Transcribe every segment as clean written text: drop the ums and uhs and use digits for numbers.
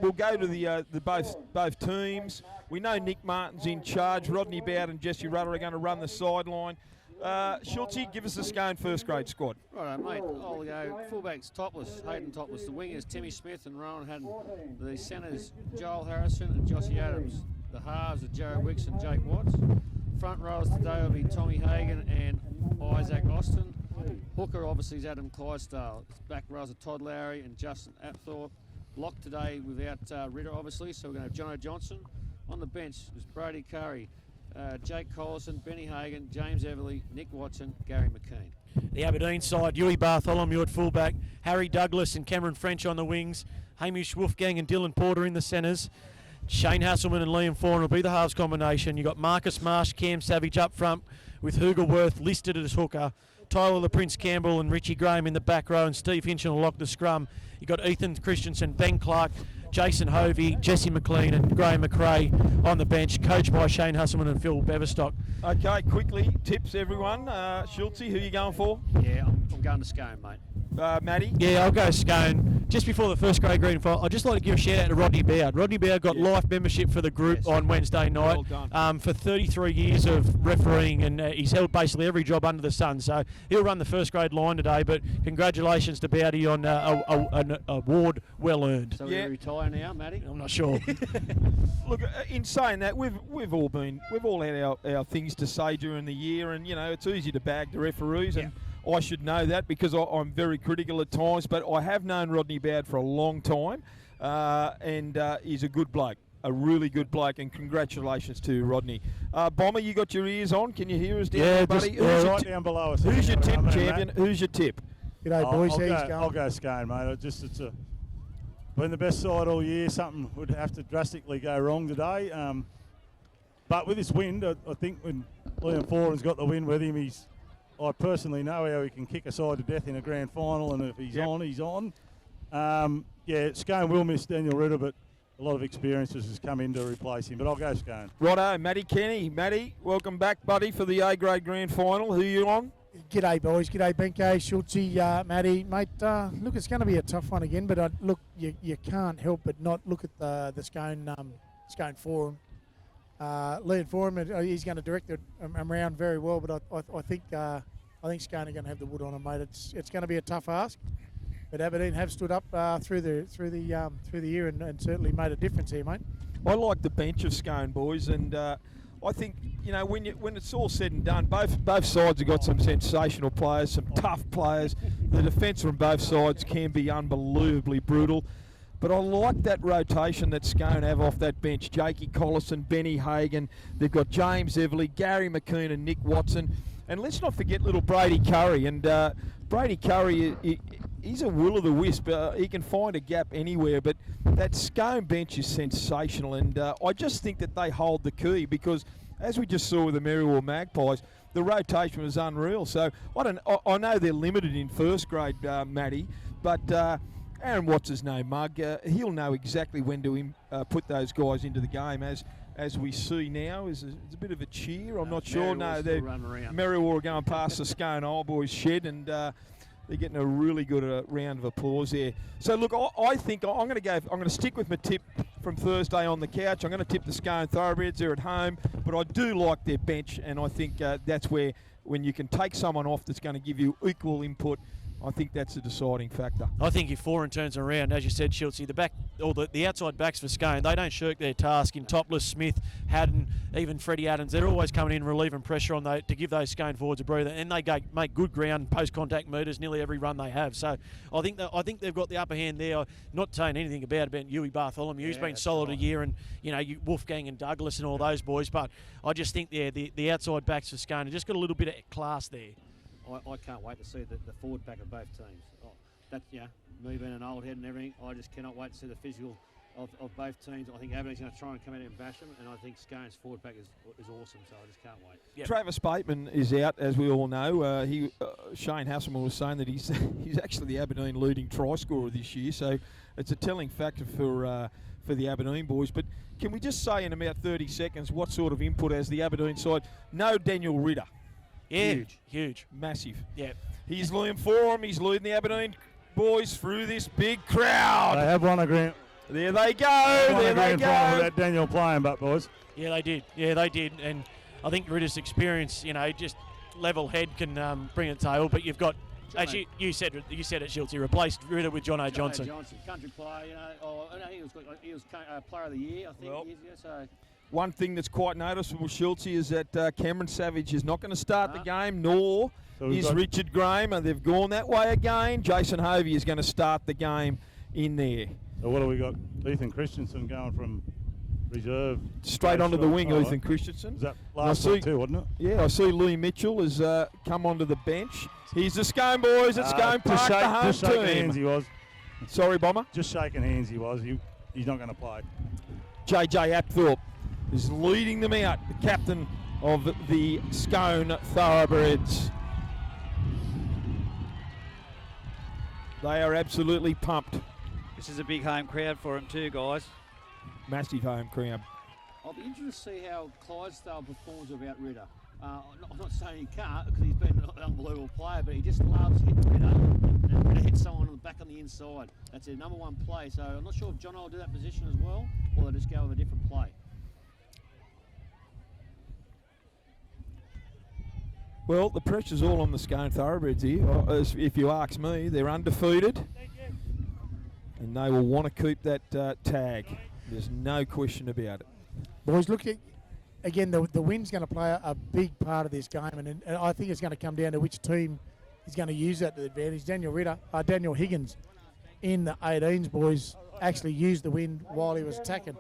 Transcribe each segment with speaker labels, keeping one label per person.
Speaker 1: we'll go to the both teams. We know Nick Martin's in charge. Rodney Bowd and Jesse Rutter are going to run the sideline. Schultze, give us the Scone first grade squad.
Speaker 2: Right, mate. I'll go fullbacks topless, Hayden topless. The wingers Timmy Smith and Rowan Haddon. The centres Joel Harrison and Jossie Adams. The halves are Jared Wicks and Jake Watts. Front rows today will be Tommy Hagan and Isaac Austin. Hooker obviously is Adam Clydesdale. Back rows are Todd Lowry and Justin Apthorpe. Lock today without Ritter obviously, so we're going to have Jono Johnson. On the bench is Brady Curry, Jake Collison, Benny Hagan, James Everly, Nick Watson, Gary McKean.
Speaker 3: The Aberdeen side, Huey Bartholomew at fullback, Harry Douglas and Cameron French on the wings, Hamish Wolfgang and Dylan Porter in the centres. Shane Hasselman and Liam Foran will be the halves combination. You've got Marcus Marsh, Cam Savage up front with Hugelworth listed as hooker. Tyler the Prince Campbell and Richie Graham in the back row, and Steve Hinchin will lock the scrum. You've got Ethan Christensen, Ben Clark, Jason Hovey, Jesse McLean and Graham McRae on the bench, coached by Shane Hasselman and Phil Beverstock.
Speaker 1: Okay, quickly, tips everyone. Schultze, who are you going for?
Speaker 2: Yeah, I'm going to Scone, mate.
Speaker 1: Matty?
Speaker 3: Yeah, I'll go Scone. Just before the first grade grand final, I'd just like to give a shout out to Rodney Bowd. Rodney Bowd got life membership for the group on Wednesday night for 33 years of refereeing, and he's held basically every job under the sun. So he'll run the first grade line today, but congratulations to Bowdy on an award well earned.
Speaker 2: So we retire now, Matty?
Speaker 3: I'm not sure.
Speaker 1: Look, in saying that, we've all had our things to say during the year, and it's easy to bag the referees, and I should know that because I'm very critical at times, but I have known Rodney Bowd for a long time, and he's a good bloke, a really good bloke, and congratulations to Rodney. Bomber, you got your ears on? Can you hear us down there, buddy?
Speaker 4: Right down below us.
Speaker 1: Who's your tip, champion? Who's your tip?
Speaker 4: G'day, boys. I'll go Scone, mate. It's been the best side all year. Something would have to drastically go wrong today. But with this wind, I think when Liam Foran's got the wind with him, I personally know how he can kick a side to death in a grand final, and if he's on, he's on. Scone will miss Daniel Ritter, but a lot of experiences has come in to replace him, but I'll go Scone.
Speaker 1: Righto, Matty Kenny. Matty, welcome back, buddy, for the A-grade grand final. Who are you on?
Speaker 5: G'day, boys. G'day, Benke, Schultze, Matty. Mate, look, it's going to be a tough one again, but you can't help but not look at the Scone Forum. Liam Forum, he's going to direct it around very well, but I think Scone are going to have the wood on him, mate. It's going to be a tough ask, but Aberdeen have stood up through the year and certainly made a difference here, mate.
Speaker 1: I like the bench of Scone, boys, and I think when it's all said and done, both sides have got some sensational players, some tough players. The defence from both sides can be unbelievably brutal. But I like that rotation that Scone have off that bench. Jakey Collison, Benny Hagan. They've got James Everly, Gary McKean and Nick Watson. And let's not forget little Brady Curry. And Brady Curry, he's a will-o'-the-wisp. He can find a gap anywhere. But that Scone bench is sensational. And I just think that they hold the key because, as we just saw with the Merriwell Magpies, the rotation was unreal. So I know they're limited in first grade, Matty, but Aaron What's-his-name, Mug, he'll know exactly when to put those guys into the game. As we see now, it's a bit of a cheer. I'm not sure. No, Merriwell are going past the Scone Old Boys shed, and they're getting a really good round of applause there. So look, I think I'm going to stick with my tip from Thursday on the couch. I'm going to tip the Scone Thoroughbreds. They're at home, but I do like their bench, and I think that's where when you can take someone off that's going to give you equal input, I think that's the deciding factor.
Speaker 3: I think if Foran turns around, as you said, Schultze, the outside backs for Scone, they don't shirk their task. In Topless, Smith, Haddon, even Freddie Adams, they're always coming in relieving pressure on to give those Scone forwards a breather, and they make good ground post-contact meters nearly every run they have. So I think they've got the upper hand there. Not saying anything about Huey Bartholomew, who's been solid a year, and Wolfgang and Douglas and all those boys, but I just think the outside backs for Scone have just got a little bit of class there.
Speaker 2: I can't wait to see the forward pack of both teams. Me being an old head and everything, I just cannot wait to see the physical of both teams. I think Aberdeen's going to try and come out and bash them, and I think Scone's forward pack is awesome, so I just can't wait.
Speaker 1: Yep. Travis Bateman is out, as we all know. Shane Hasselman was saying that he's actually the Aberdeen leading try scorer this year, so it's a telling factor for the Aberdeen boys. But can we just say in about 30 seconds what sort of input has the Aberdeen side? No Daniel Ritter.
Speaker 3: Yeah, huge.
Speaker 1: Massive.
Speaker 3: Yeah.
Speaker 1: He's Liam Foran. He's leading the Aberdeen boys through this big crowd.
Speaker 4: They have won a grand
Speaker 1: There they go.
Speaker 4: Won
Speaker 1: There
Speaker 4: the
Speaker 1: they
Speaker 4: grand final
Speaker 1: go.
Speaker 4: without Daniel playing, but boys.
Speaker 3: Yeah, they did. Yeah, they did. And I think Ritter's experience, just level head can bring a tail. But you've got, as you said it, Schultz, you replaced Ritter with John Johnson.
Speaker 2: Country player, he was player of the year, I think,
Speaker 1: Well,
Speaker 2: years ago. So.
Speaker 1: One thing that's quite noticeable, Schultz, is that Cameron Savage is not going to start the game, nor is Richard Graham, and they've gone that way again. Jason Hovey is going to start the game in there.
Speaker 4: So what have we got? Ethan Christensen going from reserve.
Speaker 1: Straight onto the wing, Ethan Christensen.
Speaker 4: Was that last week too, wasn't it?
Speaker 1: Yeah, I see Lee Mitchell has come onto the bench. Here's the Scone boys. It's Scone Park, the home
Speaker 4: just shaking
Speaker 1: team.
Speaker 4: hands he was.
Speaker 1: Sorry, Bomber.
Speaker 4: Just shaking hands he was. He's not going to play.
Speaker 1: JJ Apthorpe is leading them out, the captain of the Scone Thoroughbreds. They are absolutely pumped.
Speaker 6: This is a big home crowd for him too, guys.
Speaker 1: Massive home crowd.
Speaker 2: I'll be interested to see how Clydesdale performs without Ritter. I'm not saying he can't, because he's been an unbelievable player, but he just loves hitting Ritter and hit someone on the back on the inside. That's their number one play. So I'm not sure if John will do that position as well, or they'll just go with a different play.
Speaker 1: Well, the pressure's all on the Scone Thoroughbreds here. If you ask me, they're undefeated. And they will want to keep that tag. There's no question about it.
Speaker 5: Boys, look, again, the wind's going to play a big part of this game, and I think it's going to come down to which team is going to use that to the advantage. Daniel Higgins in the 18s, boys, actually used the wind while he was attacking,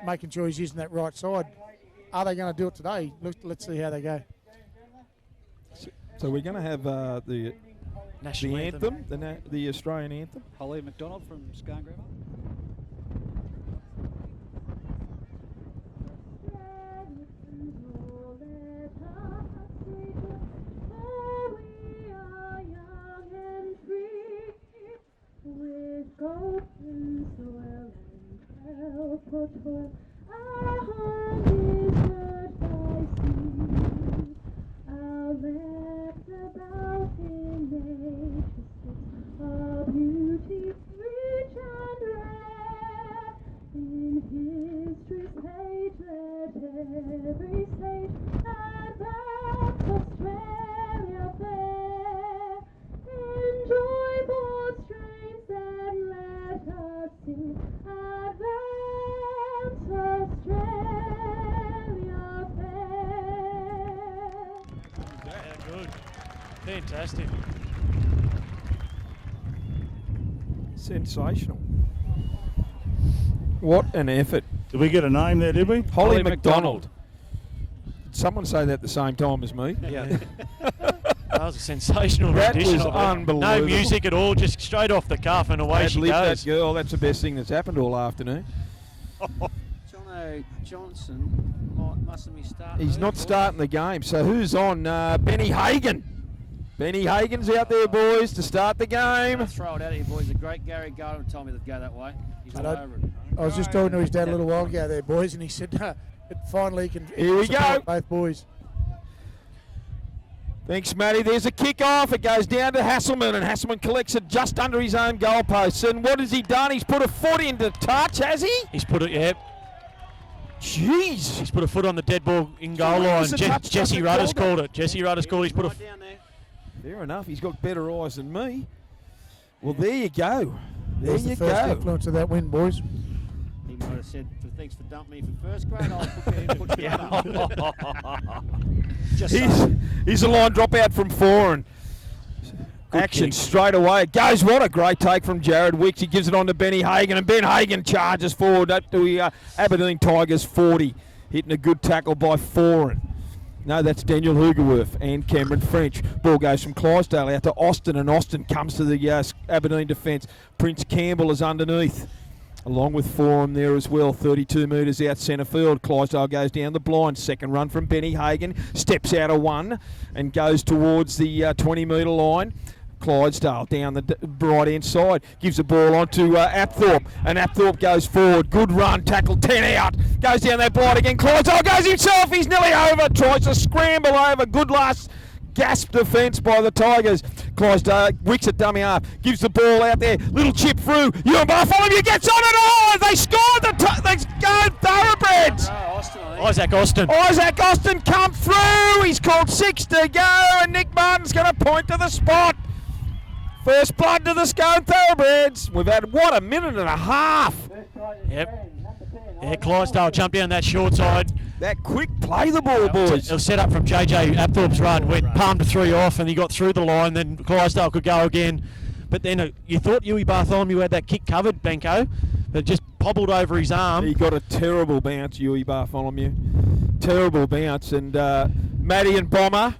Speaker 5: making sure he's using that right side. Are they going to do it today? Let's see how they go.
Speaker 1: So we're going to have the
Speaker 3: National
Speaker 1: anthem, the Australian anthem.
Speaker 6: Holly McDonald from Scone Grammar.
Speaker 7: With golden soil and help for toil, our home is heard by sea. Our lands about in nature sits, our beauty rich and rare. In history's page let every stage advance Australia fair. Enjoy both strains and let us sing. Advance Australia fair.
Speaker 3: Yeah, good. Fantastic.
Speaker 1: Sensational. What an effort.
Speaker 4: Did we get a name there, did we?
Speaker 1: Holly McDonald. Did someone say that at the same time as me?
Speaker 3: Yeah. That was a sensational
Speaker 1: That
Speaker 3: rendition
Speaker 1: was
Speaker 3: of it.
Speaker 1: unbelievable.
Speaker 3: No music at all, just straight off the cuff and away she goes.
Speaker 1: That girl, that's the best thing that's happened all afternoon.
Speaker 2: John Johnson mustn't be starting.
Speaker 1: He's not starting the game. So who's on? Benny Hagan. Benny Hagan's out there, boys, to start the game.
Speaker 2: I'll throw it out here, boys. The great Gary Garden told me to go that way. He's all over it.
Speaker 5: I was just talking to his dad a little while ago there, boys, and he said finally he can
Speaker 1: Here we
Speaker 5: support
Speaker 1: go.
Speaker 5: both boys.
Speaker 1: Thanks, Matty. There's a kick-off. It goes down to Hasselman, and Hasselman collects it just under his own goalposts. And what has he done? He's put a foot into touch, has he?
Speaker 3: He's put it, yeah.
Speaker 1: Jeez.
Speaker 3: He's put a foot on the dead ball in goal
Speaker 1: So
Speaker 3: line.
Speaker 1: the touch
Speaker 3: Jesse
Speaker 1: doesn't
Speaker 3: Rudder's
Speaker 1: call
Speaker 3: called it. Jesse Rudder's called. He's put a.
Speaker 2: Right down there.
Speaker 1: Fair enough. He's got better eyes than me. Well, there you go. There
Speaker 5: There's
Speaker 1: you
Speaker 5: the first
Speaker 1: go.
Speaker 5: influence of that win, boys.
Speaker 2: He might have said, thanks for dumping me for first grade. I'll put you up. Just saying.
Speaker 1: He's a line dropout from 4 and action
Speaker 3: kick.
Speaker 1: straight away. It goes. What a great take from Jared Wicks. He gives it on to Benny Hagan, and Ben Hagan charges forward up to the Aberdeen Tigers 40. Hitting a good tackle by Foran. No, that's Daniel Hugerworth and Cameron French. Ball goes from Clydesdale out to Austin, and Austin comes to the Aberdeen defence. Prince Campbell is underneath, along with Foran there as well. 32 metres out centre field. Clydesdale goes down the blind. Second run from Benny Hagan. Steps out of 1 and goes towards the 20-metre line. Clydesdale down the right-hand side. Gives the ball on to Apthorpe. And Apthorpe goes forward. Good run. Tackle 10 out. Goes down that blind again. Clydesdale goes himself. He's nearly over. Tries to scramble over. Good last gasp defence by the Tigers. Clydesdale wicks it dummy half, gives the ball out there, little chip through. Ewan Bartholomew gets on it. Oh, they scored they scored Thoroughbreds.
Speaker 3: Isaac Austin.
Speaker 1: Isaac Austin come through. He's called 6 to go, and Nick Martin's going to point to the spot. First blood to the Scone Thoroughbreds. We've had, what, a minute and a half.
Speaker 3: Yep. Yeah, Clydesdale jumped down that short side.
Speaker 1: That quick play the ball, boys.
Speaker 3: It was set up from JJ Apthorpe's run, went palmed 3 off, and he got through the line. Then Clydesdale could go again. But then you thought Huey Bartholomew had that kick covered, Benko, but it just pobbled over his arm.
Speaker 1: He got a terrible bounce, Huey Bartholomew. Terrible bounce. And Matty and Bomber,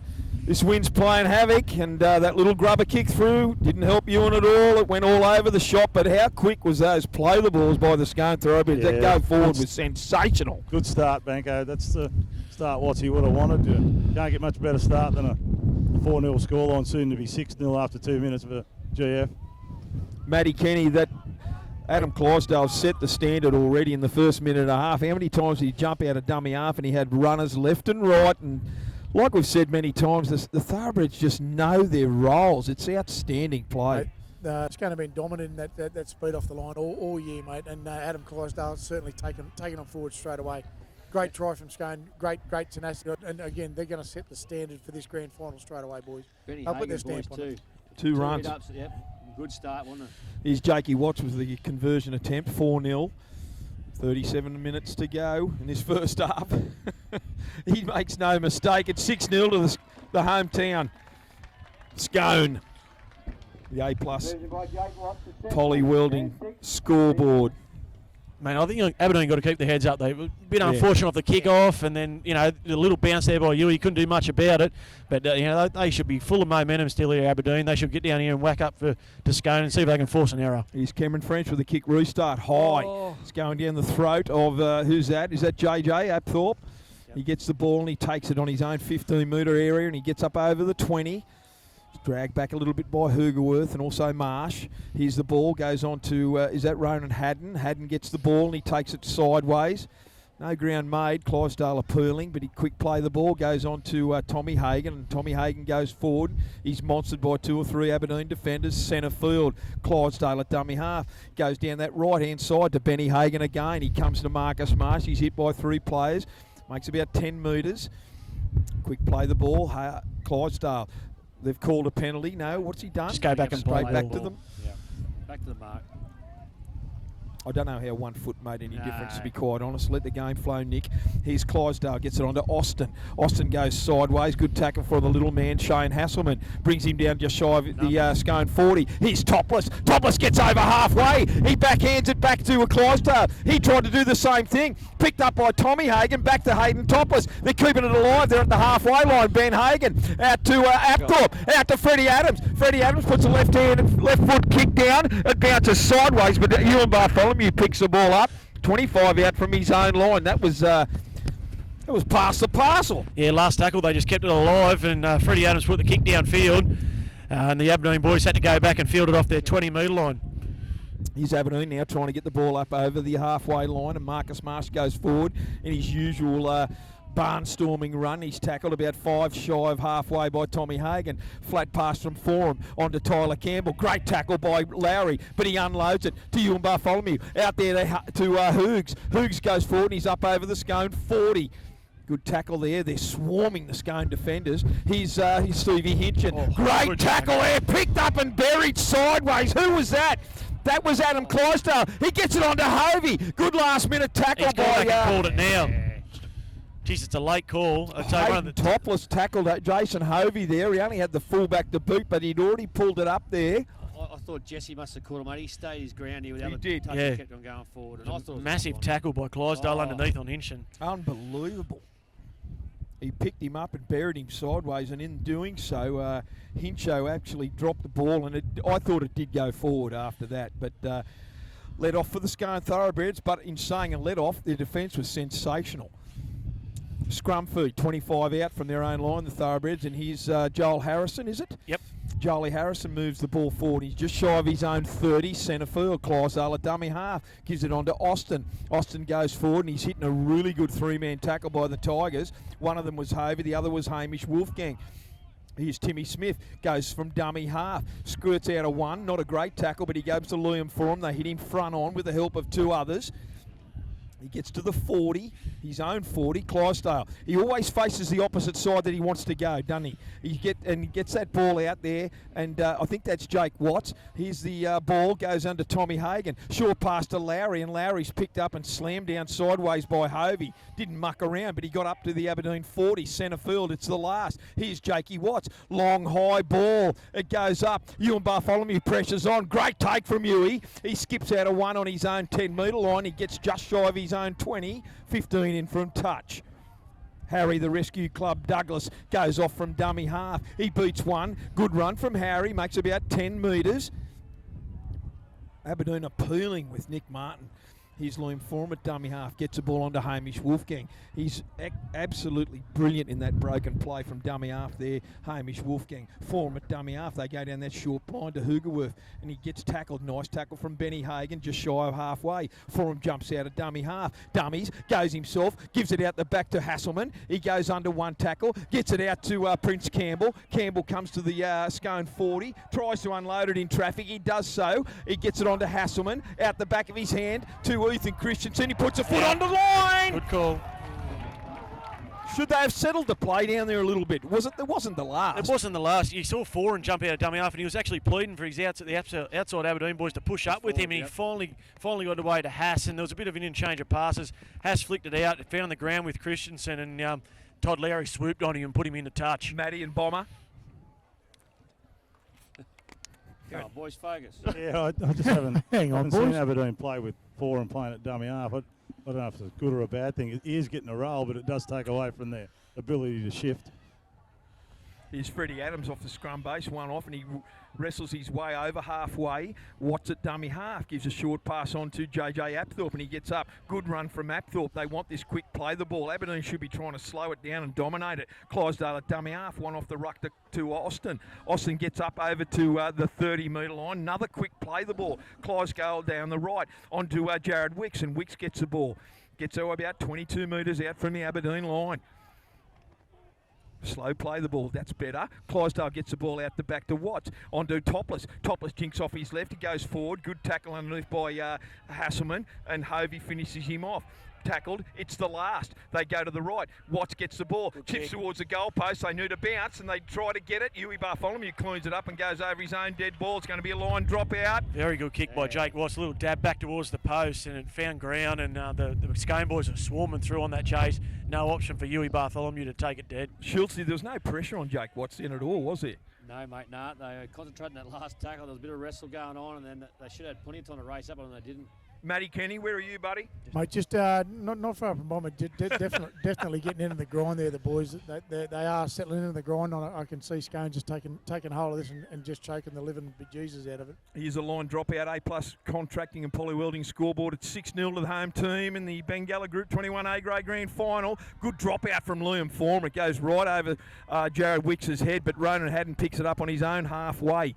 Speaker 1: this wind's playing havoc, and that little grubber kick through didn't help Ewan at all. It went all over the shop, but how quick was those play the balls by the Scone Thoroughbreds? That go forward was sensational.
Speaker 4: Good start, Benko. That's the start what he would have wanted. You can't get much better start than a 4-0 scoreline, soon to be 6-0 after 2 minutes for GF.
Speaker 1: Matty Kenny, that Adam Clydesdale set the standard already in the first minute and a half. How many times did he jump out of dummy half and he had runners left and right? And like we've said many times, the Thoroughbreds just know their roles. It's outstanding play.
Speaker 5: It's going to be dominant in that speed off the line all year, mate. And Adam Clydesdale certainly taken them forward straight away. Great try from Scone, great tenacity. And again, they're going to set the standard for this grand final straight away, boys.
Speaker 2: I'll
Speaker 5: put their stamp on it.
Speaker 1: 2 runs.
Speaker 2: Yep. Good start, wasn't it?
Speaker 1: Here's Jakey Watts with the conversion attempt, 4-0. 37 minutes to go in this first half. He makes no mistake. It's 6-0 to the hometown. Scone. The A-plus Polly Welding scoreboard.
Speaker 3: Man, I think Aberdeen got to keep their heads up. They've been unfortunate off the kick-off, and then, you know, the little bounce there by Huey, couldn't do much about it. But, you know, they should be full of momentum still here, Aberdeen. They should get down here and whack up to Scone and see if they can force an error.
Speaker 1: Here's Cameron French with a kick restart high. It's going down the throat of, who's that? Is that JJ Apthorpe? Yep. He gets the ball and he takes it on his own 15-metre area and he gets up over the 20. Dragged back a little bit by Hoogerworth and also Marsh. Here's the ball, goes on to, is that Ronan Haddon? Haddon gets the ball and he takes it sideways. No ground made, Clydesdale appealing, but he quick play the ball, goes on to Tommy Hagan, and Tommy Hagan goes forward. He's monstered by 2 or 3 Aberdeen defenders, centre field. Clydesdale at dummy half, goes down that right-hand side to Benny Hagan again. He comes to Marcus Marsh, he's hit by 3 players, makes about 10 metres. Quick play the ball, Clydesdale. They've called a penalty. No, what's he done?
Speaker 3: Just go back and play
Speaker 1: back to them.
Speaker 2: Yeah, back to the mark.
Speaker 1: I don't know how 1 foot made any difference, to be quite honest. Let the game flow, Nick. Here's Clydesdale, gets it on to Austin. Austin goes sideways. Good tackle for the little man, Shane Hasselman. Brings him down just shy of the Scone 40. Here's Topless. Topless gets over halfway. He backhands it back to Clydesdale. He tried to do the same thing. Picked up by Tommy Hagan, back to Hayden Topless. They're keeping it alive. They're at the halfway line. Ben Hagan out to Apthorpe. Out to Freddie Adams. Freddie Adams puts a left foot kick down. It bounces sideways, but Ewan Bartholomew picks the ball up. 25 out from his own line. That was past the parcel.
Speaker 3: Yeah, last tackle they just kept it alive, and Freddie Adams put the kick downfield, and the Aberdeen boys had to go back and field it off their 20-metre line.
Speaker 1: Here's Aberdeen now trying to get the ball up over the halfway line, and Marcus Marsh goes forward in his usual barnstorming run. He's tackled about 5 shy of halfway by Tommy Hagan. Flat pass from Forum onto Tyler Campbell. Great tackle by Lowry, but he unloads it to Ewan Bartholomew. Out there to Hoogs. Hoogs goes forward and he's up over the Scone 40. Good tackle there. They're swarming the Scone defenders. Here's Stevie Hinchin. Great tackle there. Picked up and buried sideways. Who was that? That was Adam Clydesdale. He gets it onto Hovey. Good last-minute tackle by...
Speaker 3: called it now. Jeez, it's a late call.
Speaker 1: Topless tackled Jason Hovey there. He only had the fullback to boot, but he'd already pulled it up there.
Speaker 2: I thought Jesse must have caught him, mate. He stayed his ground here with the other
Speaker 1: did.
Speaker 2: touches, kept on going forward. And I thought it was
Speaker 3: massive tackle by Clydesdale underneath on Hinchin.
Speaker 1: Unbelievable. He picked him up and buried him sideways, and in doing so, Hincho actually dropped the ball, and I thought it did go forward after that, but let off for the Scone Thoroughbreds. But in saying a let off, their defence was sensational. Scrum feed, 25 out from their own line, the Thoroughbreds, and here's Joel Harrison, is it?
Speaker 3: Yep.
Speaker 1: Jolie Harrison moves the ball forward. He's just shy of his own 30, centre field. Clydesdale, a dummy half, gives it on to Austin. Austin goes forward and he's hitting a really good 3-man tackle by the Tigers. One of them was Hovey, the other was Hamish Wolfgang. Here's Timmy Smith, goes from dummy half, skirts out of one, not a great tackle, but he goes to Liam for him. They hit him front on with the help of two others. He gets to the 40, his own 40, Clydesdale. He always faces the opposite side that he wants to go, doesn't he? He gets that ball out there, and I think that's Jake Watts. Here's the ball, goes under Tommy Hagan. Short pass to Lowry, and Lowry's picked up and slammed down sideways by Hovey. Didn't muck around, but he got up to the Aberdeen 40, centre field. It's the last. Here's Jakey Watts. Long, high ball. It goes up. Ewan Bartholomew pressures on. Great take from Ewie. He skips out of one on his own 10-metre line. He gets just shy of his own 20, 15 in from touch. Harry, the Rescue Club Douglas, goes off from dummy half. He beats one. Good run from Harry, makes about 10 metres. Aberdeen appealing with Nick Martin. Here's Liam Forum at dummy half, gets the ball onto Hamish Wolfgang. He's absolutely brilliant in that broken play from dummy half there, Hamish Wolfgang. Forum at dummy half, they go down that short blind to Hoogerworth, and he gets tackled. Nice tackle from Benny Hagan, just shy of halfway. Forum jumps out of dummy half. Dummies, goes himself, gives it out the back to Hasselman. He goes under one tackle, gets it out to Prince Campbell. Campbell comes to the Scone 40, tries to unload it in traffic. He does so. He gets it onto Hasselman, out the back of his hand to Ethan Christensen. He puts a foot on the line.
Speaker 3: Good call.
Speaker 1: Should they have settled the play down there a little bit? It wasn't the last.
Speaker 3: It wasn't the last. You saw Foran jump out of dummy half, and he was actually pleading for his outside Aberdeen boys to push up with him. And he finally got away to Haas, and there was a bit of an interchange of passes. Haas flicked it out, it found the ground with Christensen, and Todd Lowry swooped on him and put him into touch.
Speaker 1: Matty and Bomber.
Speaker 2: Come on, boys, focus.
Speaker 4: Yeah, I just haven't,
Speaker 5: Hang on,
Speaker 4: haven't seen
Speaker 5: boys.
Speaker 4: Aberdeen play with Foran playing at dummy half. I don't know if it's a good or a bad thing. It is getting a roll, but it does take away from their ability to shift.
Speaker 1: Here's Freddie Adams off the scrum base, one off, and he wrestles his way over halfway. Watts at dummy half, gives a short pass on to JJ Apthorpe, and he gets up. Good run from Apthorpe. They want this quick play the ball. Aberdeen should be trying to slow it down and dominate it. Clydesdale at dummy half, one off the ruck to Austin. Austin gets up over to the 30-metre line. Another quick play the ball. Clydesdale down the right onto Jared Wicks, and Wicks gets the ball. Gets about 22 metres out from the Aberdeen line. Slow play the ball, that's better. Clydesdale gets the ball out the back to Watts. Onto Topless. Topless jinks off his left. He goes forward. Good tackle underneath by Hasselman. And Hovey finishes him off. Tackled. It's the last. They go to the right. Watts gets the ball.
Speaker 3: Good
Speaker 1: Chips
Speaker 3: kick.
Speaker 1: towards the goalpost. They need a bounce and they try to get it. Ewie Bartholomew cleans it up and goes over his own dead ball. It's going to be a line drop out.
Speaker 3: Very good kick by Jake Watts. A little dab back towards the post, and it found ground, and the Scone boys are swarming through on that chase. No option for Ewie Bartholomew to take it dead.
Speaker 1: Schultz, there was no pressure on Jake Watts in at all, was there?
Speaker 2: No, mate, nah. They concentrated on that last tackle. There was a bit of wrestle going on, and then they should have had plenty of time to race up, and they didn't.
Speaker 1: Matty Kenny, where are you, buddy?
Speaker 5: Mate, just not far from Bomber. Definitely getting into the grind there. The boys, they are settling into the grind. I can see Scone just taking hold of this and just choking the living bejesus out of it.
Speaker 1: Here's a line dropout. A+ contracting and poly welding scoreboard at 6-0 to the home team in the Bengalla Group 21 A grade grand final. Good dropout from Liam Forum. It goes right over Jared Wicks' head, but Ronan Haddon picks it up on his own halfway.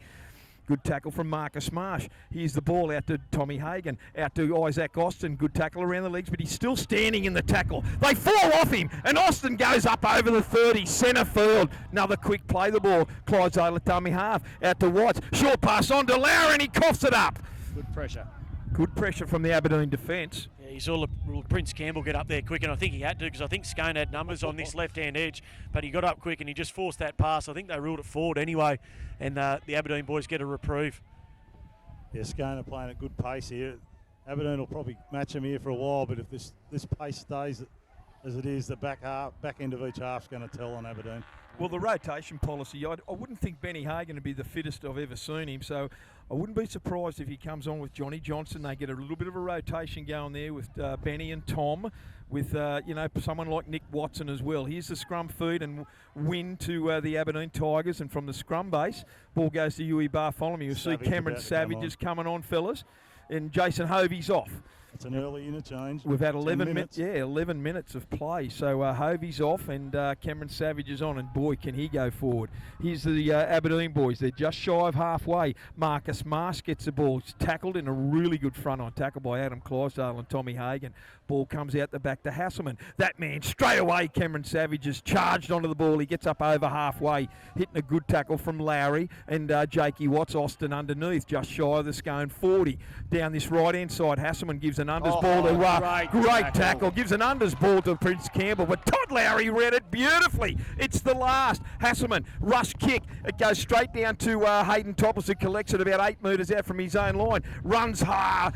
Speaker 1: Good tackle from Marcus Marsh. Here's the ball out to Tommy Hagan, out to Isaac Austin. Good tackle around the legs, but he's still standing in the tackle. They fall off him, and Austin goes up over the 30, centre field. Another quick play the ball. Clydesdale at dummy half, out to Watts. Short pass on to Lauer, and he coughs it up.
Speaker 2: Good pressure.
Speaker 1: Good pressure from the Aberdeen defence.
Speaker 3: Yeah, you saw Prince Campbell get up there quick, and I think he had to, because I think Scone had numbers on this left-hand edge, but he got up quick and he just forced that pass. I think they ruled it forward anyway, and the Aberdeen boys get a reprieve.
Speaker 4: Yeah, Scone are playing at good pace here. Aberdeen will probably match them here for a while, but if this pace stays as it is, the back end of each half's going to tell on Aberdeen.
Speaker 1: Well, the rotation policy, I wouldn't think Benny Hagan would be the fittest I've ever seen him, so I wouldn't be surprised if he comes on with Johnny Johnson. They get a little bit of a rotation going there with Benny and Tom, with someone like Nick Watson as well. Here's the scrum feed and win to the Aberdeen Tigers, and from the scrum base, ball goes to Ewie Bartholomew. You see
Speaker 4: Savage
Speaker 1: Cameron
Speaker 4: about to come
Speaker 1: Savage
Speaker 4: on.
Speaker 1: is coming on, fellas, and Jason Hovey's off.
Speaker 4: It's an early interchange.
Speaker 1: We've had
Speaker 4: 10
Speaker 1: 11 minutes. Yeah, 11 minutes of play. So Hovey's off and Cameron Savage is on, and boy, can he go forward. Here's the Aberdeen boys. They're just shy of halfway. Marcus Marsh gets the ball. It's tackled in a really good front-on tackle by Adam Clydesdale and Tommy Hagan. Ball comes out the back to Hasselman. That man straight away, Cameron Savage has charged onto the ball. He gets up over halfway, hitting a good tackle from Lowry and Jakey Watts. Austin underneath, just shy of the Scone 40. Down this right-hand side, Hasselman gives an unders ball to great tackle. Gives an unders ball to Prince Campbell, but Todd Lowry read it beautifully. It's the last. Hasselman, rush kick. It goes straight down to Hayden Topples, who collects it about 8 metres out from his own line. Runs hard,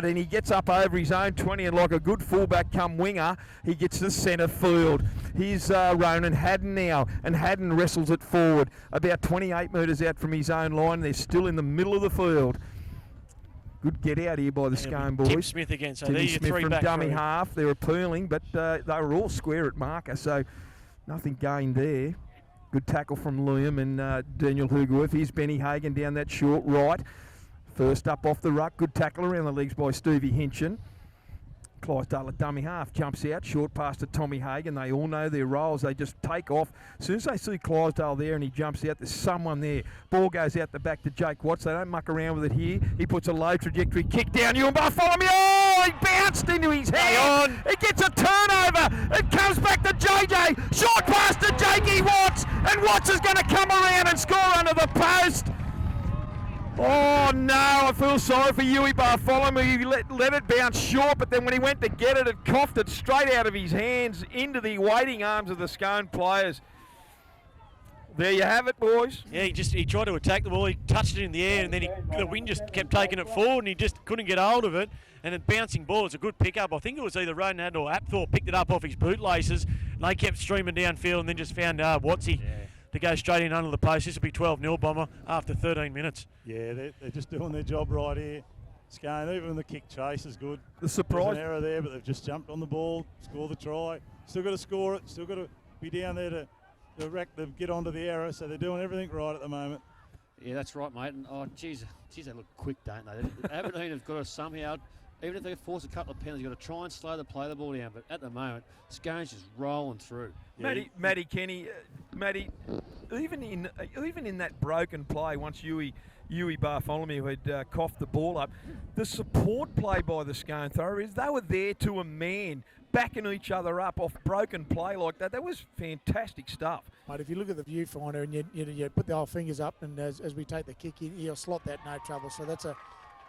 Speaker 1: and he gets up over his own 20, and like a good fullback come winger, he gets to centre field. Here's Ronan Haddon now, and Haddon wrestles it forward about 28 metres out from his own line. They're still in the middle of the field. Good get out here by the Scone boys.
Speaker 3: Tim Smith again, so
Speaker 1: Timmy
Speaker 3: there's your
Speaker 1: Smith
Speaker 3: three
Speaker 1: from
Speaker 3: back
Speaker 1: dummy
Speaker 3: three.
Speaker 1: half. They're appealing, but they were all square at marker, so nothing gained there. Good tackle from Liam and Daniel Hugworth. Here's Benny Hagan down that short right. First up off the ruck. Good tackle around the legs by Stevie Hinchin. Clydesdale at dummy half, jumps out, short pass to Tommy Hagan. They all know their roles. They just take off. As soon as they see Clydesdale there and he jumps out, there's someone there. Ball goes out the back to Jake Watts. They don't muck around with it here. He puts a low trajectory kick down. Ewan Bartholomew! Oh, he bounced into his hand. It gets a turnover. It comes back to JJ. Short pass to Jakey Watts. And Watts is going to come around and score under the post. Oh no, I feel sorry for Huey Bartholomew. He let it bounce short, but then when he went to get it, it coughed it straight out of his hands into the waiting arms of the Scone players. There you have it, boys.
Speaker 3: Yeah, he tried to attack the ball. He touched it in the air, and then the wind just kept taking it forward, and he just couldn't get hold of it. And then bouncing ball, it's a good pick-up. I think it was either Roden Haddon or Apthorpe picked it up off his bootlaces, and they kept streaming downfield, and then just found Watsy to go straight in under the post. This will be 12-0 Bomber after 13 minutes.
Speaker 4: Yeah, they're just doing their job right here. Scone, even the kick chase is good.
Speaker 1: The surprise.
Speaker 4: There's an error there, but they've just jumped on the ball, score the try. Still got to score it. Still got to be down there to get onto the error. So they're doing everything right at the moment.
Speaker 2: Yeah, that's right, mate. And oh, geez, they look quick, don't they? Aberdeen have got to somehow, even if they force a couple of penalties, you've got to try and slow the ball down. But at the moment, Scone's just rolling through.
Speaker 1: Yeah. Matty Kenny, even in that broken play, once Huey Bartholomew had coughed the ball up, the support play by the Scone Thoroughbreds, they were there to a man, backing each other up off broken play like that. That was fantastic stuff.
Speaker 5: Mate, if you look at the viewfinder and you put the whole fingers up, and as we take the kick, you'll slot that no trouble. So that's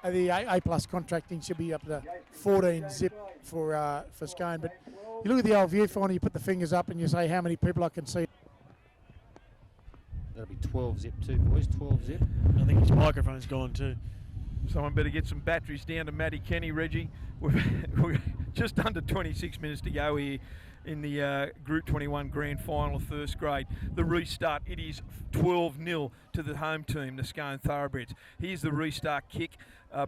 Speaker 5: the A+ contracting should be up to 14 zip for Scone. But you look at the old viewfinder, you put the fingers up, and you say how many people I can see.
Speaker 2: That'll be 12 zip too, boys. 12 zip.
Speaker 3: I think his microphone's gone too.
Speaker 1: Someone better get some batteries down to Matty Kenny, Reggie. We're just under 26 minutes to go here in the Group 21 Grand Final of first grade. The restart, it is 12-0 to the home team, the Scone Thoroughbreds. Here's the restart kick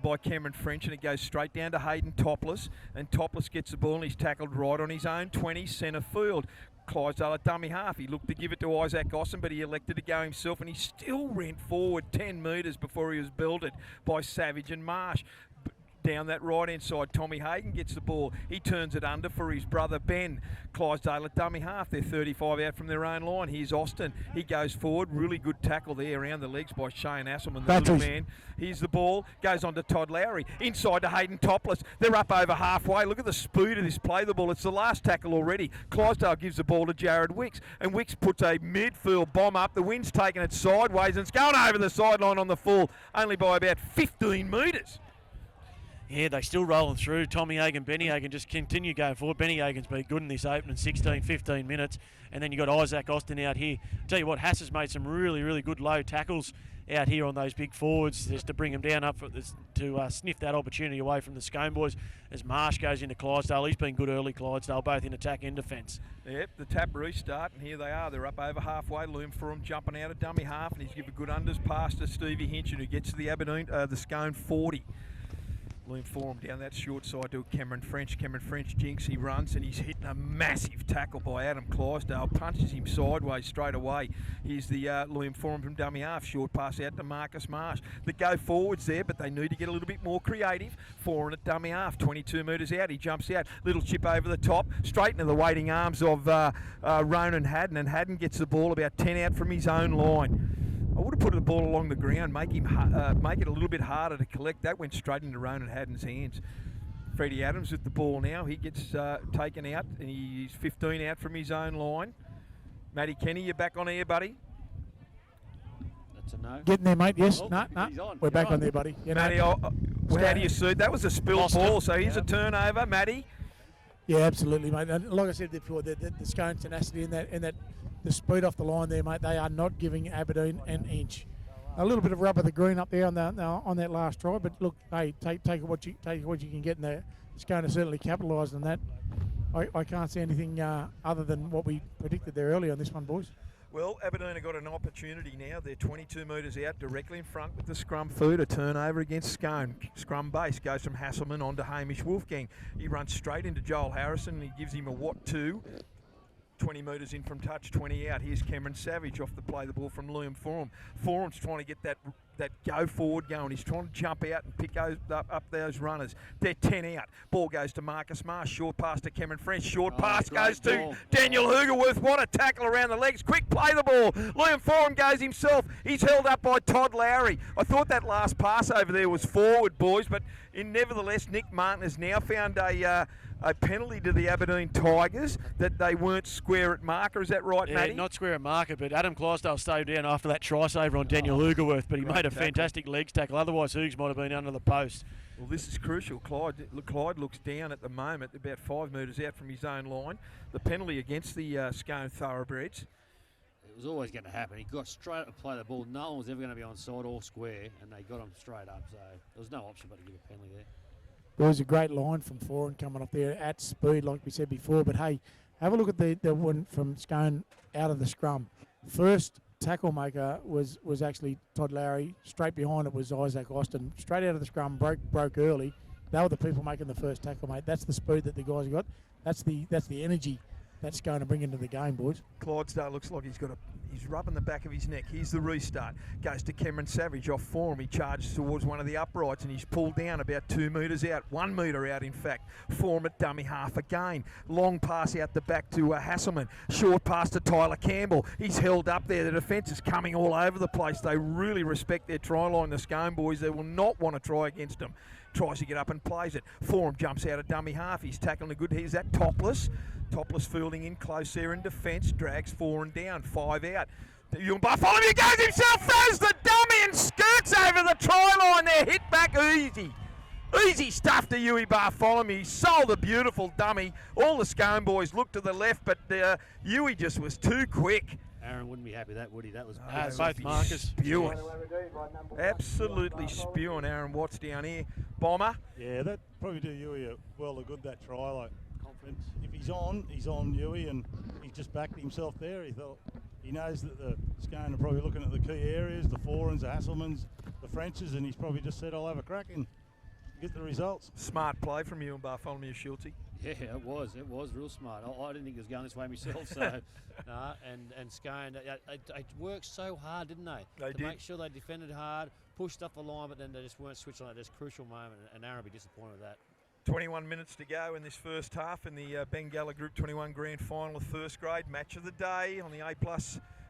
Speaker 1: by Cameron French, and it goes straight down to Hayden Topless, and Topless gets the ball and he's tackled right on his own 20 centre field. Clydesdale at dummy half. He looked to give it to Isaac Gossen, but he elected to go himself, and he still went forward 10 metres before he was belted by Savage and Marsh. Down that right-hand side, Tommy Hagan gets the ball. He turns it under for his brother Ben. Clydesdale at dummy half. They're 35 out from their own line. Here's Austin. He goes forward. Really good tackle there around the legs by Shane Asselman, the little man. Here's the ball. Goes on to Todd Lowry. Inside to Hayden Topless. They're up over halfway. Look at the speed of this play the ball. It's the last tackle already. Clydesdale gives the ball to Jared Wicks, and Wicks puts a midfield bomb up. The wind's taking it sideways, and it's going over the sideline on the full, only by about 15 metres.
Speaker 3: Yeah, they're still rolling through. Tommy Hagan, Benny Hagan just continue going forward. Benny Hagan's been good in this opening 16, 15 minutes. And then you've got Isaac Austin out here. Tell you what, Hass has made some really, really good low tackles out here on those big forwards just to bring them down up for this, to sniff that opportunity away from the Scone boys as Marsh goes into Clydesdale. He's been good early, Clydesdale, both in attack and defence.
Speaker 1: Yep, the tap restart, and here they are. They're up over halfway. Loom for him jumping out of dummy half, and he's given a good unders pass to Stevie Hinchin, who gets to the Aberdeen, the Scone 40. Loom Forum down that short side to Cameron French. Cameron French jinks, he runs and he's hitting a massive tackle by Adam Clydesdale. Punches him sideways straight away. Here's the Loom Forum from dummy half. Short pass out to Marcus Marsh. The go forwards there, but they need to get a little bit more creative. Forum at dummy half, 22 metres out. He jumps out. Little chip over the top, straight into the waiting arms of Ronan Haddon, and Haddon gets the ball about 10 out from his own line. I would have put the ball along the ground, make it a little bit harder to collect. That went straight into Ronan Haddon's hands. Freddie Adams with the ball now. He gets taken out, and he's 15 out from his own line. Matty Kenny, you're back on air, buddy.
Speaker 2: That's a no.
Speaker 5: Getting there, mate. Yes.
Speaker 2: Oh,
Speaker 5: No.
Speaker 2: he's on.
Speaker 5: We're back
Speaker 2: You're
Speaker 5: on there, buddy. You know.
Speaker 1: Matty, how do you see? That was a spilled ball, so here's a turnover, Matty.
Speaker 5: Yeah, absolutely, mate. And like I said before, the Scone tenacity and that the speed off the line there, mate. They are not giving Aberdeen an inch. A little bit of rub of the green up there on that last try, but look, hey, take what you can get in there. Scone has certainly capitalised on that. I can't see anything other than what we predicted there earlier on this one, boys.
Speaker 1: Well, Aberdeen have got an opportunity now. They're 22 metres out, directly in front with the scrum food. A turnover against Scone. Scrum base goes from Hasselman on to Hamish Wolfgang. He runs straight into Joel Harrison and he gives him a what two. 20 metres in from touch, 20 out. Here's Cameron Savage off the play the ball from Liam Forum. Forum's trying to get that go forward going. He's trying to jump out and pick up those runners. They're 10 out. Ball goes to Marcus Marsh. Short pass to Cameron French. Short pass goes to Daniel Hugerworth. What a tackle around the legs. Quick play the ball. Liam Forum goes himself. He's held up by Todd Lowry. I thought that last pass over there was forward, boys, but nevertheless, Nick Martin has now found a penalty to the Aberdeen Tigers that they weren't square at marker. Is that right,
Speaker 3: Yeah,
Speaker 1: Matty?
Speaker 3: not square at marker, but Adam Clydesdale stayed down after that try saver on Daniel Hugerworth, but he made a fantastic legs tackle. Otherwise, Hughes might have been under the post.
Speaker 1: Well, this is crucial. Clyde looks down at the moment, about 5 metres out from his own line. The penalty against the Scone Thoroughbreds.
Speaker 2: It was always going to happen. He got straight up to play the ball. No one was ever going to be onside or square, and they got him straight up. So there was no option but to give a penalty there.
Speaker 5: There was a great line from Foran coming up there at speed, like we said before. But hey, have a look at the one from Scone out of the scrum. First tackle maker was actually Todd Lowry. Straight behind it was Isaac Austin. Straight out of the scrum, broke early. They were the people making the first tackle, mate. That's the speed that the guys have got. That's the energy that's going to bring into the game, boys.
Speaker 1: Clydesdale looks like he's rubbing the back of his neck. Here's the restart. Goes to Cameron Savage off Forum. He charges towards one of the uprights and he's pulled down about 2 metres out. 1 metre out, in fact. Forum at dummy half again. Long pass out the back to Hasselman. Short pass to Tyler Campbell. He's held up there. The defence is coming all over the place. They really respect their try line, the Scone boys. They will not want to try against them. Tries to get up and plays it. Forum jumps out of dummy half. He's tackling a good. Here's that Topless. Topless fielding in close there in defence. Drags 4 and down. 5 out. Bartholomew goes himself, throws the dummy and skirts over the try line there. Hit back easy. Easy stuff to Huey Bartholomew. He sold a beautiful dummy. All the Scone boys looked to the left, but Huey just was too quick.
Speaker 2: Aaron wouldn't be happy with that, would he? That was
Speaker 3: Both markers.
Speaker 1: Spewing. Absolutely spewing. Aaron Watts down here. Bomber.
Speaker 4: Yeah, that probably do Huey a world of good, that try, like confidence. If he's on Huey, and he's just backed himself there. He knows that the Scone are probably looking at the key areas, the Forans, the Hasselmans, the Frenches, and he's probably just said, I'll have a crack and get the results.
Speaker 1: Smart play from you and Bartholomew Schulte.
Speaker 2: Yeah, it was real smart. I didn't think it was going this way myself. So, nah, and Scone, they worked so hard, didn't they?
Speaker 1: They
Speaker 2: to
Speaker 1: did.
Speaker 2: make sure they defended hard, pushed up the line, but then they just weren't switching on at this crucial moment. And Aaron will be disappointed with that.
Speaker 1: 21 minutes to go in this first half in the Bengalla Group 21 Grand Final of first grade. Match of the day on the A+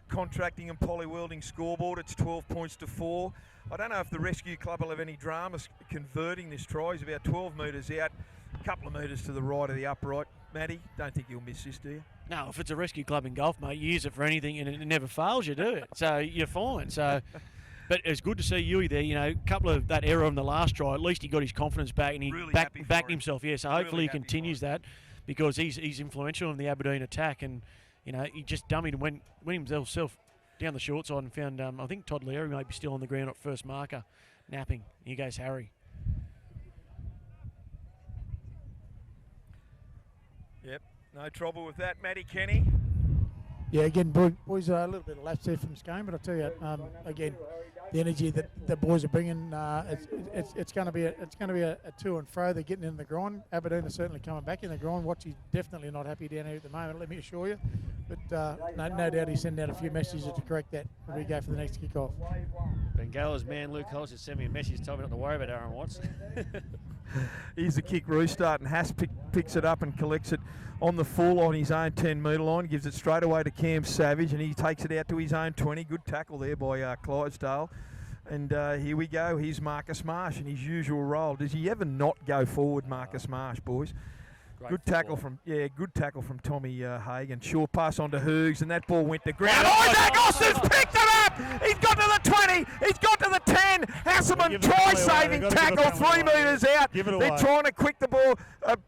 Speaker 1: Contracting and Poly Welding scoreboard. It's 12 points to 4. I don't know if the Rescue Club will have any drama converting this try. He's about 12 metres out, a couple of metres to the right of the upright. Matty, don't think you'll miss this, do you?
Speaker 3: No, if it's a rescue club in golf, mate, you use it for anything and it never fails you, do it? So you're fine. So, but it's good to see Huey there. You know, a couple of that error on the last try, at least he got his confidence back and he
Speaker 1: Really
Speaker 3: backed himself. Yeah, so hopefully
Speaker 1: Really
Speaker 3: he continues that because he's influential in the Aberdeen attack and, you know, he just dummied and went himself down the short side and found, I think Todd Leary may be still on the ground at first marker, napping. Here goes Harry.
Speaker 1: Yep, no trouble with that. Matty Kenny.
Speaker 5: Yeah, again, boys, a little bit of lapse there from Scone, but I tell you, again, the energy that the boys are bringing. It's going to be a to and fro. They're getting in the grind. Aberdeen are certainly coming back in the grind. Watchy's definitely not happy down here at the moment, let me assure you. But no doubt he's sending out a few messages to correct that when we go for the next kickoff.
Speaker 2: Bengalla's man Luke Hollis has sent me a message, told me not to worry about Aaron Watts.
Speaker 1: Here's the kick restart, and Haas picks it up and collects it on the full on his own 10-metre line, gives it straight away to Cam Savage, and he takes it out to his own 20. Good tackle there by Clydesdale. And here we go. Here's Marcus Marsh in his usual role. Does he ever not go forward, Marcus Marsh, boys? Good tackle from Tommy Hagan. Short pass on to Hoogs, and that ball went to ground. Isaac Austin's picked it up! He's got to the 20, he's got to the 10. Hasselman try-saving tackle 3 metres out. They're trying to quick the ball,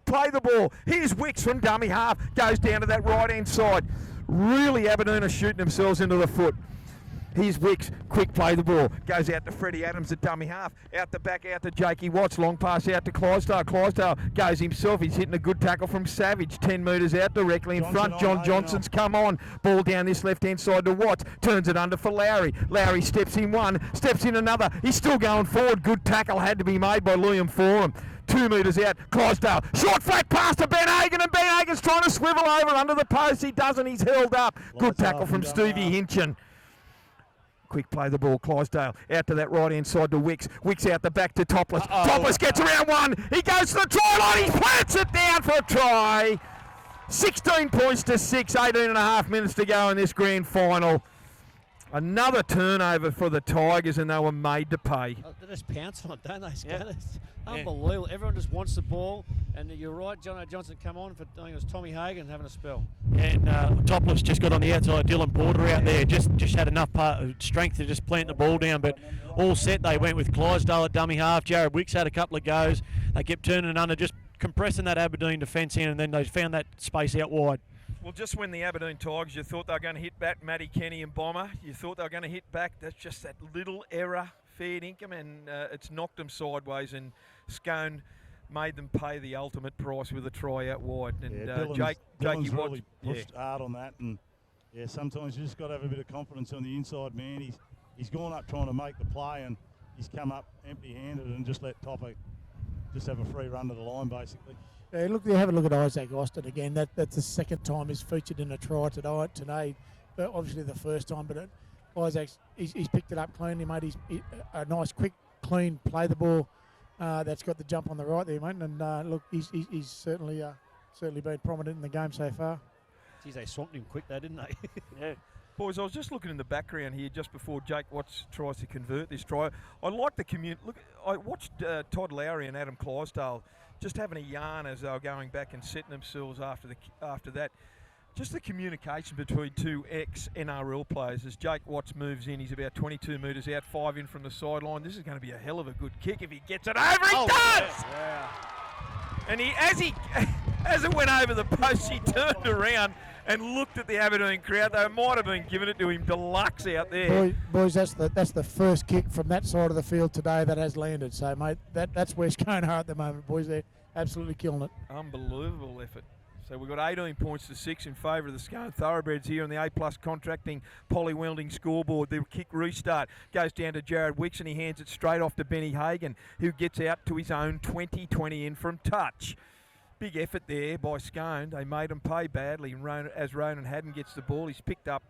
Speaker 1: play the ball. Here's Wicks from dummy half, goes down to that right-hand side. Really, Aberdeen are shooting themselves into the foot. Here's Wicks, quick play the ball, goes out to Freddie Adams at dummy half, out the back, out to Jakey Watts, long pass out to Clydesdale. Clydesdale goes himself, he's hitting a good tackle from Savage, 10 metres out directly in front. John Johnson's come on, ball down this left-hand side to Watts, turns it under for Lowry. Lowry steps in one, steps in another, he's still going forward. Good tackle had to be made by Liam Forum. 2 metres out, Clydesdale, short flat pass to Ben Hagan, and Ben Hagan's trying to swivel over under the post, he doesn't, he's held up. Good tackle from Stevie Hinchin. Quick play the ball, Clydesdale out to that right-hand side to Wicks. Wicks out the back to Topless. Topless gets around one. He goes to the try line. He plants it down for a try. 16 points to 6, 18 and a half minutes to go in this grand final. Another turnover for the Tigers, and they were made to pay.
Speaker 2: They just pounce on it, don't they, Scone? It's unbelievable. Everyone just wants the ball, and you're right, John Johnson come on for, I think it was Tommy Hagan having a spell.
Speaker 3: And Topless just got on the outside. Dylan Porter out there just had enough strength to just plant the ball down, but all set they went with Clydesdale at dummy half. Jared Wicks had a couple of goes. They kept turning it under, just compressing that Aberdeen defence in, and then they found that space out wide.
Speaker 1: Well, just when the Aberdeen Tigers, you thought they were going to hit back Matty Kenny and Bomber. You thought they were going to hit back. That's just that little error, fair income, and it's knocked them sideways. And Scone made them pay the ultimate price with a try out wide. And
Speaker 4: Dylan's really pushed hard on that. And sometimes you just got to have a bit of confidence on the inside man. He's gone up trying to make the play, and he's come up empty-handed and just let Topper just have a free run to the line, basically.
Speaker 5: Yeah, look, have a look at Isaac Austin again. That's the second time he's featured in a try today. But obviously the first time. But Isaac's he's picked it up cleanly, mate. A nice, quick, clean play the ball. That's got the jump on the right there, mate. And look, he's certainly been prominent in the game so far.
Speaker 2: Geez, they swamped him quick, though, didn't they?
Speaker 1: Yeah. Boys, I was just looking in the background here just before Jake Watts tries to convert this try. I like the community. Look, I watched Todd Lowry and Adam Clydesdale just having a yarn as they were going back and setting themselves after that. Just the communication between two ex-NRL players as Jake Watts moves in. He's about 22 metres out, 5 in from the sideline. This is going to be a hell of a good kick if he gets it over. He does!
Speaker 2: Yeah.
Speaker 1: And as it went over the post, he turned around and looked at the Aberdeen crowd. They might have been giving it to him deluxe out there.
Speaker 5: Boys, that's the first kick from that side of the field today that has landed. So, mate, that's where Scone are at the moment, boys. They're absolutely killing it.
Speaker 1: Unbelievable effort. So we've got 18 points to 6 in favour of the Scone Thoroughbreds here on the A+ Contracting Poly Welding scoreboard. The kick restart goes down to Jared Wicks, and he hands it straight off to Benny Hagan, who gets out to his own 20 in from touch. Big effort there by Scone. They made him pay badly. And as Ronan Haddon gets the ball, he's picked up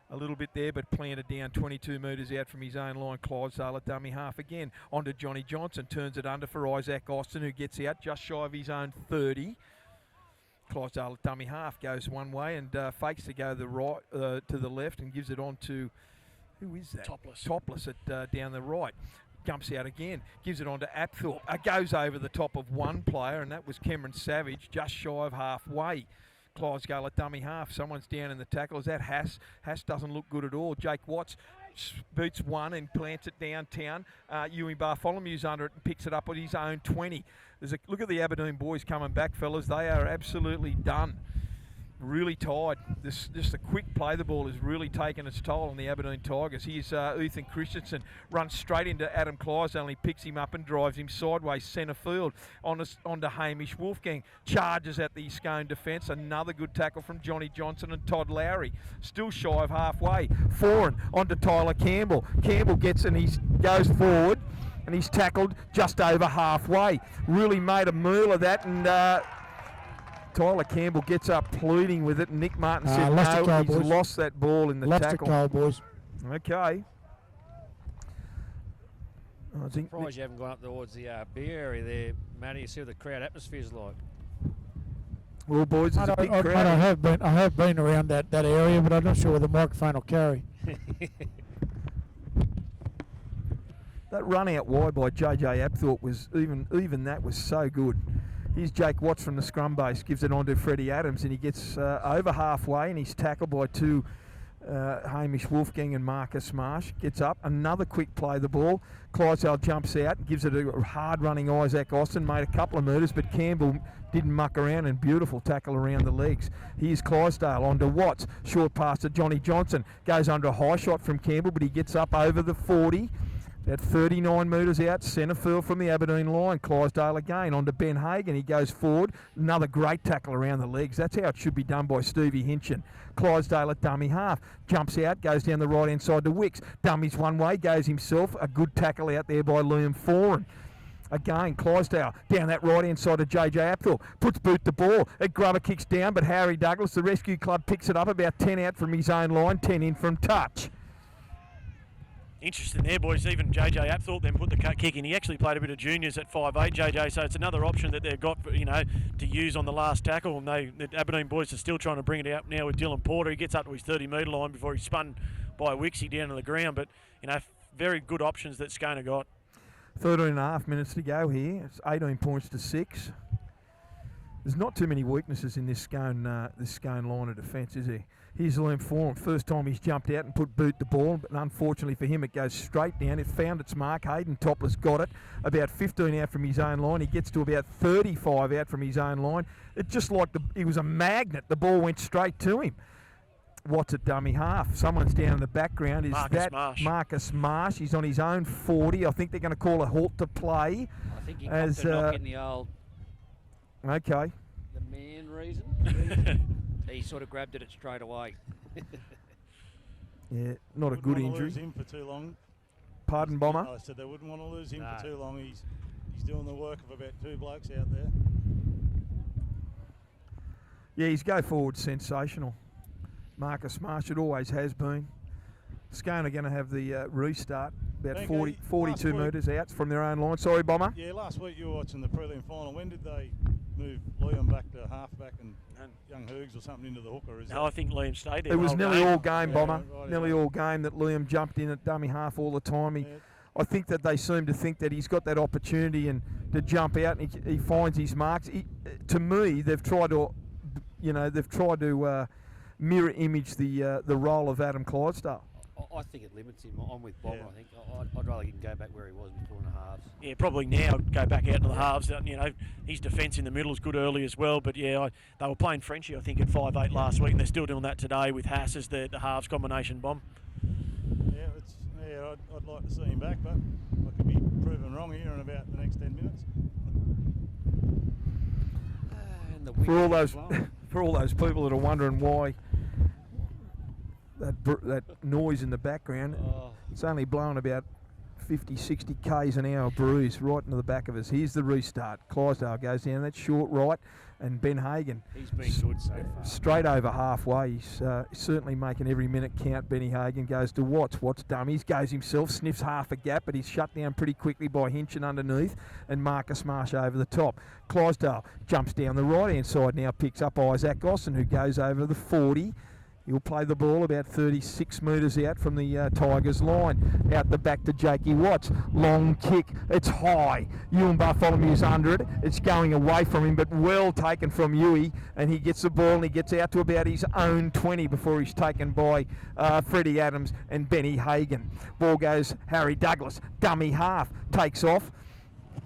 Speaker 1: a little bit there, but planted down 22 metres out from his own line. Clydesdale at dummy half again. On to Johnny Johnson. Turns it under for Isaac Austin, who gets out just shy of his own 30. Clydesdale at dummy half goes one way and fakes to go to the left and gives it on to, who is that? Topless at down the right. Jumps out again, gives it on to Apthorpe. Goes over the top of one player, and that was Cameron Savage, just shy of halfway. Clydesdale at dummy half. Someone's down in the tackle. Is that Haas? Haas doesn't look good at all. Jake Watts boots one and plants it downtown. Ewing Bartholomew's under it and picks it up at his own 20. Look at the Aberdeen boys coming back, fellas. They are absolutely done. really tired. Just a quick play the ball has really taken its toll on the Aberdeen Tigers. Here's Ethan Christensen, runs straight into Adam Clydesdale, and he picks him up and drives him sideways centre field onto Hamish Wolfgang. Charges at the Scone defence. Another good tackle from Johnny Johnson and Todd Lowry. Still shy of halfway. Foreign onto Tyler Campbell. Campbell gets and he goes forward and he's tackled just over halfway. Really made a meal of that, and Tyler Campbell gets up pleading with it, and Nick Martin said no, he's lost that ball in the tackle.
Speaker 5: Lost it, boys.
Speaker 1: Okay. I think
Speaker 2: Surprised you haven't gone up towards the beer area there, Matty. You see what the crowd atmosphere's like.
Speaker 1: Well, boys, it's a big crowd.
Speaker 5: I have been around that area, but I'm not sure where the microphone will carry.
Speaker 1: That run out wide by JJ Apthorpe was even that was so good. Here's Jake Watts from the scrum base, gives it on to Freddie Adams, and he gets over halfway, and he's tackled by two Hamish Wolfgang and Marcus Marsh. Gets up, another quick play the ball. Clydesdale jumps out, gives it a hard-running Isaac Austin, made a couple of murders, but Campbell didn't muck around, and beautiful tackle around the legs. Here's Clydesdale onto Watts, short pass to Johnny Johnson, goes under a high shot from Campbell, but he gets up over the 40. At 39 metres out, centre field from the Aberdeen line. Clydesdale again onto Ben Hagan. He goes forward. Another great tackle around the legs. That's how it should be done by Stevie Hinchin. Clydesdale at dummy half. Jumps out, goes down the right-hand side to Wicks. Dummies one way, goes himself. A good tackle out there by Liam Foran. Again, Clydesdale down that right-hand side to JJ Apthorpe. Puts boot the ball. Grubber kicks down, but Harry Douglas, the rescue club, picks it up about 10 out from his own line, 10 in from touch.
Speaker 3: Interesting there, boys. Even JJ Apthorpe then put the kick in. He actually played a bit of juniors at 5'8", JJ, so it's another option that they've got, to use on the last tackle. And the Aberdeen boys are still trying to bring it out now with Dylan Porter. He gets up to his 30-metre line before he's spun by Wixie down to the ground. But, very good options that Scone got.
Speaker 1: 13.5 minutes to go here. It's 18 points to 6. There's not too many weaknesses in this Scone line of defence, is there? Here's Liam Foran. First time he's jumped out and put boot the ball, but unfortunately for him, it goes straight down. It found its mark. Hayden Topless got it. About 15 out from his own line. He gets to about 35 out from his own line. It just like he was a magnet. The ball went straight to him. Watts at dummy half. Someone's down in the background. Is that Marcus Marsh? He's on his own 40. I think they're going to call a halt to play.
Speaker 6: I think he copped a knock in the old...
Speaker 1: Okay.
Speaker 6: The man reason. He sort of grabbed it straight away.
Speaker 1: Yeah, not a good injury.
Speaker 4: Lose him for too long.
Speaker 1: Pardon, Bomber?
Speaker 4: I said they wouldn't want to lose him for too long. He's doing the work of about two blokes out there.
Speaker 1: Yeah, his go forward sensational. Marcus Marsh, it always has been. Scone are going to have the restart about 42 metres out from their own line. Sorry, Bomber?
Speaker 4: Yeah, last week you were watching the prelim final. When did they move Liam back to halfback and young Hoogs or something into the hooker?
Speaker 3: No, I think Liam stayed there.
Speaker 1: It was nearly all game, Bomber. Nearly all game that Liam jumped in at dummy half all the time. I think that they seem to think that he's got that opportunity and to jump out and he finds his marks. To me, they've tried to, mirror image the role of Adam Clydesdale.
Speaker 2: I think it limits him. I'm with Bob. I think I'd rather he can go back where he was before in the halves.
Speaker 3: Yeah, probably now go back out into the halves. His defence in the middle is good early as well. But yeah, they were playing Frenchie, I think, at 5'8" last week, and they're still doing that today with Haas as the halves combination bomb.
Speaker 4: Yeah, I'd like to see him back, but I could be proven wrong here in about the next 10 minutes.
Speaker 1: For all those people that are wondering why that noise in the background, it's only blowing about 50, 60 k's an hour breeze right into the back of us. Here's the restart. Clydesdale goes down that short right, and Ben Hagan.
Speaker 2: He's been good so far.
Speaker 1: Straight over halfway. He's certainly making every minute count. Benny Hagan goes to Watts. Watts dummies, goes himself, sniffs half a gap, but he's shut down pretty quickly by Hinchin underneath, and Marcus Marsh over the top. Clydesdale jumps down the right-hand side, now picks up Isaac Austin, who goes over the 40. He'll play the ball about 36 metres out from the Tigers line. Out the back to Jakey Watts. Long kick. It's high. Ewan Bartholomew's under it. It's going away from him, but well taken from Ewie. And he gets the ball and he gets out to about his own 20 before he's taken by Freddie Adams and Benny Hagan. Ball goes Harry Douglas. Dummy half. Takes off.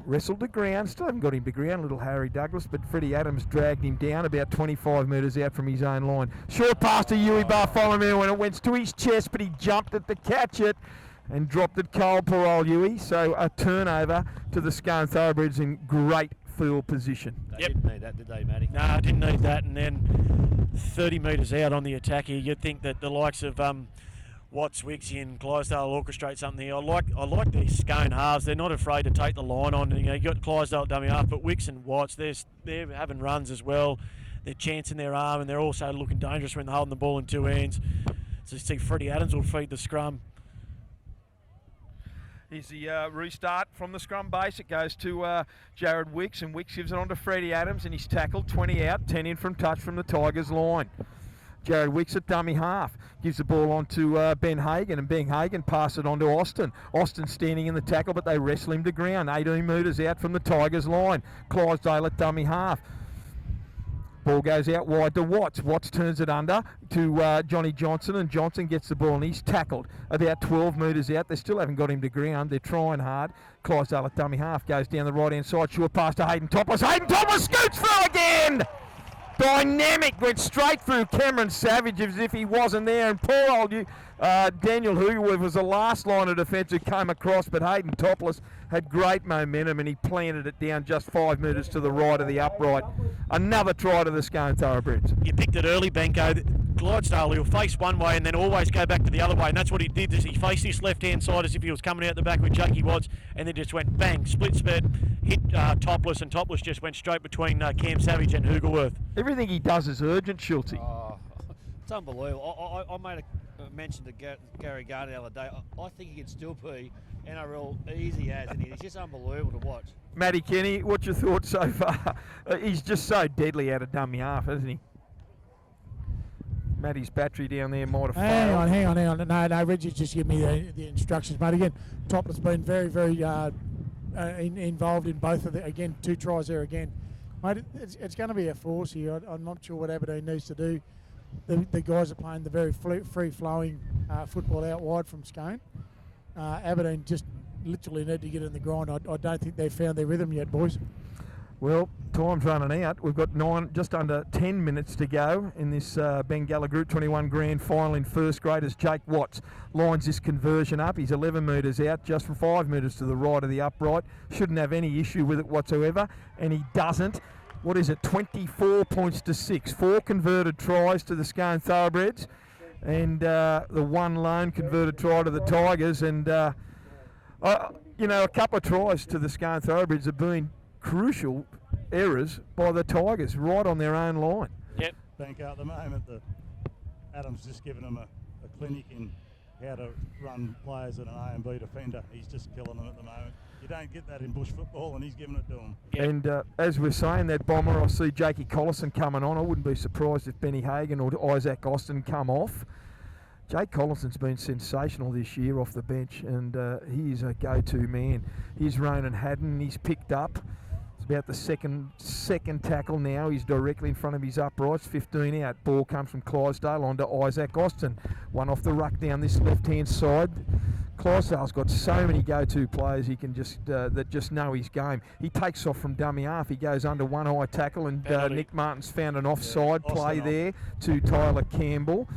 Speaker 1: wrestled to ground, still haven't got him to ground, little Harry Douglas, but Freddie Adams dragged him down about 25 metres out from his own line. Short pass to Yui Bartholomew and it went to his chest, but he jumped it to catch it and dropped it cold, poor old Yui. So a turnover to the Scone Thoroughbreds in great field position.
Speaker 2: They didn't need that, did they, Matty?
Speaker 3: No, I didn't need that. And then 30 metres out on the attack here, you'd think that the likes of Watts, Wixie and Clydesdale orchestrate something here. I like these Scone halves. They're not afraid to take the line on. You got Clydesdale dummy half, but Wicks and Watts, they're having runs as well. They're chancing their arm, and they're also looking dangerous when they're holding the ball in two hands. So you see Freddie Adams will feed the scrum.
Speaker 1: Here's the restart from the scrum base. It goes to Jared Wicks, and Wicks gives it on to Freddie Adams, and he's tackled 20 out, 10 in from touch from the Tigers line. Jared Wicks at dummy half. Gives the ball on to Ben Hagan, and Ben Hagan passes it on to Austin. Austin standing in the tackle, but they wrestle him to ground. 18 metres out from the Tigers line. Clydesdale at dummy half. Ball goes out wide to Watts. Watts turns it under to Johnny Johnson, and Johnson gets the ball, and he's tackled about 12 metres out. They still haven't got him to ground. They're trying hard. Clydesdale at dummy half goes down the right-hand side. Short pass to Hayden Topless. Hayden Topless scoots through again! Dynamic, went straight through Cameron Savage as if he wasn't there, and poor old Daniel Hugerworth was the last line of defence who came across, but Hayden Topless had great momentum and he planted it down just 5 metres to the right of the upright. Another try to the Scone Thoroughbreds.
Speaker 3: You picked it early, Benko. Clydesdale, he'll face one way and then always go back to the other way, and that's what he did. Is he faced his left-hand side as if he was coming out the back with Jakey Watts, and then just went bang, split sped, hit Topless, and Topless just went straight between Cam Savage and Hugerworth.
Speaker 1: Everything he does is urgent, Schulte.
Speaker 2: Oh, it's unbelievable. I made a mention to Gary Gardner the other day. I think he can still be NRL easy as, and he's just unbelievable to watch.
Speaker 1: Matty Kenny, what's your thoughts so far? He's just so deadly out of dummy half, isn't he? Matty's battery down there might have failed.
Speaker 5: Hang on. No, Reggie's just give me the instructions, mate. Again, Topless been very, very involved in both of the, again, 2 tries there again. Mate, it's going to be a force here. I'm not sure what Aberdeen needs to do. The guys are playing the very free-flowing football out wide from Scone. Aberdeen just literally need to get in the grind. I don't think they've found their rhythm yet, boys.
Speaker 1: Well, time's running out. We've got just under 10 minutes to go in this Bengalla Group 21 Grand Final in first grade as Jake Watts lines this conversion up. He's 11 metres out, just from 5 metres to the right of the upright. Shouldn't have any issue with it whatsoever, and he doesn't. What is it, 24 points to 6. 4 converted tries to the Scone Thoroughbreds, and the 1 lone converted try to the Tigers. And, a couple of tries to the Scone Thoroughbreds have been crucial errors by the Tigers right on their own line.
Speaker 3: Yep.
Speaker 4: Bank at the moment, Adam's just given them a clinic in how to run players at an A and B defender. He's just killing them at the moment. You don't get that in bush football, and he's giving it to them.
Speaker 3: Yep.
Speaker 1: And as we're saying, that bomber, I see Jakey Collison coming on. I wouldn't be surprised if Benny Hagan or Isaac Austin come off. Jake Collison's been sensational this year off the bench, and he is a go-to man. Here's Ronan Haddon. He's picked up. It's about the second tackle now. He's directly in front of his uprights. 15 out. Ball comes from Clydesdale onto Isaac Austin. One off the ruck down this left-hand side. Clydesdale's got so many go-to players he can that just know his game. He takes off from dummy half. He goes under one high tackle, and Nick Martin's found an offside play there to Tyler Campbell.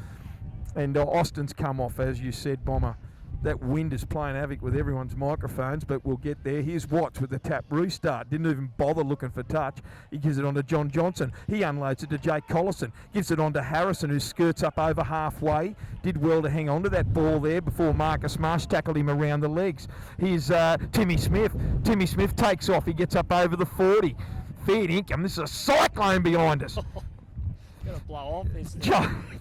Speaker 1: And Austin's come off, as you said, Bomber. That wind is playing havoc with everyone's microphones, but we'll get there. Here's Watts with the tap restart. Didn't even bother looking for touch. He gives it on to John Johnson. He unloads it to Jake Collison. Gives it on to Harrison, who skirts up over halfway. Did well to hang on to that ball there before Marcus Marsh tackled him around the legs. Here's Timmy Smith. Timmy Smith takes off. He gets up over the 40. Fair income. This is a cyclone behind us.
Speaker 2: Going to blow off this.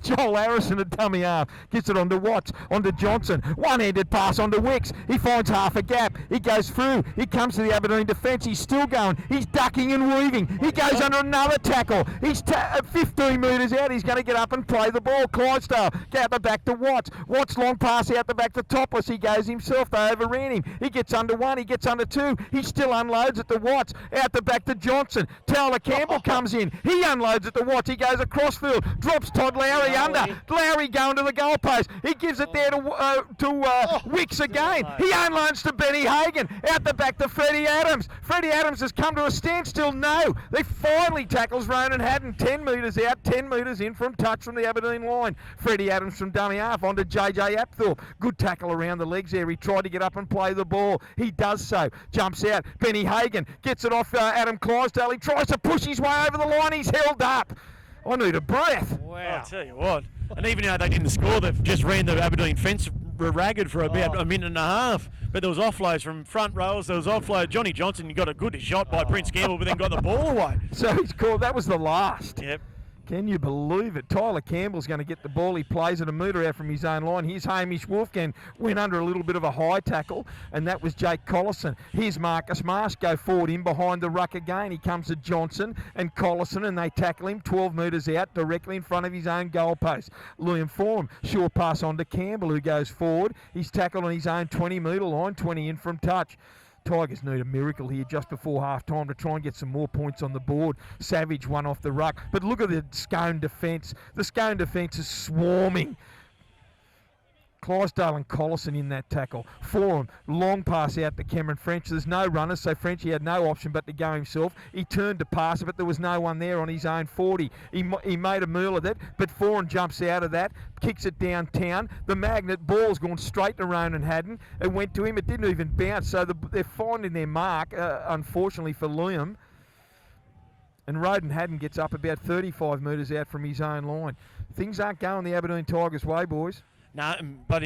Speaker 1: Joel Harrison at dummy half gets it onto Watts, onto Johnson. One-handed pass onto Wicks. He finds half a gap. He goes through. He comes to the Aberdeen defence. He's still going. He's ducking and weaving. He goes under another tackle. He's 15 metres out. He's going to get up and play the ball. Clydesdale out the back to Watts. Watts long pass out the back to Topless. He goes himself. They overran him. He gets under 1. He gets under 2. He still unloads it to Watts. Out the back to Johnson. Tyler Campbell comes in. He unloads it to Watts. He goes across crossfield, drops Todd Lowry under. Lowry going to the goalpost. He gives it there to Wicks again. He unloads to Benny Hagan. Out the back to Freddie Adams. Freddie Adams has come to a standstill. No, they finally tackles Ronan Haddon 10 metres out, 10 metres in from touch from the Aberdeen line. Freddie Adams from dummy half onto JJ Apthorpe. Good tackle around the legs there. He tried to get up and play the ball. He does so. Jumps out. Benny Hagan gets it off Adam Clydesdale. He tries to push his way over the line. He's held up. I need a breath.
Speaker 3: Wow. I'll tell you what. And even though they didn't score, they've just ran the Aberdeen fence ragged for about a minute and a half. But there was offloads from front rows. There was offload. Johnny Johnson got a good shot by Prince Campbell, but then got the ball away.
Speaker 1: So he's called. That was the last.
Speaker 3: Yep.
Speaker 1: Can you believe it? Tyler Campbell's going to get the ball. He plays it a metre out from his own line. Here's Hamish Wolfgang. Went under a little bit of a high tackle, and that was Jake Collison. Here's Marcus Marsh go forward in behind the ruck again. He comes to Johnson and Collison, and they tackle him 12 metres out directly in front of his own goalpost. Liam Forum, short pass on to Campbell, who goes forward. He's tackled on his own 20-metre line, 20 in from touch. Tigers need a miracle here just before half-time to try and get some more points on the board. Savage one off the ruck. But look at the Scone defence. The Scone defence is swarming. Clydesdale and Collison in that tackle. Forum, long pass out to Cameron French. There's no runners, so Frenchie had no option but to go himself. He turned to pass it, but there was no one there on his own 40. He made a meal of it, but Forum jumps out of that, kicks it downtown. The magnet ball's gone straight to Ronan Haddon. It went to him. It didn't even bounce, so they're finding their mark, unfortunately for Liam. And Ronan Haddon gets up about 35 metres out from his own line. Things aren't going the Aberdeen Tigers' way, boys.
Speaker 3: No, but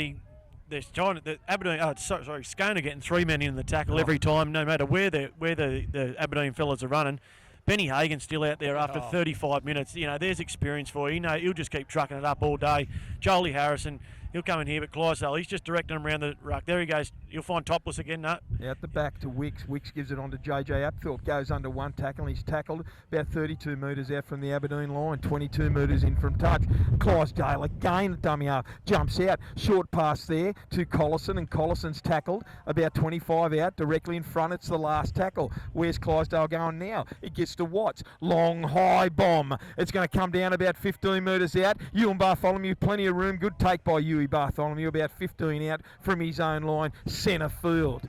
Speaker 3: they're trying to Aberdeen. Scone are getting 3 men in the tackle every time, no matter where the Aberdeen fellas are running. Benny Hagan's still out there after 35 minutes. You know, there's experience for you. You know, he'll just keep trucking it up all day. Jolie Harrison, he'll come in here, but Clydesdale, he's just directing him around the ruck. There he goes. You'll find Topless again. No.
Speaker 1: Out the back to Wicks. Wicks gives it on to JJ Apthorpe. Goes under one tackle, and he's tackled about 32 metres out from the Aberdeen line. 22 metres in from touch. Clydesdale again, dummy half. Jumps out. Short pass there to Collison, and Collison's tackled about 25 out. Directly in front, it's the last tackle. Where's Clydesdale going now? It gets to Watts. Long, high bomb. It's going to come down about 15 metres out. Ewan Bartholomew, plenty of room. Good take by Huey Bartholomew, about 15 out from his own line. Centre field.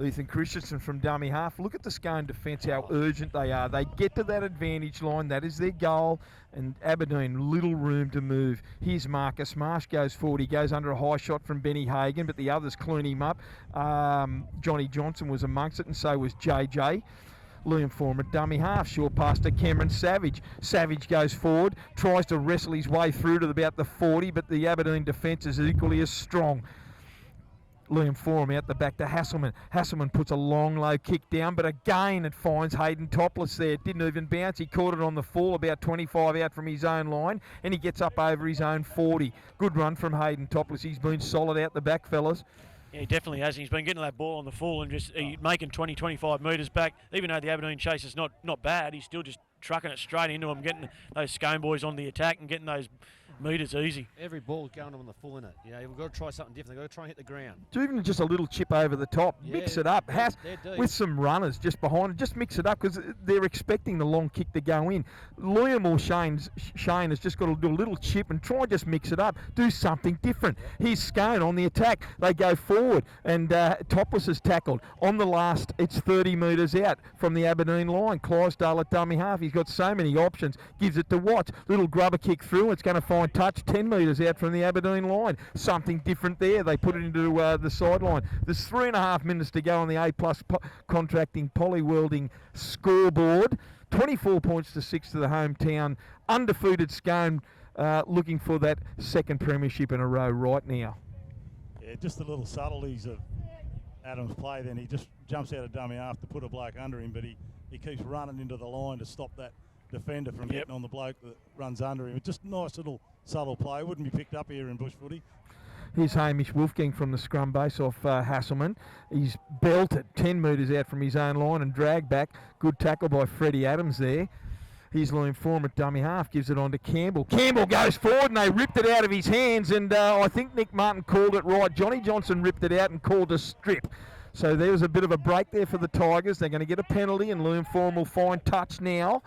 Speaker 1: Ethan Christensen from dummy half. Look at the Scone defence, how urgent they are. They get to that advantage line. That is their goal. And Aberdeen, little room to move. Here's Marcus Marsh goes forward. He goes under a high shot from Benny Hagan, but the others clean him up. Johnny Johnson was amongst it, and so was JJ. Liam Forum at dummy half, short pass to Cameron Savage. Savage goes forward, tries to wrestle his way through to about the 40, but the Aberdeen defence is equally as strong. Liam Forum out the back to Hasselman. Hasselman puts a long, low kick down, but again it finds Hayden Topless there. It didn't even bounce. He caught it on the fall, about 25 out from his own line, and he gets up over his own 40. Good run from Hayden Topless. He's been solid out the back, fellas.
Speaker 3: Yeah, he definitely has. He's been getting that ball on the full and just making 20, 25 metres back. Even though the Aberdeen chase is not bad, he's still just trucking it straight into him, getting those Scone boys on the attack and getting those metres easy.
Speaker 2: Every ball's going on the full in it. You know, we've got to try something different. They've got to try and hit the ground.
Speaker 1: Do even just a little chip over the top.
Speaker 2: Yeah,
Speaker 1: mix it up. With some runners just behind it. Just mix it up because they're expecting the long kick to go in. Liam or Shane has just got to do a little chip and try and just mix it up. Do something different. Here's Scone on the attack. They go forward and Topless is tackled. On the last, it's 30 metres out from the Aberdeen line. Clydesdale at dummy half. He's got so many options. Gives it to Watts. Little grubber kick through. It's going to find touch 10 metres out from the Aberdeen line. Something different there. They put it into the sideline. There's 3.5 minutes to go on the A+ contracting poly-welding scoreboard. 24 points to 6 to the hometown. Undefeated Scone looking for that second premiership in a row right now.
Speaker 4: Yeah, just the little subtleties of Adams' play. Then he just jumps out of dummy half to put a bloke under him, but he keeps running into the line to stop that defender from getting on the bloke that runs under him. It's just nice little subtle play. Wouldn't be picked up here in bush footy.
Speaker 1: Here's Hamish Wolfgang from the scrum base off Hasselman. He's belted 10 metres out from his own line and dragged back. Good tackle by Freddie Adams there. Here's Liam Forum at dummy half, gives it on to Campbell. Campbell goes forward and they ripped it out of his hands, and I think Nick Martin called it right. Johnny Johnson ripped it out and called a strip. So there was a bit of a break there for the Tigers. They're going to get a penalty and Liam Forum will find touch now.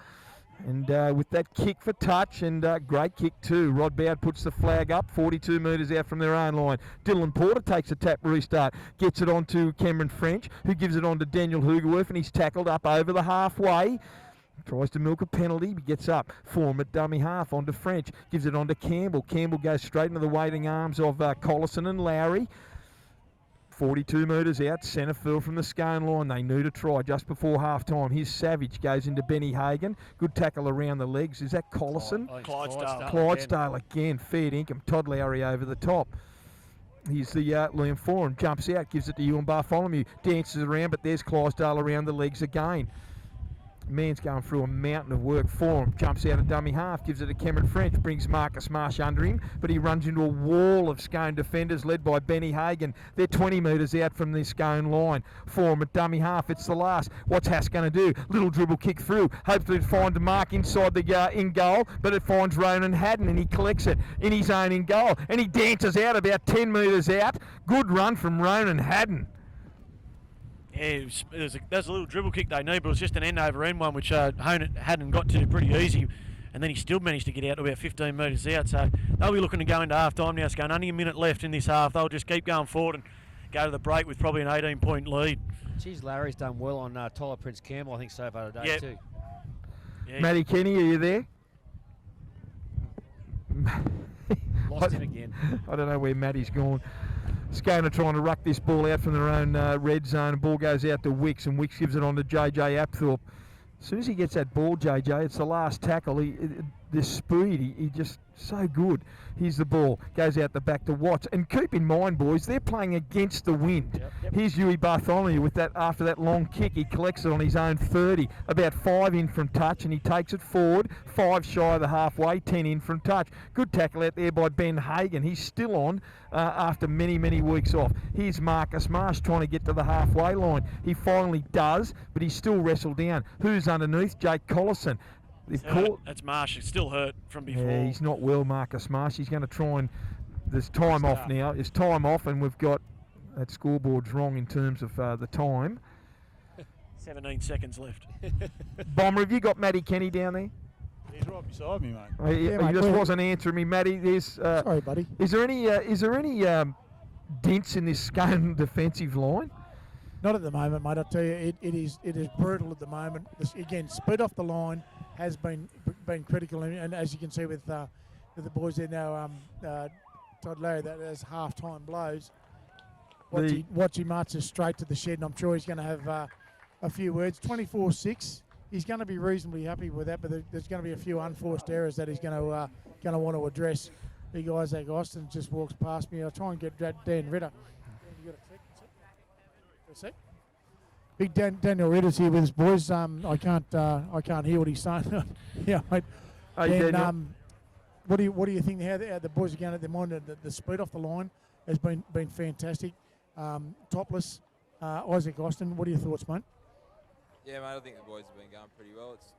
Speaker 1: And with that kick for touch, and great kick too. Rod Bowd puts the flag up, 42 metres out from their own line. Dylan Porter takes a tap restart, gets it on to Cameron French, who gives it on to Daniel Hugerworth, and he's tackled up over the halfway. Tries to milk a penalty, but gets up. Form at dummy half, on to French, gives it on to Campbell. Campbell goes straight into the waiting arms of Collison and Lowry. 42 metres out, centre field from the Scone line. They need a try just before half-time. Here's Savage, goes into Benny Hagan. Good tackle around the legs. Is that Collison? Clydesdale again. Fair dinkum. Todd Lowry over the top. Here's the Liam Foran. Jumps out, gives it to Ewan Bartholomew. Dances around, but there's Clydesdale around the legs again. Man's going through a mountain of work for him. Jumps out of dummy half, gives it to Cameron French, brings Marcus Marsh under him, but he runs into a wall of Scone defenders led by Benny Hagan. They're 20 metres out from the Scone line. For him at dummy half, it's the last. What's Haas going to do? Little dribble kick through. Hopefully to find a mark inside the in goal, but it finds Ronan Haddon, and he collects it in his own in goal, and he dances out about 10 metres out. Good run from Ronan Haddon.
Speaker 3: Yeah, there's a little dribble kick they need, but it was just an end-over-end one, which Haddon got to pretty easy, and then he still managed to get out to about 15 metres out. So they'll be looking to go into half-time now. It's going only a minute left in this half. They'll just keep going forward and go to the break with probably an 18-point lead.
Speaker 2: Geez, Larry's done well on Tyler Prince Campbell, I think, so far today too.
Speaker 3: Yeah.
Speaker 1: Matty Kenny, are you there?
Speaker 2: Lost him again.
Speaker 1: I don't know where Matty's gone. Scone are trying to ruck this ball out from their own red zone. The ball goes out to Wicks, and Wicks gives it on to JJ Apthorpe. As soon as he gets that ball, JJ, it's the last tackle. This speed, he just so good. Here's the ball, goes out the back to Watts. And keep in mind, boys, they're playing against the wind.
Speaker 3: Yep.
Speaker 1: Here's Huey Bartholomew with that. After that long kick, he collects it on his own 30, about 5 in from touch, and he takes it forward, 5 shy of the halfway, 10 in from touch. Good tackle out there by Ben Hagan. He's still on after many, many weeks off. Here's Marcus Marsh trying to get to the halfway line. He finally does, but he's still wrestled down. Who's underneath? Jake Collison.
Speaker 3: That's Marsh. It's still hurt from before.
Speaker 1: Yeah, he's not well, Marcus Marsh. He's going to try and... There's time off now. It's time off, and we've got... That scoreboard's wrong in terms of the time.
Speaker 3: 17 seconds left.
Speaker 1: Bomber, have you got Matty Kenny down there?
Speaker 4: He's right beside me, mate.
Speaker 1: He
Speaker 5: mate,
Speaker 1: just wasn't answering me, Matty. There's...
Speaker 5: Sorry, buddy.
Speaker 1: Is there any dents in this Scone defensive line?
Speaker 5: Not at the moment, mate. I tell you, it is brutal at the moment. Again, speed off the line has been critical, and as you can see with the boys there now, Todd Larry, that as half-time blows. Watchy marches straight to the shed, and I'm sure he's going to have a few words. 24-6. He's going to be reasonably happy with that, but there's going to be a few unforced errors that he's going to want to address. Big Isaac Austin just walks past me. I'll try and get Dan Ritter. You got a sec? Big Daniel Ritter's here with his boys. I can't hear what he's saying. Yeah, mate.
Speaker 1: Hey,
Speaker 5: Dan, what do you think? How the boys are going at the moment? The speed off the line has been fantastic. Topless, Isaac Austin. What are your thoughts, mate?
Speaker 8: Yeah, mate. I think the boys have been going pretty well. It's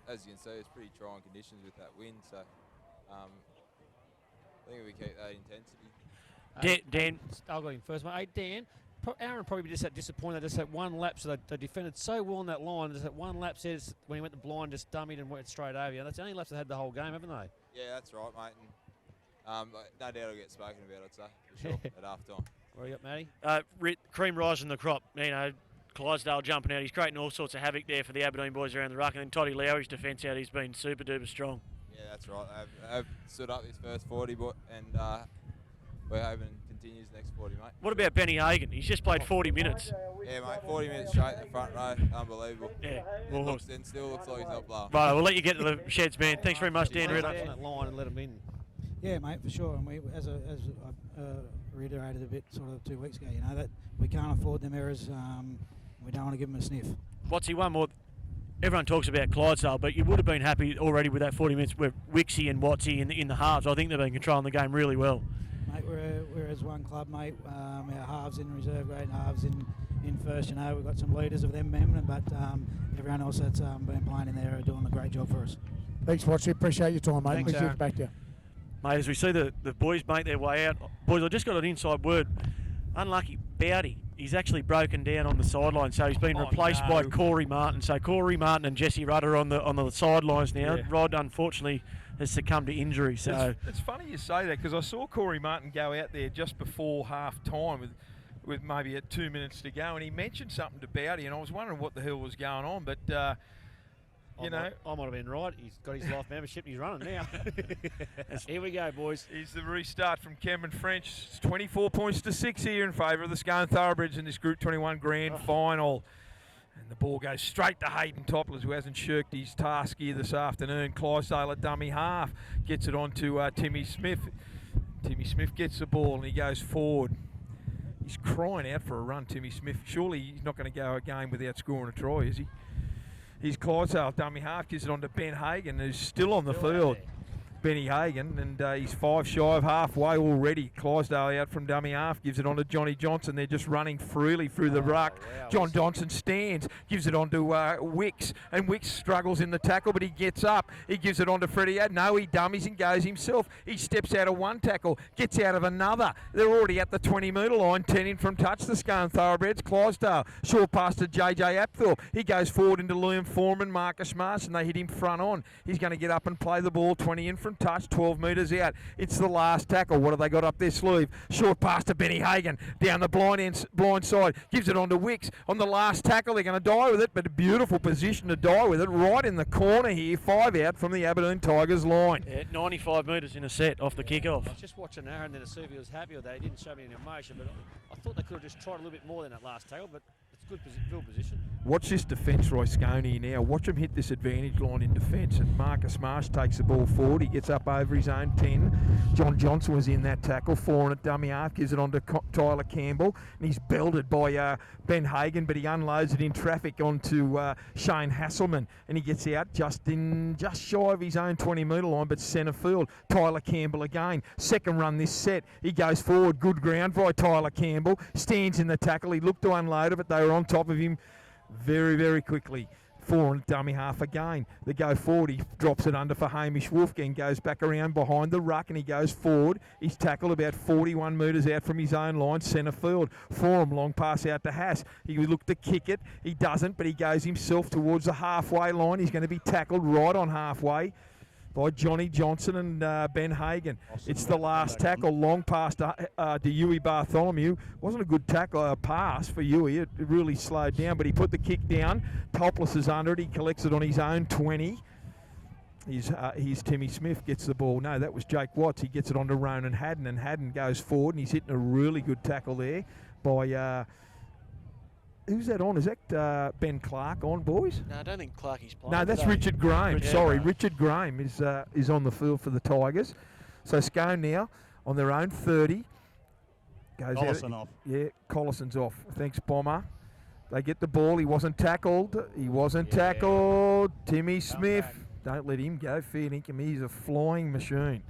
Speaker 8: as you can see, it's pretty trying conditions with that wind. So I think if we keep that intensity.
Speaker 2: Dan, I'll go in first, mate. Hey, Dan. Aaron probably just that disappointed. Just that one lap, so they defended so well on that line. Just that one lap says when he went to blind, just dummied and went straight over you. That's the only laps they had the whole game, haven't they?
Speaker 8: Yeah, that's right, mate. And no doubt it'll get spoken about, I'd say, for sure, at half time.
Speaker 2: What do you got, Matty?
Speaker 3: Cream rising the crop. You know, Clydesdale jumping out. He's creating all sorts of havoc there for the Aberdeen boys around the ruck. And then Toddy Lowry's defence out. He's been super duper strong.
Speaker 8: Yeah, that's right. I've stood up this first 40, and we're hoping continues next 40, mate.
Speaker 3: What about Benny Hagan? He's just played 40 minutes.
Speaker 8: Yeah, mate, 40 minutes straight in the front row. Unbelievable.
Speaker 3: Yeah.
Speaker 8: It still looks like he's not blowing.
Speaker 3: Right, we'll let you get to the sheds, man. Thanks very much, Dan Ritter.
Speaker 2: On that line and let him in.
Speaker 9: Yeah, mate, for sure. And we, as I reiterated a bit sort of 2 weeks ago, you know, that we can't afford them errors. We don't want to give them a sniff.
Speaker 3: What's one more? Everyone talks about Clydesdale, but you would have been happy already with that 40 minutes with Wixie and Watsy in the halves. I think they've been controlling the game really well.
Speaker 9: Mate, we're as one club, mate. Our halves in reserve grade and halves in first, you know. We've got some leaders of them, but everyone else that's been playing in there are doing a great job for us.
Speaker 5: Thanks, Watchy. Appreciate your time, mate.
Speaker 2: Thanks,
Speaker 5: We'll get back to you.
Speaker 3: Mate, as we see the boys make their way out, boys, I just got an inside word. Unlucky, Bowdy. he's actually broken down on the sideline, so he's been replaced by Corey Martin. So Corey Martin and Jesse Rudder on the sidelines now.
Speaker 1: Yeah.
Speaker 3: Rod, unfortunately, has succumbed to injury. So
Speaker 1: it's funny you say that, because I saw Corey Martin go out there just before half time with maybe 2 minutes to go, and he mentioned something to Bowdy, and I was wondering what the hell was going on, but I might have been right. He's got his life membership and he's running now. Here we go, boys. Here's the restart from Cameron French. It's 24 points to 6 here in favour of the Scone Thoroughbreds in this Group 21 Grand Final. And the ball goes straight to Hayden Topless, who hasn't shirked his task here this afternoon. Clydesdale at dummy half. Gets it on to Timmy Smith. Timmy Smith gets the ball and he goes forward. He's crying out for a run, Timmy Smith. Surely he's not going to go a game without scoring a try, is he? He's Clydesdale, dummy half, gives it on to Ben Hagan, who's still on the field. Benny Hagan, and he's 5 shy of halfway already. Clydesdale out from dummy half, gives it on to Johnny Johnson. They're just running freely through the ruck.
Speaker 2: Wow.
Speaker 1: John Johnson stands, gives it on to Wicks, and Wicks struggles in the tackle, but he gets up. He gives it on to Freddie. No, he dummies and goes himself. He steps out of one tackle, gets out of another. They're already at the 20-metre line, 10 in from touch, the Scone Thoroughbreds. Clydesdale, short pass to JJ Apthorpe. He goes forward into Liam Foreman, Marcus Marsh, and they hit him front on. He's going to get up and play the ball, 20 in from touch, 12 metres out. It's the last tackle. What have they got up their sleeve? Short pass to Benny Hagan down the blind side. Gives it on to Wicks. On the last tackle, they're going to die with it, but a beautiful position to die with it. Right in the corner here, 5 out from the Aberdeen Tigers line.
Speaker 3: yeah, 95 metres in a set off the kickoff.
Speaker 2: I was just watching Aaron there to see if he was happy with that. He didn't show me any emotion, but I thought they could have just tried a little bit more than that last tackle, but it's good field position.
Speaker 1: Watch this defence, Roy Scone here now. Watch him hit this advantage line in defence, and Marcus Marsh takes the ball forward. He gets up over his own 10. John Johnson was in that tackle, 4 on at dummy half, gives it on to Tyler Campbell, and he's belted by Ben Hagan, but he unloads it in traffic onto Shane Hasselman, and he gets out just shy of his own 20-metre line, but centre field. Tyler Campbell again. Second run this set. He goes forward. Good ground by Tyler Campbell. Stands in the tackle. He looked to unload it, but they were on top of him very, very quickly. 4 on dummy half again. They go forward. He drops it under for Hamish Wolfgang. Goes back around behind the ruck and he goes forward. He's tackled about 41 metres out from his own line, centre field. 4 long pass out to Haas. He looked to kick it. He doesn't, but he goes himself towards the halfway line. He's going to be tackled right on halfway by Johnny Johnson and Ben Hagan. It's the last tackle, long pass to Huey Bartholomew. Wasn't a good tackle, pass for Huey. It really slowed down, but he put the kick down. Topless is under it. He collects it on his own 20. Here's Timmy Smith gets the ball. No, that was Jake Watts. He gets it on to Ronan Haddon, and Haddon goes forward, and he's hitting a really good tackle there by... who's that on? Is that Ben Clark on, boys?
Speaker 3: No, I don't think Clarkie's playing.
Speaker 1: No, that's
Speaker 3: today.
Speaker 1: Richard Graham.
Speaker 3: Yeah.
Speaker 1: Sorry, Richard Graham is on the field for the Tigers. So Scone now on their own 30. Goes
Speaker 4: Collison
Speaker 1: out.
Speaker 4: off.
Speaker 1: Yeah, Collison's off. Thanks, Bomber. They get the ball. He wasn't tackled. Tackled. Timmy Smith. Don't let him go. Fair dinkum. He's a flying machine.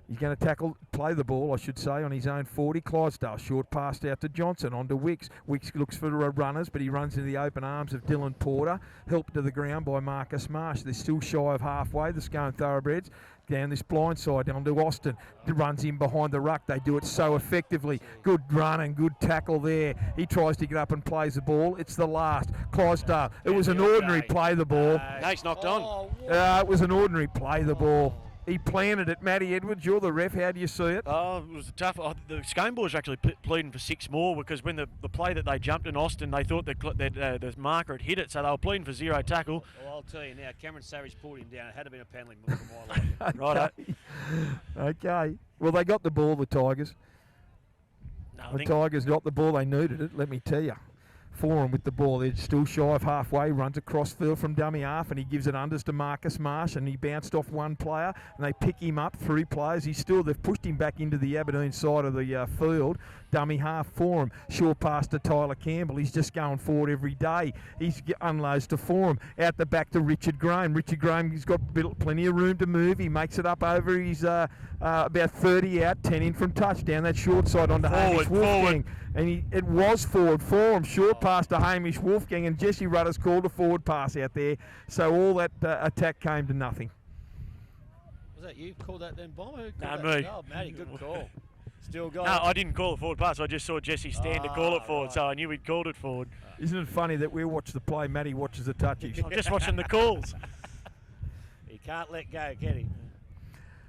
Speaker 1: He's going to play the ball, I should say, on his own 40. Clydesdale, short pass out to Johnson, on to Wicks. Wicks looks for runners, but he runs into the open arms of Dylan Porter. Helped to the ground by Marcus Marsh. They're still shy of halfway, the Scone Thoroughbreds. Down this blind side, down to Austin. Runs in behind the ruck. They do it so effectively. Good run and good tackle there. He tries to get up and plays the ball. It's the last. Clydesdale. It was an ordinary play the ball.
Speaker 3: No, he's knocked on.
Speaker 1: It was an ordinary play the ball. He planted it. Matty Edwards, you're the ref. How do you see it?
Speaker 3: Oh, it was tough. The Scone boys are actually pleading for 6 more because when the play that they jumped in Austin, they thought that the marker had hit it, so they were pleading for 0 tackle.
Speaker 2: Well, I'll tell you now, Cameron Savage pulled him down. It had to be a penalty move for my life.
Speaker 3: Right.
Speaker 1: Okay. Well, they got the ball, the Tigers.
Speaker 3: No,
Speaker 1: The Tigers got the ball. They needed it, let me tell you. Forum with the ball. They're still shy of halfway. Runs across field from dummy half, and he gives it unders to Marcus Marsh, and he bounced off one player, and they pick him up. 3 players. They've pushed him back into the Aberdeen side of the field. Dummy half Forum. Short pass to Tyler Campbell. He's just going forward every day. He's unloads to Forum. Out the back to Richard Graham. Richard Graham, he's got plenty of room to move. He makes it up over his about 30 out, 10 in from touch. Down that short side onto Hamish Wolfgang. And it was forward for him. Short pass to Hamish Wolfgang, and Jesse Rudder's called a forward pass out there. So all that attack came to nothing.
Speaker 2: Was that you called that then, Bomber?
Speaker 3: No, me.
Speaker 2: Oh, Matty, good call. Still got
Speaker 3: No,
Speaker 2: it.
Speaker 3: I didn't call it forward pass. I just saw Jesse stand to call it forward,
Speaker 2: right.
Speaker 3: so I knew he'd called it forward.
Speaker 1: Isn't it funny that we watch the play, Matty watches the touches?
Speaker 3: I'm just watching the calls.
Speaker 2: He can't let go, can he?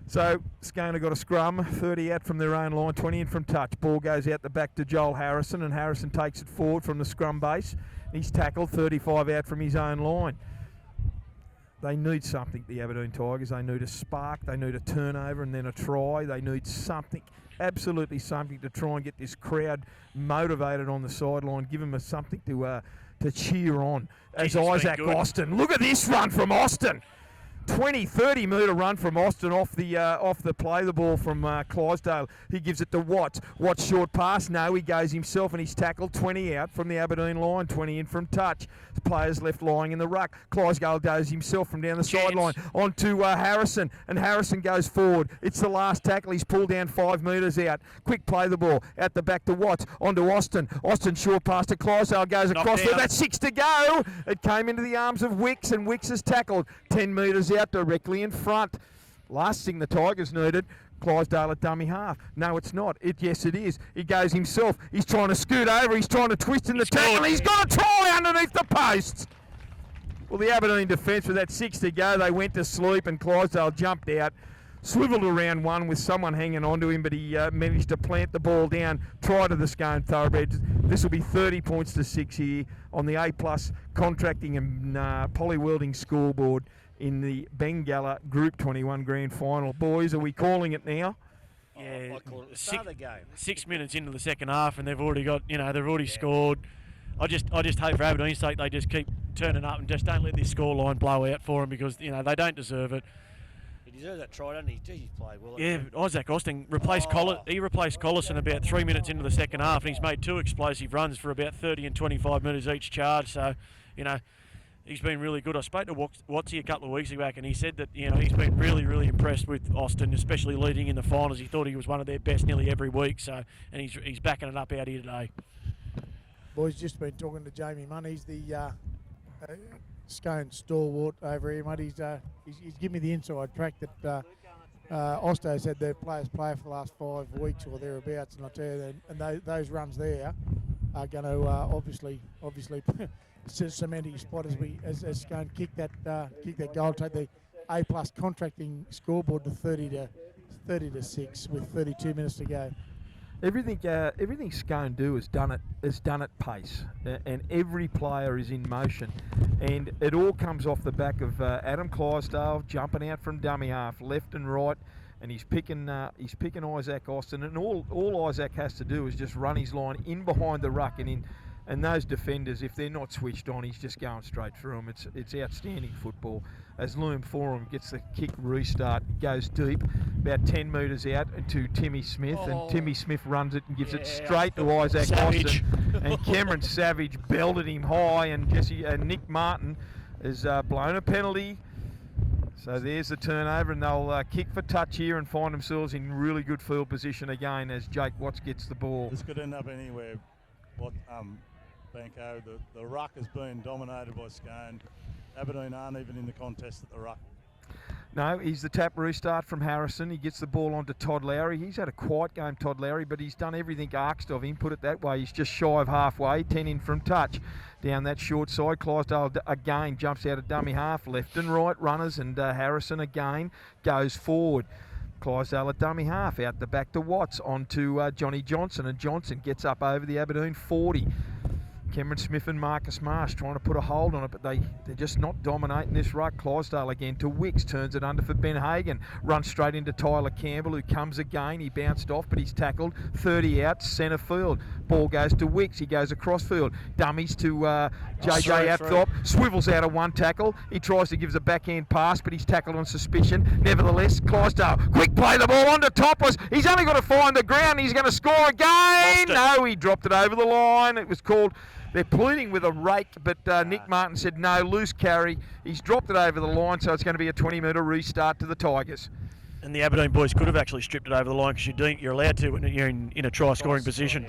Speaker 1: So Scone have got a scrum, 30 out from their own line, 20 in from touch. Ball goes out the back to Joel Harrison, and Harrison takes it forward from the scrum base. He's tackled, 35 out from his own line. They need something, the Aberdeen Tigers. They need a spark, they need a turnover and then a try. They need something, absolutely something to try and get this crowd motivated on the sideline, give them something to cheer on. As
Speaker 3: Jesse's been
Speaker 1: Isaac
Speaker 3: good.
Speaker 1: Austin, look at this run from Austin. 20-30 metre run from Austin off the play the ball from Clydesdale. He gives it to Watts. Watts short pass. No, he goes himself and he's tackled. 20 out from the Aberdeen line. 20 in from touch. The player's left lying in the ruck. Clydesdale goes himself from down the sideline onto Harrison, and Harrison goes forward. It's the last tackle. He's pulled down 5 metres out. Quick play the ball out the back to Watts onto Austin. Austin short pass to Clydesdale goes across there. That's 6 to go. It came into the arms of Wicks, and Wicks is tackled 10 metres out directly in front. Last thing the Tigers needed, Clydesdale at dummy half. No, it's not. Yes, it is. He goes himself. He's trying to scoot over. He's trying to twist in the tackle. He's got a try underneath the posts. Well, the Aberdeen defence with that 6 to go, they went to sleep and Clydesdale jumped out, swiveled around one with someone hanging onto him, but he managed to plant the ball down, try to the Scone Thoroughbreds. This will be 30 points to 6 here on the A+ contracting and poly welding scoreboard in the Bengalla Group 21 Grand Final. Boys, are we calling it now?
Speaker 3: Yeah,
Speaker 2: I call it the start of the game.
Speaker 3: 6 minutes into the second half, and they've already got, they've already scored. I just hope for Aberdeen's sake they just keep turning up and just don't let this scoreline blow out for them, because they don't deserve it.
Speaker 2: He deserves that try, doesn't he? Gee, he's played well.
Speaker 3: Yeah, Isaac Austin replaced He replaced Collison about 3 minutes into the second half, and he's made 2 explosive runs for about 30 and 25 metres each charge. So, he's been really good. I spoke to Watsy a couple of weeks back, and he said that he's been really, really impressed with Austin, especially leading in the finals. He thought he was one of their best nearly every week. So, and he's backing it up out here today.
Speaker 5: Boys, just been talking to Jamie Munn. He's the Scone stalwart over here, mate. He's given me the inside track that Osto's had their players play for the last 5 weeks or thereabouts, and I tell you, and those runs there are going to obviously cement his spot as Scone kick that goal, take the A+ contracting scoreboard to 30 to 6 with 32 minutes to go.
Speaker 1: Everything Scone do is done at pace, and every player is in motion, and it all comes off the back of Adam Clydesdale jumping out from dummy half, left and right, and he's picking Isaac Austin, and all Isaac has to do is just run his line in behind the ruck and in. And those defenders, if they're not switched on, he's just going straight through them. It's outstanding football. As Loom Forum gets the kick restart, goes deep, about 10 metres out to Timmy Smith, and Timmy Smith runs it and gives it straight to Isaac Austin. And Cameron Savage belted him high, and Nick Martin has blown a penalty. So there's the turnover, and they'll kick for touch here and find themselves in really good field position again as Jake Watts gets the ball.
Speaker 4: This could end up anywhere. Benko, the ruck has been dominated by Scone. Aberdeen aren't even in the contest at the ruck.
Speaker 1: No, he's the tap restart from Harrison. He gets the ball onto Todd Lowry. He's had a quiet game, Todd Lowry, but he's done everything asked of him, put it that way. He's just shy of halfway, 10 in from touch. Down that short side, Clydesdale again jumps out of dummy half, left and right runners, and Harrison again goes forward. Clydesdale at dummy half, out the back to Watts, onto Johnny Johnson, and Johnson gets up over the Aberdeen 40. Cameron Smith and Marcus Marsh trying to put a hold on it, but they're just not dominating this ruck. Clydesdale again to Wicks, turns it under for Ben Hagan, runs straight into Tyler Campbell, who comes again. He bounced off, but he's tackled. 30 out, centre field. Ball goes to Wicks. He goes across field. Dummies to JJ Apthorpe. Swivels out of one tackle. He tries to give us a backhand pass, but he's tackled on suspicion. Nevertheless, Clydesdale, quick play the ball onto Topless. He's only got to find the ground. He's going to score again. No, he dropped it over the line. It was called... They're pleading with a rake, but Nick Martin said no, loose carry. He's dropped it over the line, so it's going to be a 20-metre restart to the Tigers.
Speaker 3: And the Aberdeen boys could have actually stripped it over the line, because you're allowed to when you're in a try-scoring position.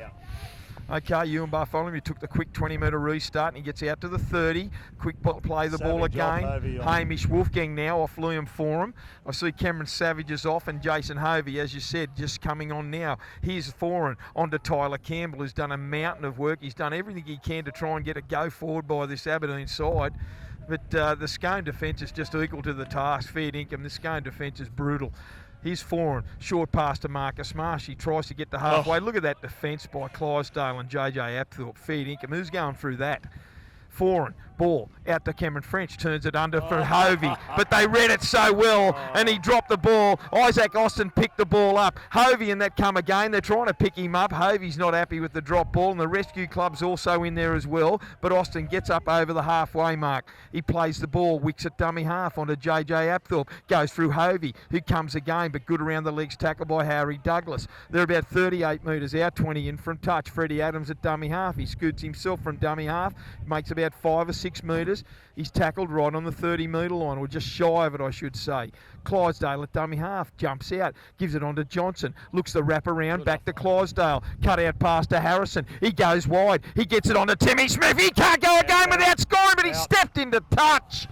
Speaker 1: Okay, Ewan Bartholomew took the quick 20-metre restart and he gets out to the 30. Quick play the ball
Speaker 4: Savage off
Speaker 1: again.
Speaker 4: Hovey on.
Speaker 1: Hamish Wolfgang now off Liam Forum. I see Cameron Savage is off and Jason Hovey, as you said, just coming on now. Here's Foran on to Tyler Campbell, who's done a mountain of work. He's done everything he can to try and get a go forward by this Aberdeen side. But the Scone defence is just equal to the task. Fair dinkum. The Scone defence is brutal. Here's Foran, short pass to Marcus Marsh. He tries to get to halfway. Look at that defence by Clydesdale and JJ Apthorpe. Fair dinkum. Who's going through that? Foran, ball out to Cameron French, turns it under for Hovey, but they read it so well and he dropped the ball. Isaac Austin picked the ball up. Hovey and that come again. They're trying to pick him up. Hovey's not happy with the drop ball and the rescue club's also in there as well, but Austin gets up over the halfway mark. He plays the ball, wicks at dummy half onto JJ Apthorpe, goes through Hovey, who comes again, but good around the legs tackle by Harry Douglas. They're about 38 metres out, 20 in from touch. Freddie Adams at dummy half. He scoots himself from dummy half, makes about 5 or 6 metres. He's tackled right on the 30-metre line, or just shy of it, I should say. Clydesdale at dummy half, jumps out, gives it on to Johnson, looks the wrap around, back to Clydesdale, cut out pass to Harrison. He goes wide, he gets it on to Timmy Smith. He can't go again without scoring, but he stepped into touch.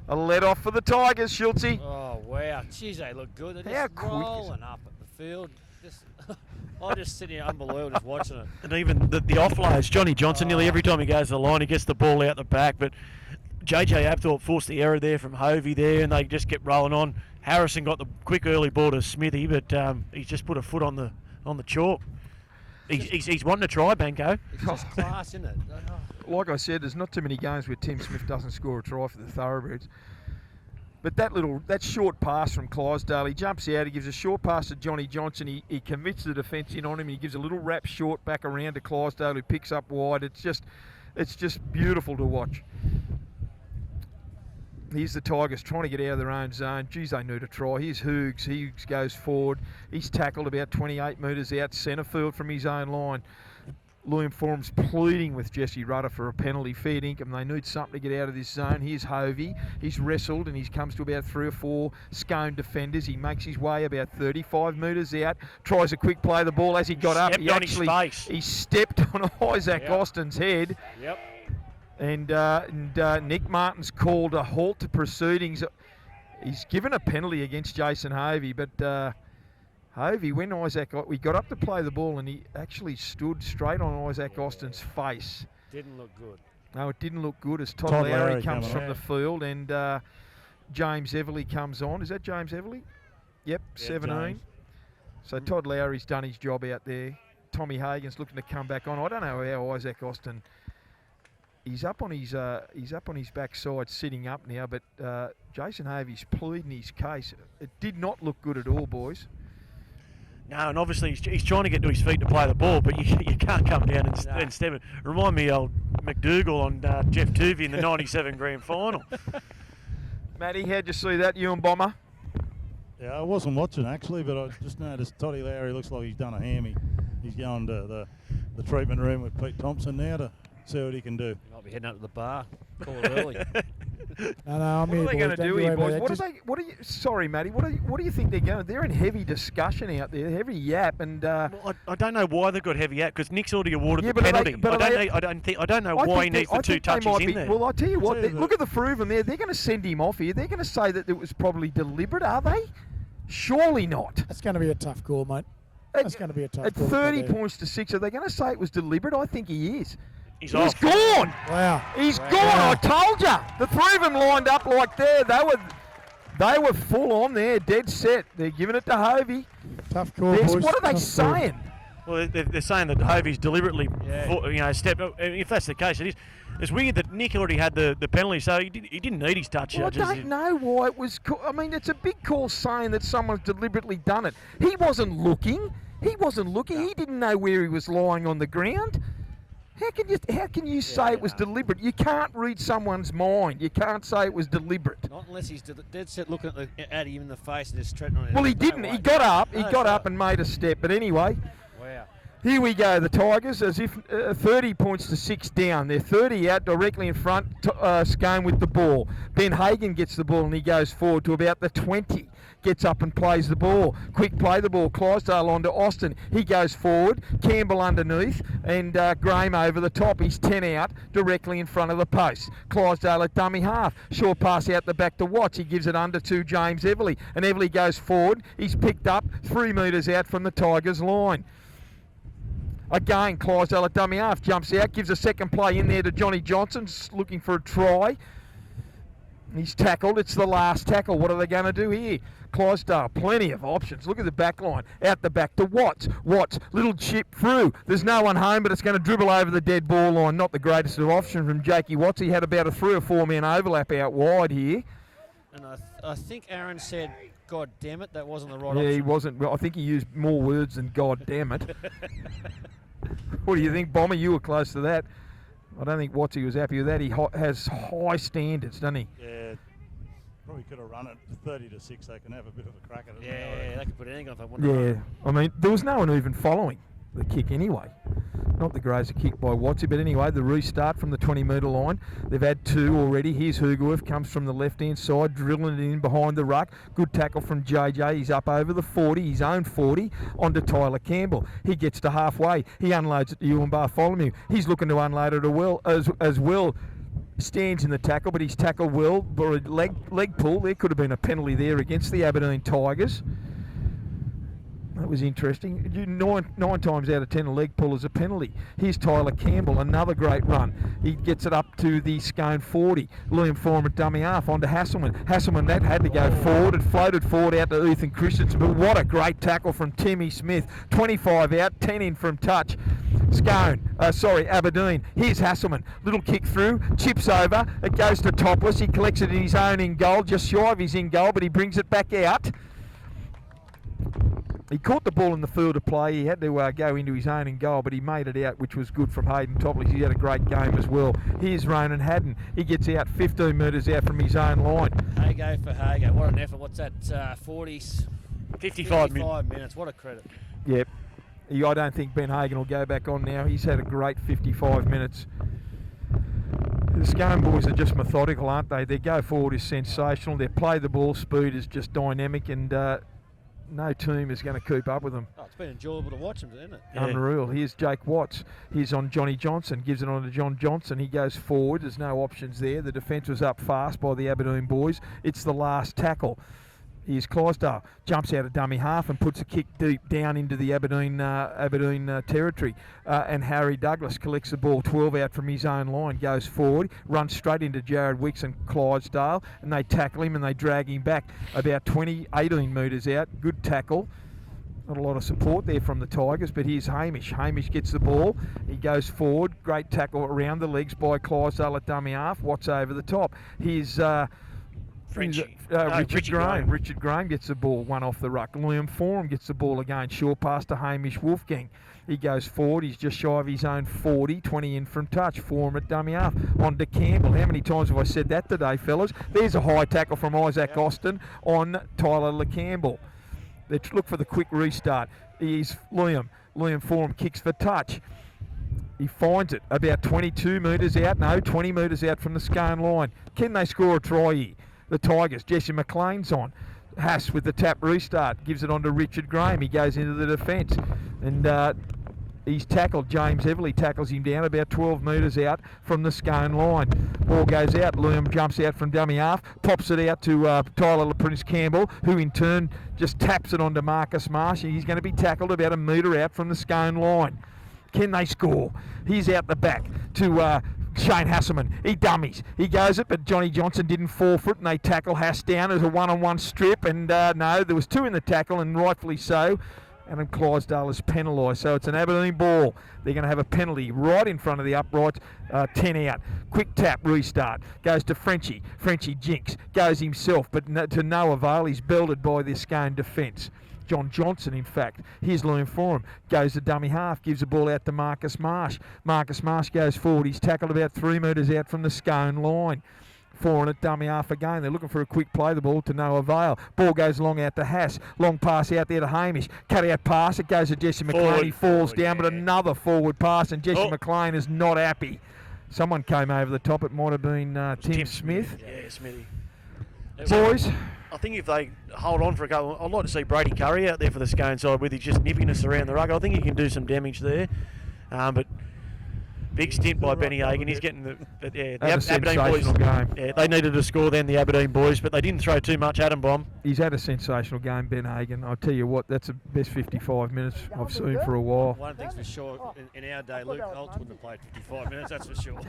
Speaker 1: A let off for the Tigers, Schultze.
Speaker 6: Oh, wow. Jeez, they look good. They're
Speaker 1: How
Speaker 6: just
Speaker 1: quick is
Speaker 6: rolling up at the field. I just sit here unbelievable just watching it.
Speaker 3: And even the offloads, Johnny Johnson, nearly every time he goes to the line, he gets the ball out the back. But JJ Apthorpe forced the error there from Hovey there, and they just kept rolling on. Harrison got the quick early ball to Smithy, but he's just put a foot on the chalk. He's wanting to try, Banco.
Speaker 6: It's just class, isn't it?
Speaker 1: Like I said, there's not too many games where Tim Smith doesn't score a try for the Thoroughbreds. But that short pass from Clydesdale, he jumps out, he gives a short pass to Johnny Johnson, he commits the defence in on him, he gives a little wrap short back around to Clydesdale, who picks up wide. It's just beautiful to watch. Here's the Tigers trying to get out of their own zone. Geez, they need a try. Here's Hughes. Hughes goes forward. He's tackled about 28 metres out centre field from his own line. Liam Forum's pleading with Jesse Rudder for a penalty. Fair dinkum. They need something to get out of this zone. Here's Hovey. He's wrestled and he comes to about 3 or 4 Scone defenders. He makes his way about 35 metres out. Tries a quick play. The ball as he got up, he stepped on Isaac Austin's head.
Speaker 6: Yep.
Speaker 1: And Nick Martin's called a halt to proceedings. He's given a penalty against Jason Hovey, but Hovey, when we got up to play the ball and he actually stood straight on Isaac Austin's face.
Speaker 6: Didn't look good.
Speaker 1: No, it didn't look good as Todd Lowry comes from the field and James Everly comes on. Is that James Everly? Yep, 17.
Speaker 4: James.
Speaker 1: So Todd Lowry's done his job out there. Tommy Hagan's looking to come back on. I don't know how Isaac Austin... He's up on his backside, sitting up now. But Jason Hovey's pleading his case. It did not look good at all, boys.
Speaker 3: No, and obviously he's trying to get to his feet to play the ball, but you can't come down and step it. Remind me of McDougall on Jeff Tuvey in the '97 Grand Final.
Speaker 1: Matty, how'd you see that, you and Bomber?
Speaker 4: Yeah, I wasn't watching actually, but I just noticed Toddy Lowry looks like he's done a hammy. He's going to the treatment room with Pete Thompson now to see what he can do.
Speaker 6: He might be heading up to the bar. Call it early.
Speaker 5: No, I'm
Speaker 1: what
Speaker 5: here,
Speaker 1: are they going to do here, boys? Sorry, Matty. What do you think they're going? They're in heavy discussion out there, heavy yap, and
Speaker 3: Well, I don't know why they've got heavy out because Nick's already awarded the penalty. I don't know why he needs the 2 touches in there.
Speaker 1: Well, I tell you what. Look at the Fruven there. They're going to send him off here. They're going to say that it was probably deliberate. Are they? Surely not.
Speaker 5: That's going to be a tough call, mate. That's going to be a tough call.
Speaker 1: At 30 points to 6, are they going to say it was deliberate? I think he is.
Speaker 3: He's
Speaker 1: gone.
Speaker 5: Wow.
Speaker 1: He's gone. I told you. The 3 of them lined up like there. They were full on there, dead set. They're giving it to Hovey.
Speaker 5: Tough call, boys.
Speaker 1: What are they
Speaker 5: Tough
Speaker 1: saying?
Speaker 3: Well, they're saying that Hovey's deliberately, stepped up. If that's the case, it is. It's weird that Nick already had the penalty, so he didn't need his touch.
Speaker 1: Well, I don't know why it was. I mean, it's a big call saying that someone's deliberately done it. He wasn't looking. He didn't know where he was lying on the ground. How can you say it was deliberate? You can't read someone's mind. You can't say it was deliberate.
Speaker 2: Not unless he's dead set looking at him in the face and just treading on him.
Speaker 1: Well, he didn't. He got up. He got up and made a step. But anyway.
Speaker 2: Wow.
Speaker 1: Here we go, the Tigers, as if 30 points to 6 down. They're 30 out directly in front, Scone with the ball. Ben Hagan gets the ball and he goes forward to about the 20. gets up and plays the ball. Quick play the ball. Clydesdale onto Austin. He goes forward. Campbell underneath, and Graham over the top. He's 10 out, directly in front of the post. Clydesdale at dummy half. Short pass out the back to Watts. He gives it under to James Everly, and Everly goes forward. He's picked up 3 metres out from the Tigers line. Again, Clydesdale at dummy half, jumps out, gives a second play in there to Johnny Johnson, looking for a try. He's tackled. It's the last tackle. What are they going to do here? Clydesdale, plenty of options. Look at the back line. Out the back to Watts. Watts, little chip through. There's no one home, but it's going to dribble over the dead ball line. Not the greatest of options from Jakey Watts. He had about a 3 or 4 man overlap out wide here.
Speaker 2: And I think Aaron said, God damn it, that wasn't the right
Speaker 1: Yeah,
Speaker 2: option.
Speaker 1: he wasn't. Well, I think he used more words than God damn it. What do you think, Bomber? You were close to that. I don't think Wattsy was happy with that. He has high standards, doesn't he?
Speaker 4: Yeah, probably could have run it 30-6. They can have a bit of a crack at it.
Speaker 2: Yeah, they could put anything on if they wanted.
Speaker 1: Yeah, I mean, there was no one even following the kick anyway. Not the greatest kick by Wattsy, but anyway, the restart from the 20-metre line. They've had 2 already. Here's Hugoworth, comes from the left-hand side, drilling it in behind the ruck. Good tackle from JJ. He's up over the 40, his own 40, onto Tyler Campbell. He gets to halfway. He unloads it to Ewan Bartholomew. He's looking to unload it as well. Stands in the tackle, but he's tackled well for a leg pull. There could have been a penalty there against the Aberdeen Tigers. That was interesting. 9 times out of 10, a leg pull is a penalty. Here's Tyler Campbell, another great run. He gets it up to the Scone 40. Liam Forum at dummy half onto Hasselman. Hasselman, that had to go forward. It floated forward out to Ethan Christensen, but what a great tackle from Timmy Smith. 25 out, 10 in from touch. Aberdeen. Here's Hasselman. Little kick through, chips over. It goes to Topless. He collects it in his own in goal, just shy of his in goal, but he brings it back out. He caught the ball in the field of play. He had to go into his own in goal, but he made it out, which was good from Hayden Topless. He had a great game as well. Here's Ronan Haddon. He gets out 15 metres out from his own line.
Speaker 2: Hago for Hago. What an effort. What's that? 55 minutes. What a credit.
Speaker 1: Yep. I don't think Ben Hagan will go back on now. He's had a great 55 minutes. The Scone boys are just methodical, aren't they? Their go forward is sensational. Their play the ball speed is just dynamic, and no team is going to keep up with them.
Speaker 2: Oh, it's been enjoyable to watch them, isn't it?
Speaker 1: Yeah. Unreal. Here's Jake Watts. He's on Johnny Johnson. Gives it on to John Johnson. He goes forward. There's no options there. The defence was up fast by the Aberdeen boys. It's the last tackle. Here's Clydesdale. Jumps out of dummy half and puts a kick deep down into the Aberdeen territory. And Harry Douglas collects the ball 12 out from his own line. Goes forward. Runs straight into Jared Wicks and Clydesdale. And they tackle him and they drag him back about 18 metres out. Good tackle. Not a lot of support there from the Tigers, but here's Hamish. Hamish gets the ball. He goes forward. Great tackle around the legs by Clydesdale at dummy half. Watts over the top. Here's Richard Graham. Richard Graham gets the ball, one off the ruck. Liam Forum gets the ball again. Short pass to Hamish Wolfgang. He goes forward. He's just shy of his own 40, 20 in from touch. Forum at dummy half. On to Campbell. How many times have I said that today, fellas? There's a high tackle from Isaac Austin on Tyler LeCampbell. They look for the quick restart. Here's Liam. Liam Forum kicks for touch. He finds it about 22 metres out. No, 20 metres out from the Scone line. Can they score a try here? The Tigers. Jesse McLean's on. Haas with the tap restart. Gives it on to Richard Graham. He goes into the defence. And he's tackled. James Everly tackles him down about 12 metres out from the Scone line. Ball goes out. Liam jumps out from dummy half. Pops it out to Tyler Prince Campbell, who in turn just taps it onto Marcus Marsh. He's going to be tackled about a metre out from the Scone line. Can they score? He's out the back to Shane Hasselman. He dummies. He goes it, but Johnny Johnson didn't fall for it, and they tackle Haas down as a one-on-one strip. And no, there was 2 in the tackle, and rightfully so. Adam Clydesdale is penalised, so it's an Aberdeen ball. They're going to have a penalty right in front of the uprights. 10 out. Quick tap restart. Goes to Frenchie. Frenchie jinks. Goes himself, but to no avail. He's belted by this Scone defence. John Johnson, in fact. Here's Liam Forum. Goes to dummy half. Gives the ball out to Marcus Marsh. Marcus Marsh goes forward. He's tackled about 3 metres out from the Scone line. Four at dummy half again. They're looking for a quick play the ball to no avail. Ball goes long out to Haas. Long pass out there to Hamish. Cut out pass. It goes to Jesse McLean. He falls down, but another forward pass, and Jesse McLean is not happy. Someone came over the top. It might have been Tim Smith.
Speaker 3: Yeah, Smithy.
Speaker 1: Boys,
Speaker 3: I think if they hold on for a couple, I'd like to see Brady Curry out there for the Scone side with his just nippiness around the ruck. I think he can do some damage there. But big stint by Benny Hagan. He's getting the Aberdeen boys.
Speaker 1: Game.
Speaker 3: Yeah, they needed to score then, the Aberdeen boys, but they didn't throw too much at him, Bomb.
Speaker 1: He's had a sensational game, Ben Hagan. I'll tell you what, that's the best 55 minutes I've seen for a while.
Speaker 2: One thing's for sure, in our day, Luke Holtz wouldn't have played 55 minutes, that's for sure.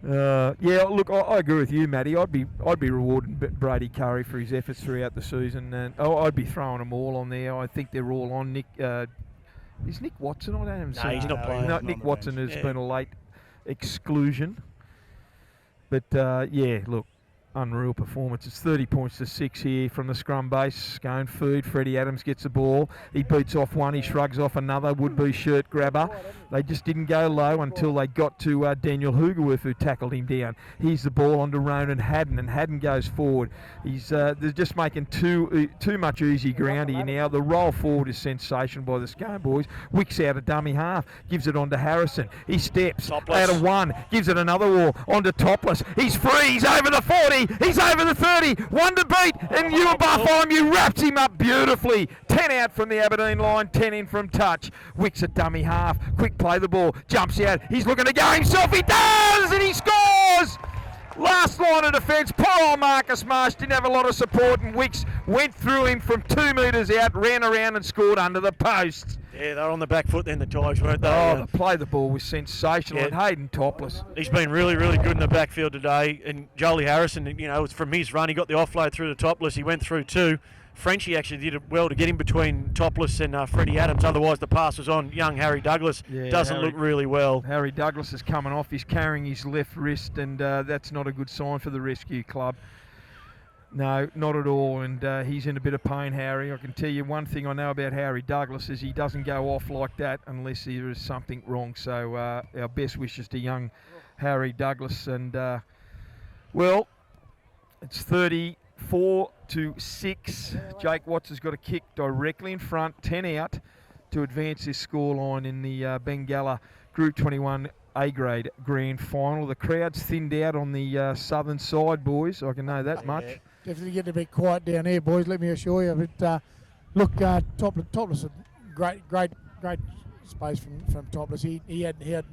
Speaker 1: Yeah, look, I agree with you, Matty. I'd be rewarding Brady Curry for his efforts throughout the season, and I'd be throwing them all on there. I think they're all on. Nick, is Nick Watson on?
Speaker 3: No, he's not playing.
Speaker 1: No, Nick Watson has been a late exclusion. But yeah, look, unreal performance. It's 30 points to 6 here from the scrum base. Scone feed. Freddie Adams gets the ball. He beats off one. He shrugs off another would-be shirt grabber. They just didn't go low until they got to Daniel Hoogerworth, who tackled him down. Here's the ball onto Ronan Haddon, and Haddon goes forward. They're just making too much easy ground here now. The roll forward is sensational by the Scone boys. Wicks out a dummy half, gives it on to Harrison. He steps
Speaker 3: Topless.
Speaker 1: out of one, gives it another wall onto Topless. He's free. He's over the 40. He's over the 30. One to beat, and Ewan Bartholomew wraps him up beautifully. 10 out from the Aberdeen line, 10 in from touch. Wicks a dummy half. Quick play the ball. Jumps out. He's looking to go himself. He does, and he scores. Last line of defence. Poor old Marcus Marsh didn't have a lot of support, and Wicks went through him from 2 metres out, ran around and scored under the posts.
Speaker 3: Yeah, they were on the back foot then, the Tigers, weren't they?
Speaker 1: Oh, the play the ball was sensational, and Hayden Topless.
Speaker 3: He's been really, really good in the backfield today. And Jolie Harrison, it's from his run. He got the offload through the Topless. He went through two. Frenchie actually did it well to get in between Topless and Freddie Adams. Otherwise, the pass was on young Harry Douglas.
Speaker 1: Yeah,
Speaker 3: Doesn't look really well.
Speaker 1: Harry Douglas is coming off. He's carrying his left wrist, and that's not a good sign for the rescue club. No, not at all, and he's in a bit of pain, Harry. I can tell you one thing I know about Harry Douglas is he doesn't go off like that unless there is something wrong. So our best wishes to young Harry Douglas. And, well, it's 34 to 6. Jake Watts has got a kick directly in front, 10 out, to advance this scoreline in the Bengalla Group 21 A-grade grand final. The crowd's thinned out on the southern side, boys. I can know that much.
Speaker 5: Definitely getting a bit quiet down here, boys, let me assure you. But look, Topless, a great space from Topless. He had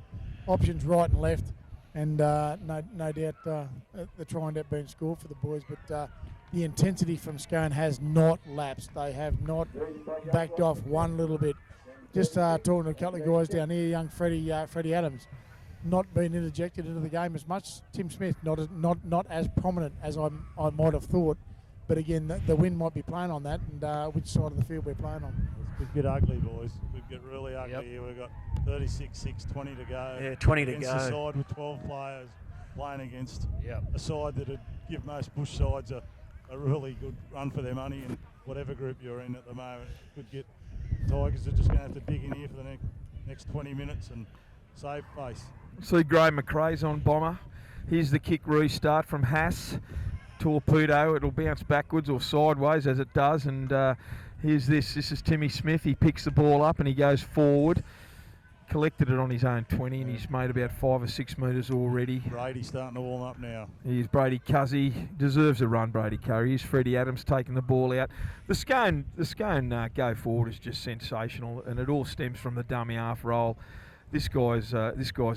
Speaker 5: options right and left, and no doubt the try and out being scored for the boys. But the intensity from Scone has not lapsed. They have not backed off one little bit. Just talking to a couple of guys down here, young Freddie Adams, not being interjected into the game as much. Tim Smith not as prominent as I might have thought. But again, the wind might be playing on that, and which side of the field we're playing on.
Speaker 4: It could get ugly, boys. It could get really ugly here. We've got 36-6, 20 to go.
Speaker 3: Yeah, 20 to
Speaker 4: against
Speaker 3: go.
Speaker 4: a side with 12 players playing against a side that would give most bush sides a really good run for their money in whatever group you're in at the moment. It could get Tigers are just going to have to dig in here for the next 20 minutes and save face.
Speaker 1: See Gray McRae's on Bomber. Here's the kick restart from Haas. Torpedo. It'll bounce backwards or sideways as it does. And here's this. This is Timmy Smith. He picks the ball up and he goes forward. Collected it on his own 20, and he's made about 5 or 6 metres already.
Speaker 4: Brady's starting to warm up now.
Speaker 1: Here's Brady Cuzzy. Deserves a run, Brady Curry. Here's Freddie Adams taking the ball out. The Scone go forward is just sensational, and it all stems from the dummy half roll. This guy's a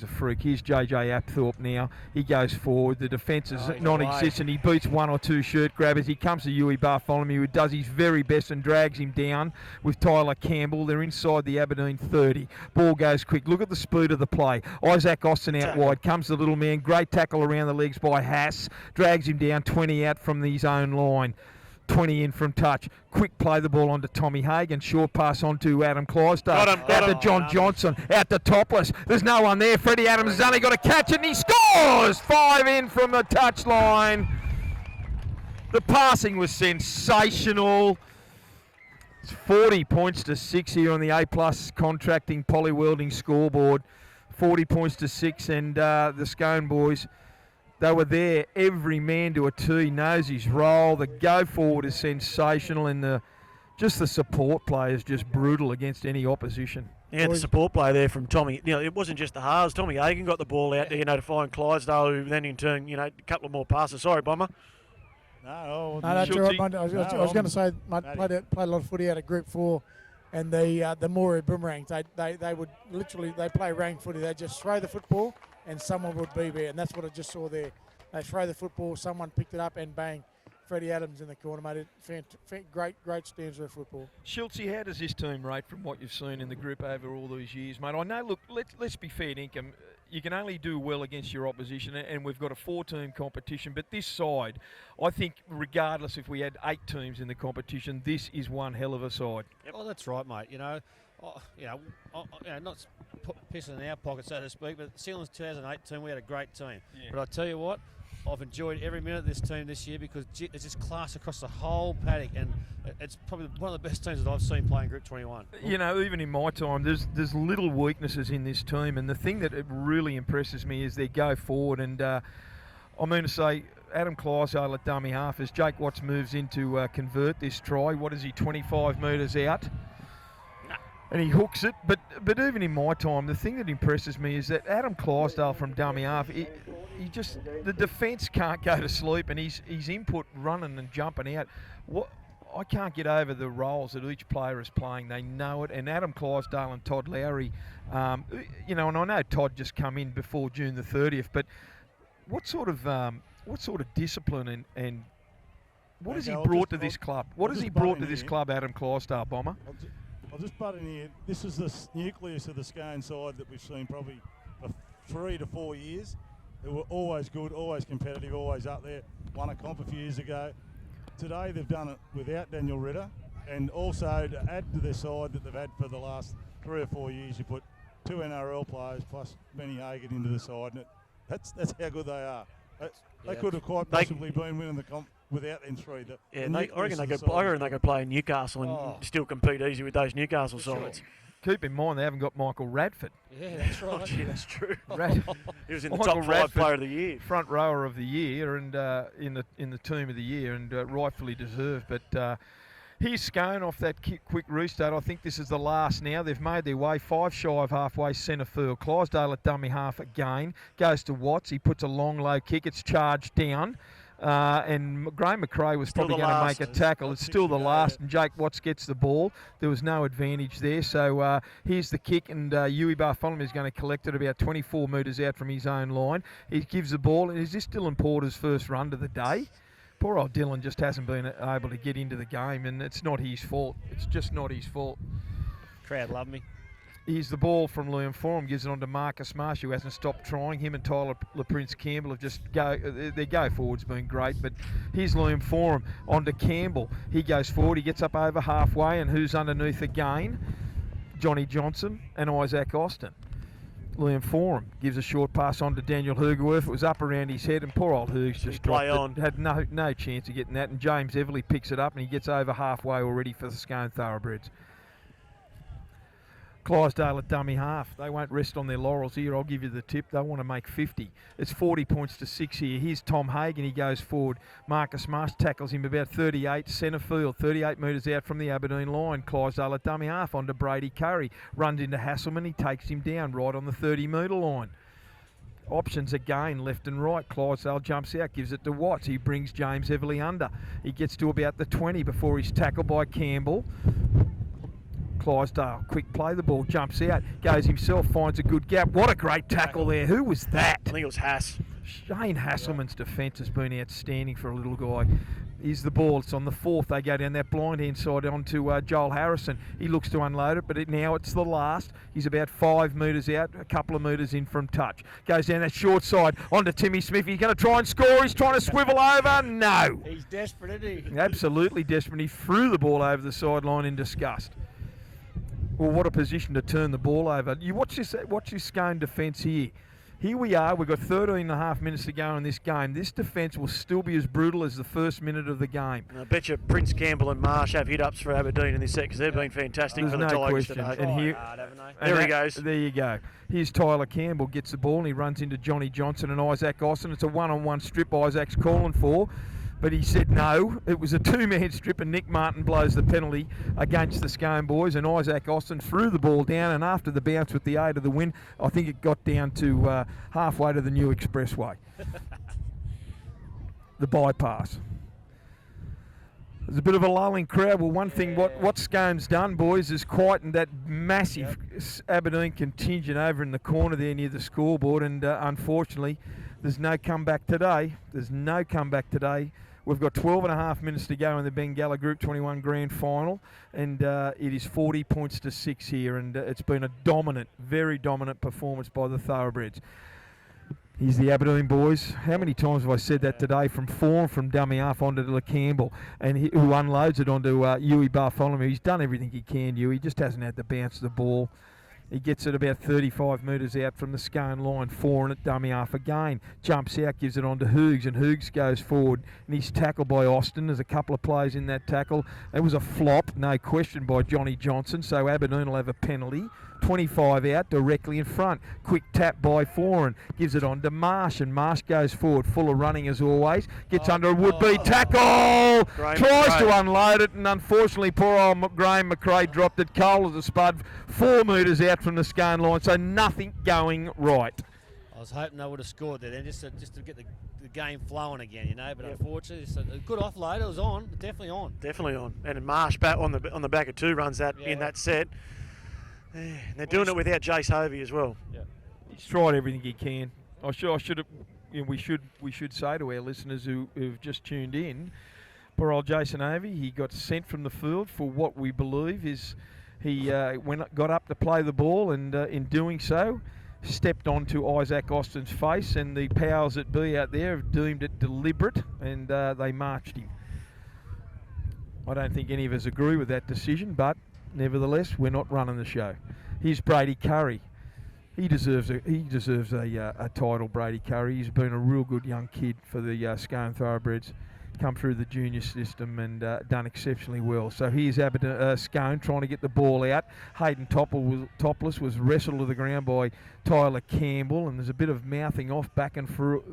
Speaker 1: freak. Here's JJ Apthorpe now. He goes forward. The defence is non-existent. He beats 1 or 2 shirt grabbers. He comes to Huey Bartholomew, who does his very best and drags him down with Tyler Campbell. They're inside the Aberdeen 30. Ball goes quick. Look at the speed of the play. Isaac Austin out wide. Comes the little man. Great tackle around the legs by Haas. Drags him down 20 out from his own line. 20 in from touch. Quick play the ball on to Tommy Hagan. Short pass on to Adam Clydesdale. Out to John Johnson. Out to Topless. There's no one there. Freddie Adams has only got to catch it, and he scores! 5 in from the touchline. The passing was sensational. It's 40 points to 6 here on the A+ contracting poly welding scoreboard. 40 points to 6, and the Scone boys, they were there, every man to a T, knows his role. The go forward is sensational, and the support play is just brutal against any opposition.
Speaker 3: Yeah, the support play there from Tommy. It wasn't just the halves. Tommy Hagan got the ball out there, to find Clydesdale, who then in turn, a couple of more passes. Sorry, Bomber.
Speaker 4: No,
Speaker 5: No, that's all
Speaker 1: Schultzy.
Speaker 5: right, mate. I was
Speaker 4: No,
Speaker 5: going to say, mate,
Speaker 4: Matty.
Speaker 5: played a lot of footy out of Group 4, and the Moore Boomerangs, they would literally, they play ranked footy. They just throw the football, and someone would be there, and that's what I just saw there. They throw the football, someone picked it up, and bang, Freddie Adams in the corner, mate. Great stands of football.
Speaker 1: Schultzy, how does this team rate from what you've seen in the group over all these years, mate? I know, look, let's be fair, Ingham. You can only do well against your opposition, and we've got a 4-team competition. But this side, I think, regardless if we had 8 teams in the competition, this is one hell of a side.
Speaker 2: Oh, that's right, mate. Not pissing in our pocket, so to speak, but Sealand's 2008 team, we had a great team.
Speaker 1: Yeah.
Speaker 2: But I tell you what, I've enjoyed every minute of this team this year because it's just class across the whole paddock, and it's probably one of the best teams that I've seen playing Group 21.
Speaker 1: You know, even in my time, there's little weaknesses in this team, and the thing that it really impresses me is their go forward. And I mean to say, Adam Clydesdale at dummy half as Jake Watts moves in to convert this try. What is he, 25 metres out? And he hooks it, but even in my time, the thing that impresses me is that Adam Clydesdale from dummy half, he just, the defence can't go to sleep, and his input running and jumping out. I can't get over the roles that each player is playing. They know it, and Adam Clydesdale and Todd Lowry, and I know Todd just come in before June the 30th, but what sort of discipline and what has he brought to this club? What has he brought to this club, Adam Clydesdale, Bomber?
Speaker 4: I'll just butt in here. This is the nucleus of the Scone side that we've seen probably for 3 to 4 years. They were always good, always competitive, always up there. Won a comp a few years ago. Today they've done it without Daniel Ritter, and also to add to their side that they've had for the last 3 or 4 years, you put 2 NRL players plus Benny Hagan into the side, and that's how good they are. They could have quite possibly been winning the comp without them 3.
Speaker 3: I reckon they could play in Newcastle and still compete easy with those Newcastle sides.
Speaker 1: Keep in mind they haven't got Michael Radford.
Speaker 2: Yeah, that's right.
Speaker 3: Gee, that's true.
Speaker 1: He
Speaker 3: was in the top 5 player of the year,
Speaker 1: front rower of the year, and in the team of the year, and rightfully deserved. But here's Scone off that quick restart. I think this is the last now. They've made their way 5 shy of halfway centre field. Clydesdale at dummy half again. Goes to Watts. He puts a long low kick. It's charged down. And Graham McRae was probably going to make a tackle. It's still the last, and Jake Watts gets the ball. There was no advantage there. So here's the kick, and Yui Bartholomew is going to collect it about 24 metres out from his own line. He gives the ball, and is this Dylan Porter's first run of the day? Poor old Dylan just hasn't been able to get into the game, and it's not his fault. It's just not his fault.
Speaker 2: Crowd love me.
Speaker 1: Here's the ball from Liam Forum, gives it on to Marcus Marsh, who hasn't stopped trying. Him and Tyler LaPrince Campbell have just their go forward's been great, but here's Liam Forum on to Campbell. He goes forward, he gets up over halfway, and who's underneath again? Johnny Johnson and Isaac Austin. Liam Forum gives a short pass on to Daniel Hergerworth. It was up around his head, and poor old Hergs just dropped it. Had no chance of getting that, and James Everly picks it up, and he gets over halfway already for the Scone Thoroughbreds. Clydesdale at dummy half. They won't rest on their laurels here. I'll give you the tip. They want to make 50. It's 40 points to 6 here. Here's Tom Hagan. He goes forward. Marcus Marsh tackles him about 38 centre field, 38 metres out from the Aberdeen line. Clydesdale at dummy half onto Brady Curry. Runs into Hasselman. He takes him down right on the 30-metre line. Options again, left and right. Clydesdale jumps out, gives it to Watts. He brings James Everly under. He gets to about the 20 before he's tackled by Campbell. Clydesdale, quick play, the ball jumps out, goes himself, finds a good gap. What a great tackle there. Who was that?
Speaker 3: I think it was Hass.
Speaker 1: Shane Hasselman's defence has been outstanding for a little guy. Here's the ball. It's on the 4th. They go down that blind hand side onto Joel Harrison. He looks to unload it, but now it's the last. He's about 5 metres out, a couple of metres in from touch. Goes down that short side onto Timmy Smith. He's going to try and score. He's trying to swivel over. No.
Speaker 2: He's desperate, isn't he?
Speaker 1: Absolutely desperate. He threw the ball over the sideline in disgust. Well, what a position to turn the ball over. You watch this Scone defence here. Here we are. We've got 13 and a half minutes to go in this game. This defence will still be as brutal as the first minute of the game.
Speaker 3: I bet you Prince Campbell and Marsh have hit-ups for Aberdeen in this set because they've been fantastic for the Tigers today.
Speaker 1: And here,
Speaker 3: there he goes.
Speaker 1: There you go. Here's Tyler Campbell, gets the ball, and he runs into Johnny Johnson and Isaac Austin. It's a one-on-one strip Isaac's calling for. But he said no. It was a 2-man strip, and Nick Martin blows the penalty against the Scone boys, and Isaac Austin threw the ball down, and after the bounce with the aid of the wind, I think it got down to halfway to the new expressway. The bypass. There's a bit of a lulling crowd. Well, one thing what Scone's done, boys, is quietened that massive Aberdeen contingent over in the corner there near the scoreboard, and unfortunately, there's no comeback today. We've got 12 and a half minutes to go in the Bengalla Group 21 Grand Final, and it is 40 points to 6 here, and it's been a dominant, very dominant performance by the Thoroughbreds. He's the Aberdeen boys. How many times have I said that today? From Fawn, from dummy half onto the Campbell, and who unloads it onto Huey Bartholomew. He's done everything he can, Huey. Just hasn't had to bounce the ball. He gets it about 35 metres out from the Scone line, 4 and at dummy half again. Jumps out, gives it on to Hoogs, and Hoogs goes forward. And he's tackled by Austin. There's a couple of players in that tackle. It was a flop, no question, by Johnny Johnson, so Aberdeen will have a penalty. 25 out, directly in front. Quick tap by Foran. Gives it on to Marsh, and Marsh goes forward, full of running as always. Gets under a would-be tackle! Tries to unload it, and unfortunately poor old Graham McRae dropped it cold as a spud, 4 metres out from the Scone line, so nothing going right.
Speaker 2: I was hoping they would have scored there then, just to get the game flowing again, you know. But unfortunately, it's a good offload. It was on, definitely on.
Speaker 3: Definitely on. And Marsh back on the back of 2 runs that in that set. And they're doing it without Jace Hovey as well.
Speaker 2: Yeah.
Speaker 1: He's tried everything he can. I should have. You know, we should say to our listeners who've just tuned in, poor old Jason Hovey, he got sent from the field for what we believe is he got up to play the ball, and in doing so, stepped onto Isaac Austin's face, and the powers that be out there have deemed it deliberate, and they marched him. I don't think any of us agree with that decision, but nevertheless, we're not running the show. Here's Brady Curry. He deserves a title, Brady Curry. He's been a real good young kid for the Scone Thoroughbreds. Come through the junior system and done exceptionally well. So here's Scone trying to get the ball out. Hayden Topless was wrestled to the ground by Tyler Campbell, and there's a bit of mouthing off back and through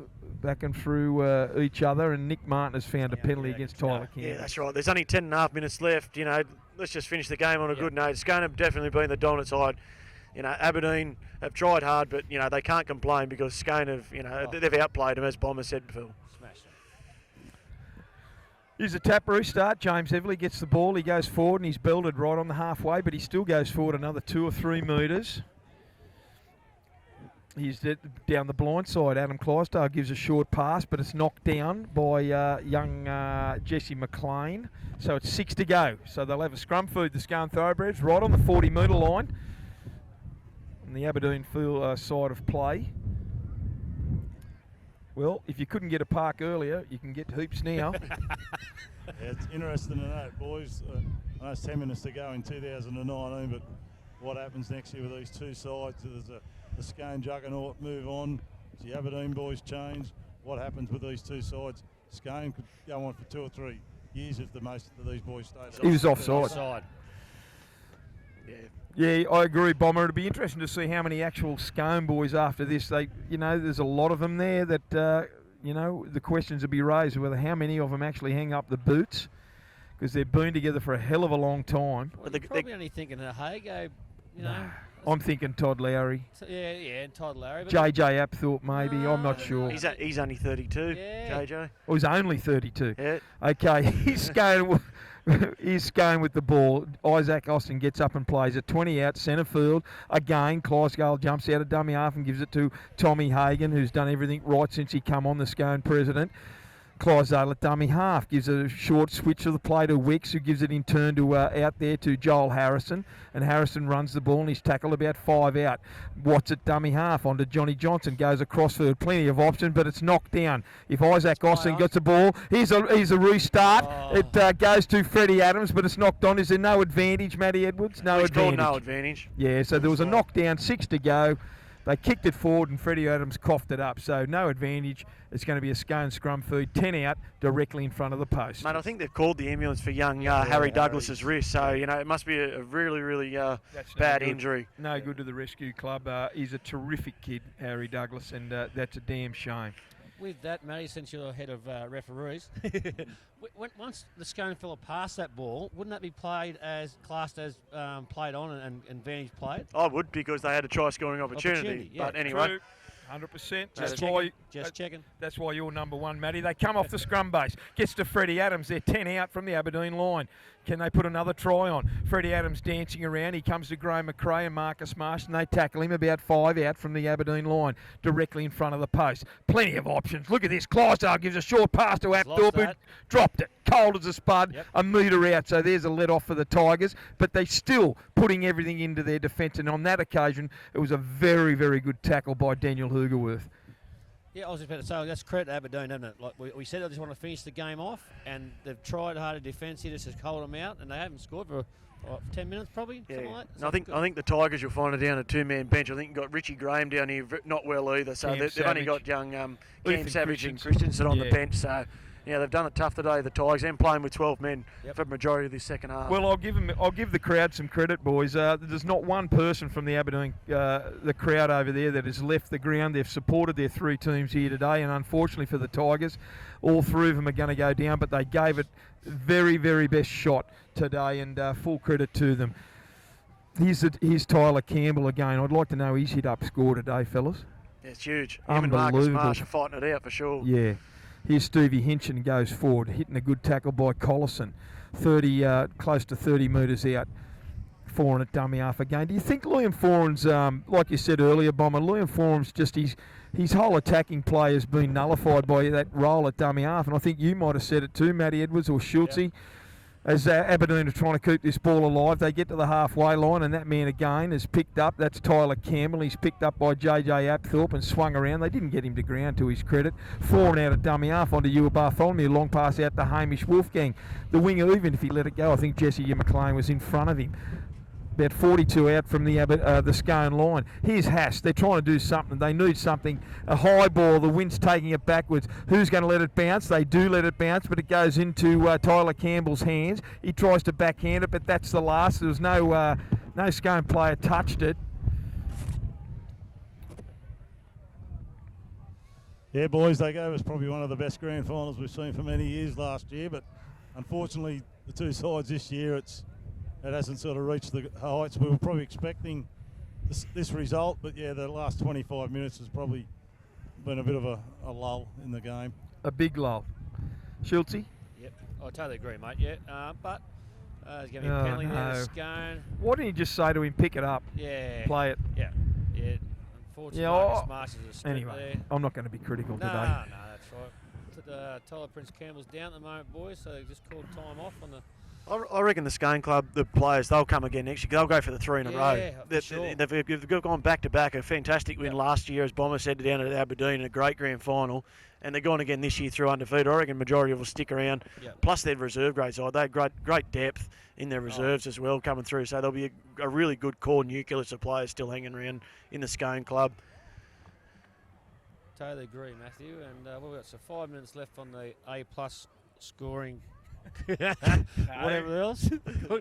Speaker 1: each other, and Nick Martin has found a penalty against Tyler Campbell.
Speaker 3: Yeah, that's right. There's only 10 and a half minutes left. You know, let's just finish the game on a good note. Scone have definitely been the dominant side. You know, Aberdeen have tried hard, but, you know, they can't complain because Scone have, you know, they've outplayed them, as Bomber said before.
Speaker 1: Here's a tap restart. James Everly gets the ball. He goes forward and he's belted right on the halfway, but he still goes forward another 2 or 3 metres. He's down the blind side. Adam Clydesdale gives a short pass, but it's knocked down by young Jesse McLean. So it's 6 to go. So they'll have a scrum feed, the Scone Thoroughbreds, right on the 40-metre line. On the Aberdeen field side of play. Well, if you couldn't get a park earlier, you can get heaps now.
Speaker 4: It's interesting to note, boys. I know it's 10 minutes to go in 2019, but what happens next year with these two sides? There's the Scone juggernaut move on. The Aberdeen boys change. What happens with these two sides? Scone could go on for 2 or 3 years if the most of these boys stay.
Speaker 1: He was offside. Yeah, I agree, Bomber. It'll be interesting to see how many actual Scone boys after this. There's a lot of them there that, the questions will be raised whether how many of them actually hang up the boots, because they've been together for a hell of a long time.
Speaker 2: Well, they're probably only thinking of Hago,
Speaker 1: I'm thinking Todd Lowry.
Speaker 2: Yeah, Todd Lowry.
Speaker 1: JJ Apthorpe, maybe. I'm not sure.
Speaker 3: He's only 32, JJ.
Speaker 1: Oh, he's only 32.
Speaker 3: Yeah.
Speaker 1: Okay, he's going with the ball. Isaac Austin gets up and plays it. 20 out, centre field. Again, Clydesdale jumps out of dummy half and gives it to Tommy Hagan, who's done everything right since he come on, the Scone president. Clydesdale at dummy half gives a short switch of the play to Wicks, who gives it in turn to out there to Joel Harrison, and Harrison runs the ball and he's tackled about 5 out. Watts at dummy half onto Johnny Johnson, goes across for plenty of options, but it's knocked down. If Isaac Austin gets the ball, here's a restart. It goes to Freddie Adams, but it's knocked on. Is there no advantage, Matty Edwards? No advantage.
Speaker 3: No advantage.
Speaker 1: Yeah, so there was a knockdown, 6 to go. They kicked it forward and Freddie Adams coughed it up, so no advantage. It's going to be a Scone scrum feed, 10 out, directly in front of the post.
Speaker 3: Mate, I think they've called the ambulance for young Harry Douglas's wrist, so, it must be a really, really bad injury.
Speaker 1: No good to the rescue club. He's a terrific kid, Harry Douglas, and that's a damn shame.
Speaker 2: With that, Matty, since you're head of referees, once the Scone fella passed that ball, wouldn't that be classed as played on and advantage played?
Speaker 3: I would, because they had a try scoring opportunity.
Speaker 2: Yeah.
Speaker 3: But anyway.
Speaker 1: True. 100%.
Speaker 2: Just checking.
Speaker 1: That's why you're number one, Matty. They come off the scrum base. Gets to Freddie Adams. They're 10 out from the Aberdeen line. Can they put another try on? Freddie Adams dancing around. He comes to Graham McRae and Marcus Marsh, and they tackle him about 5 out from the Aberdeen line, directly in front of the post. Plenty of options. Look at this. Clydesdale gives a short pass to Apthorpe, who dropped it. Cold as a spud, a metre out. So there's a let off for the Tigers. But they still putting everything into their defence. And on that occasion, it was a very, very good tackle by Daniel Hoogerworth.
Speaker 2: Yeah, I was just about to say, that's credit to Aberdeen, isn't it? Like we said, they just want to finish the game off, and they've tried hard to defence here just to hold them out, and they haven't scored for 10 minutes probably, something like that.
Speaker 3: No, I think the Tigers, you'll find it down a two-man bench. I think you've got Richie Graham down here, not well either, so they've only got young Cam Savage and Christensen on the bench, so... Yeah, they've done it tough today, the Tigers, and playing with 12 men for the majority of this second half.
Speaker 1: Well, I'll give the crowd some credit, boys. There's not one person from the Aberdeen, the crowd over there, that has left the ground. They've supported their 3 teams here today, and unfortunately for the Tigers, all 3 of them are going to go down, but they gave it very, very best shot today, and full credit to them. Here's Tyler Campbell again. I'd like to know his hit-up score today, fellas.
Speaker 3: Yeah, it's huge. Him and Marcus Marsh are fighting it out for sure.
Speaker 1: Yeah. Here's Stevie Hinchin goes forward, hitting a good tackle by Collison. 30, close to 30 metres out, Foran at dummy half again. Do you think Liam Foran's, like you said earlier, Bomber, Liam Foran's just his whole attacking play has been nullified by that role at dummy half, and I think you might have said it too, Matty Edwards or Schultze. As Aberdeen are trying to keep this ball alive, they get to the halfway line, and that man again is picked up. That's Tyler Campbell. He's picked up by JJ Apthorpe and swung around. They didn't get him to ground, to his credit. Foran out of dummy half onto Ewa Bartholomew. Long pass out to Hamish Wolfgang. The winger, even if he let it go, I think Jesse McLean was in front of him. About 42 out from the Scone line. Here's Haas. They're trying to do something. They need something. A high ball. The wind's taking it backwards. Who's going to let it bounce? They do let it bounce, but it goes into Tyler Campbell's hands. He tries to backhand it, but that's the last. There was no Scone player touched it.
Speaker 4: Yeah, boys, they gave us probably one of the best grand finals we've seen for many years last year, but unfortunately the 2 sides this year, it hasn't sort of reached the heights we were probably expecting this result. But yeah, the last 25 minutes has probably been a bit of a lull in the game.
Speaker 1: A big lull. Schultze?
Speaker 2: Yep, I totally agree, mate. Yeah, but there's going to be a penalty there to Scone.
Speaker 1: Why didn't you just say to him, pick it up?
Speaker 2: Yeah.
Speaker 1: Play it.
Speaker 2: Yeah. Unfortunately, Marsh is a strip
Speaker 1: anyway,
Speaker 2: there.
Speaker 1: I'm not going to be critical today.
Speaker 2: No, that's right. Tyler Prince Campbell's down at the moment, boys, so they just called time off on the...
Speaker 3: I reckon the Scone Club, the players, they'll come again next year. They'll go for the 3 in a row.
Speaker 2: Sure.
Speaker 3: They've gone back-to-back. A fantastic win last year, as Bomber said, down at Aberdeen in a great grand final. And they're going again this year through undefeated. I reckon majority of them will stick around. Plus their reserve grade side. They had great depth in their reserves as well coming through. So there'll be a really good core nucleus of players still hanging around in the Scone Club.
Speaker 2: Totally agree, Matthew. And we've got 5 minutes left on the A+ scoring. Whatever else.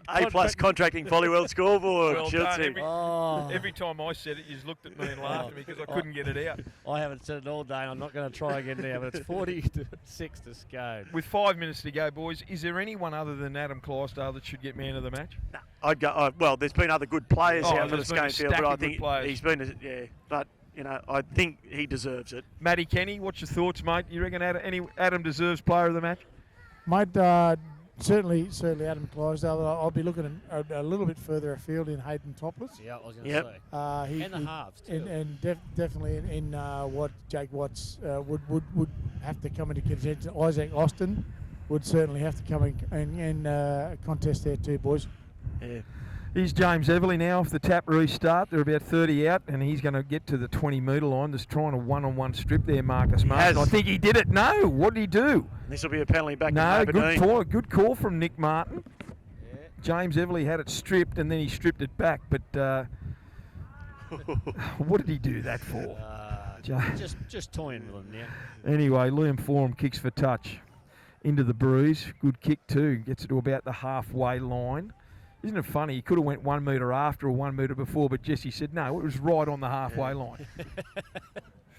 Speaker 3: A+ contracting Volleyworld scoreboard.
Speaker 1: Well done. Every time I said it, you just looked at me and laughed at me because I couldn't get it out.
Speaker 2: I haven't said it all day, and I'm not going to try again now, but it's 40-6 to Scone.
Speaker 1: With 5 minutes to go, boys, is there anyone other than Adam Clydesdale that should get man of the match?
Speaker 3: No, I'd go. Well, there's been other good players out for the Scone field, but I think he's been. But I think he deserves it.
Speaker 1: Matty Kenny, what's your thoughts, mate? You reckon Adam deserves player of the match?
Speaker 5: Mate, certainly Adam Clydesdale. I'll be looking a little bit further afield in Hayden Topless.
Speaker 2: Yeah, I was going to say. And the halves too.
Speaker 5: And definitely in what Jake Watts would have to come into contention. Isaac Austin would certainly have to come and contest there too, boys.
Speaker 3: Yeah.
Speaker 1: Here's James Everly now off the tap restart. They're about 30 out, and he's going to get to the 20-metre line. Just trying a one-on-one strip there, Marcus Martin. I think he did it. No, what did he do?
Speaker 3: This will be a penalty back to
Speaker 1: Aberdeen. Good call from Nick Martin. Yeah. James Everly had it stripped, and then he stripped it back. But what did he do that for?
Speaker 2: Just toying with him, yeah.
Speaker 1: Anyway, Liam Foran kicks for touch into the breeze. Good kick too. Gets it to about the halfway line. Isn't it funny? He could have went 1 metre after or 1 metre before, but Jesse said no, it was right on the halfway line.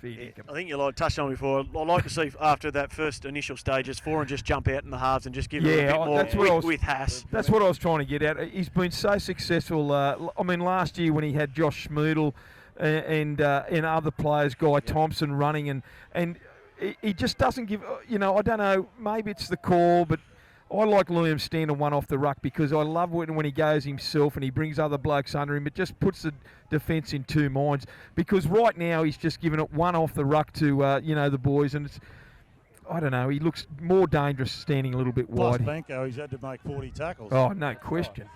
Speaker 3: I think you touched on before. I'd like to see after that first initial stages, Foran just jump out in the halves and just give it a bit more with Haas.
Speaker 1: That's what I was trying to get at. He's been so successful. Last year when he had Josh Schmoodle, and other players, Guy Thompson running, and he just doesn't give. I don't know. Maybe it's the call, but I like Liam standing one off the ruck because I love when he goes himself and he brings other blokes under him. It just puts the defence in two minds because right now he's just giving it one off the ruck to the boys, and it's. I don't know. He looks more dangerous standing a little bit
Speaker 4: Plus
Speaker 1: wide.
Speaker 4: Benko, he's had to make 40 tackles.
Speaker 1: Oh, no question.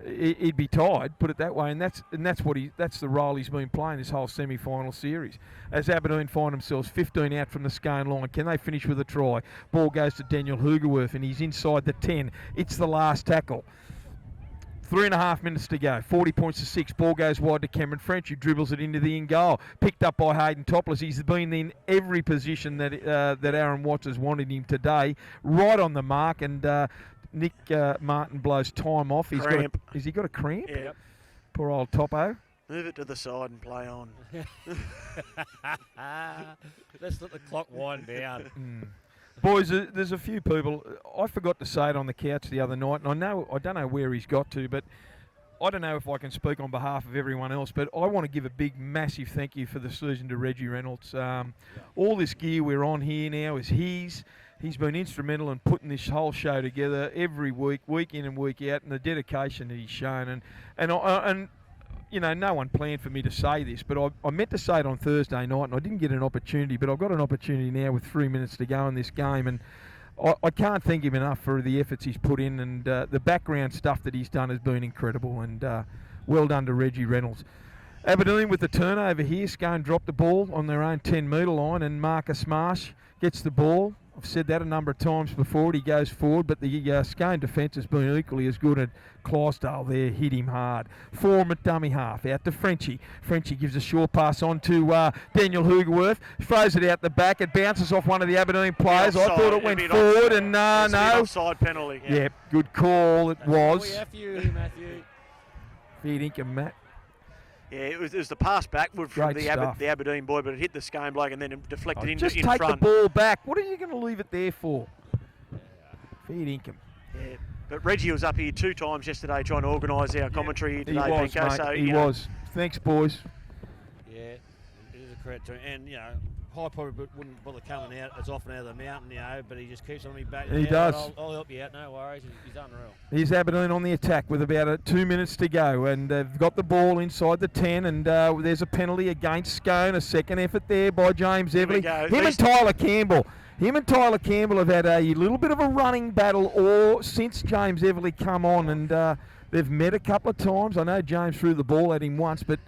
Speaker 1: He'd be tired, put it that way, and that's the role he's been playing this whole semi-final series. As Aberdeen find themselves 15 out from the Scone line, can they finish with a try? Ball goes to Daniel Hugerworth, and he's inside the 10. It's the last tackle. 3.5 minutes to go. 40 points to 6. Ball goes wide to Cameron French, who dribbles it into the in goal. Picked up by Hayden Topless. He's been in every position that Aaron Watts has wanted him today. Right on the mark, and Nick Martin blows time off. Has he got a cramp?
Speaker 3: Yeah.
Speaker 1: Poor old Topo.
Speaker 3: Move it to the side and play on.
Speaker 2: Let's let the clock wind down.
Speaker 1: Boys, there's a few people. I forgot to say it on the couch the other night, and I don't know where he's got to, but I don't know if I can speak on behalf of everyone else, but I want to give a big, massive thank you for the season to Reggie Reynolds. All this gear we're on here now is his. He's been instrumental in putting this whole show together every week, week in and week out, and the dedication that he's shown. And no one planned for me to say this, but I meant to say it on Thursday night, and I didn't get an opportunity, but I've got an opportunity now with 3 minutes to go in this game, and I can't thank him enough for the efforts he's put in, and the background stuff that he's done has been incredible, and well done to Reggie Reynolds. Aberdeen with the turnover here. Scone dropped the ball on their own 10-metre line, and Marcus Marsh gets the ball. I've said that a number of times before. He goes forward, but the Scone defence has been equally as good. And Clydesdale there hit him hard. Form at dummy half, out to Frenchie. Frenchie gives a short pass on to Daniel Hugerworth. Throws it out the back. It bounces off one of the Aberdeen players. I thought it went forward, and no.
Speaker 3: Offside penalty.
Speaker 1: Yeah, good call. It was.
Speaker 2: You, Matthew.
Speaker 1: Fair dinkum, Matt.
Speaker 3: Yeah, it was the pass backward from
Speaker 1: Great
Speaker 3: the Aberdeen boy, but it hit the Scone bloke and then it deflected in
Speaker 1: just
Speaker 3: in
Speaker 1: take
Speaker 3: front.
Speaker 1: the ball back. What are you going to leave it there for? Fair dinkum.
Speaker 3: Yeah, but Reggie was up here 2 times yesterday trying to organise our commentary here today.
Speaker 1: He was,
Speaker 3: Benko,
Speaker 1: mate.
Speaker 3: so,
Speaker 1: He was. Thanks, boys.
Speaker 2: Yeah, it is a credit to him. And, High probably wouldn't bother coming out as often out of the mountain, but he just keeps on me back.
Speaker 1: He does.
Speaker 2: I'll help you out, no worries. He's unreal.
Speaker 1: Here's Aberdeen on the attack with about 2 minutes to go, and they've got the ball inside the 10, and there's a penalty against Scone. A second effort there by James Everly. Him and Tyler Campbell have had a little bit of a running battle since James Everly come on, and they've met a couple of times. I know James threw the ball at him once, but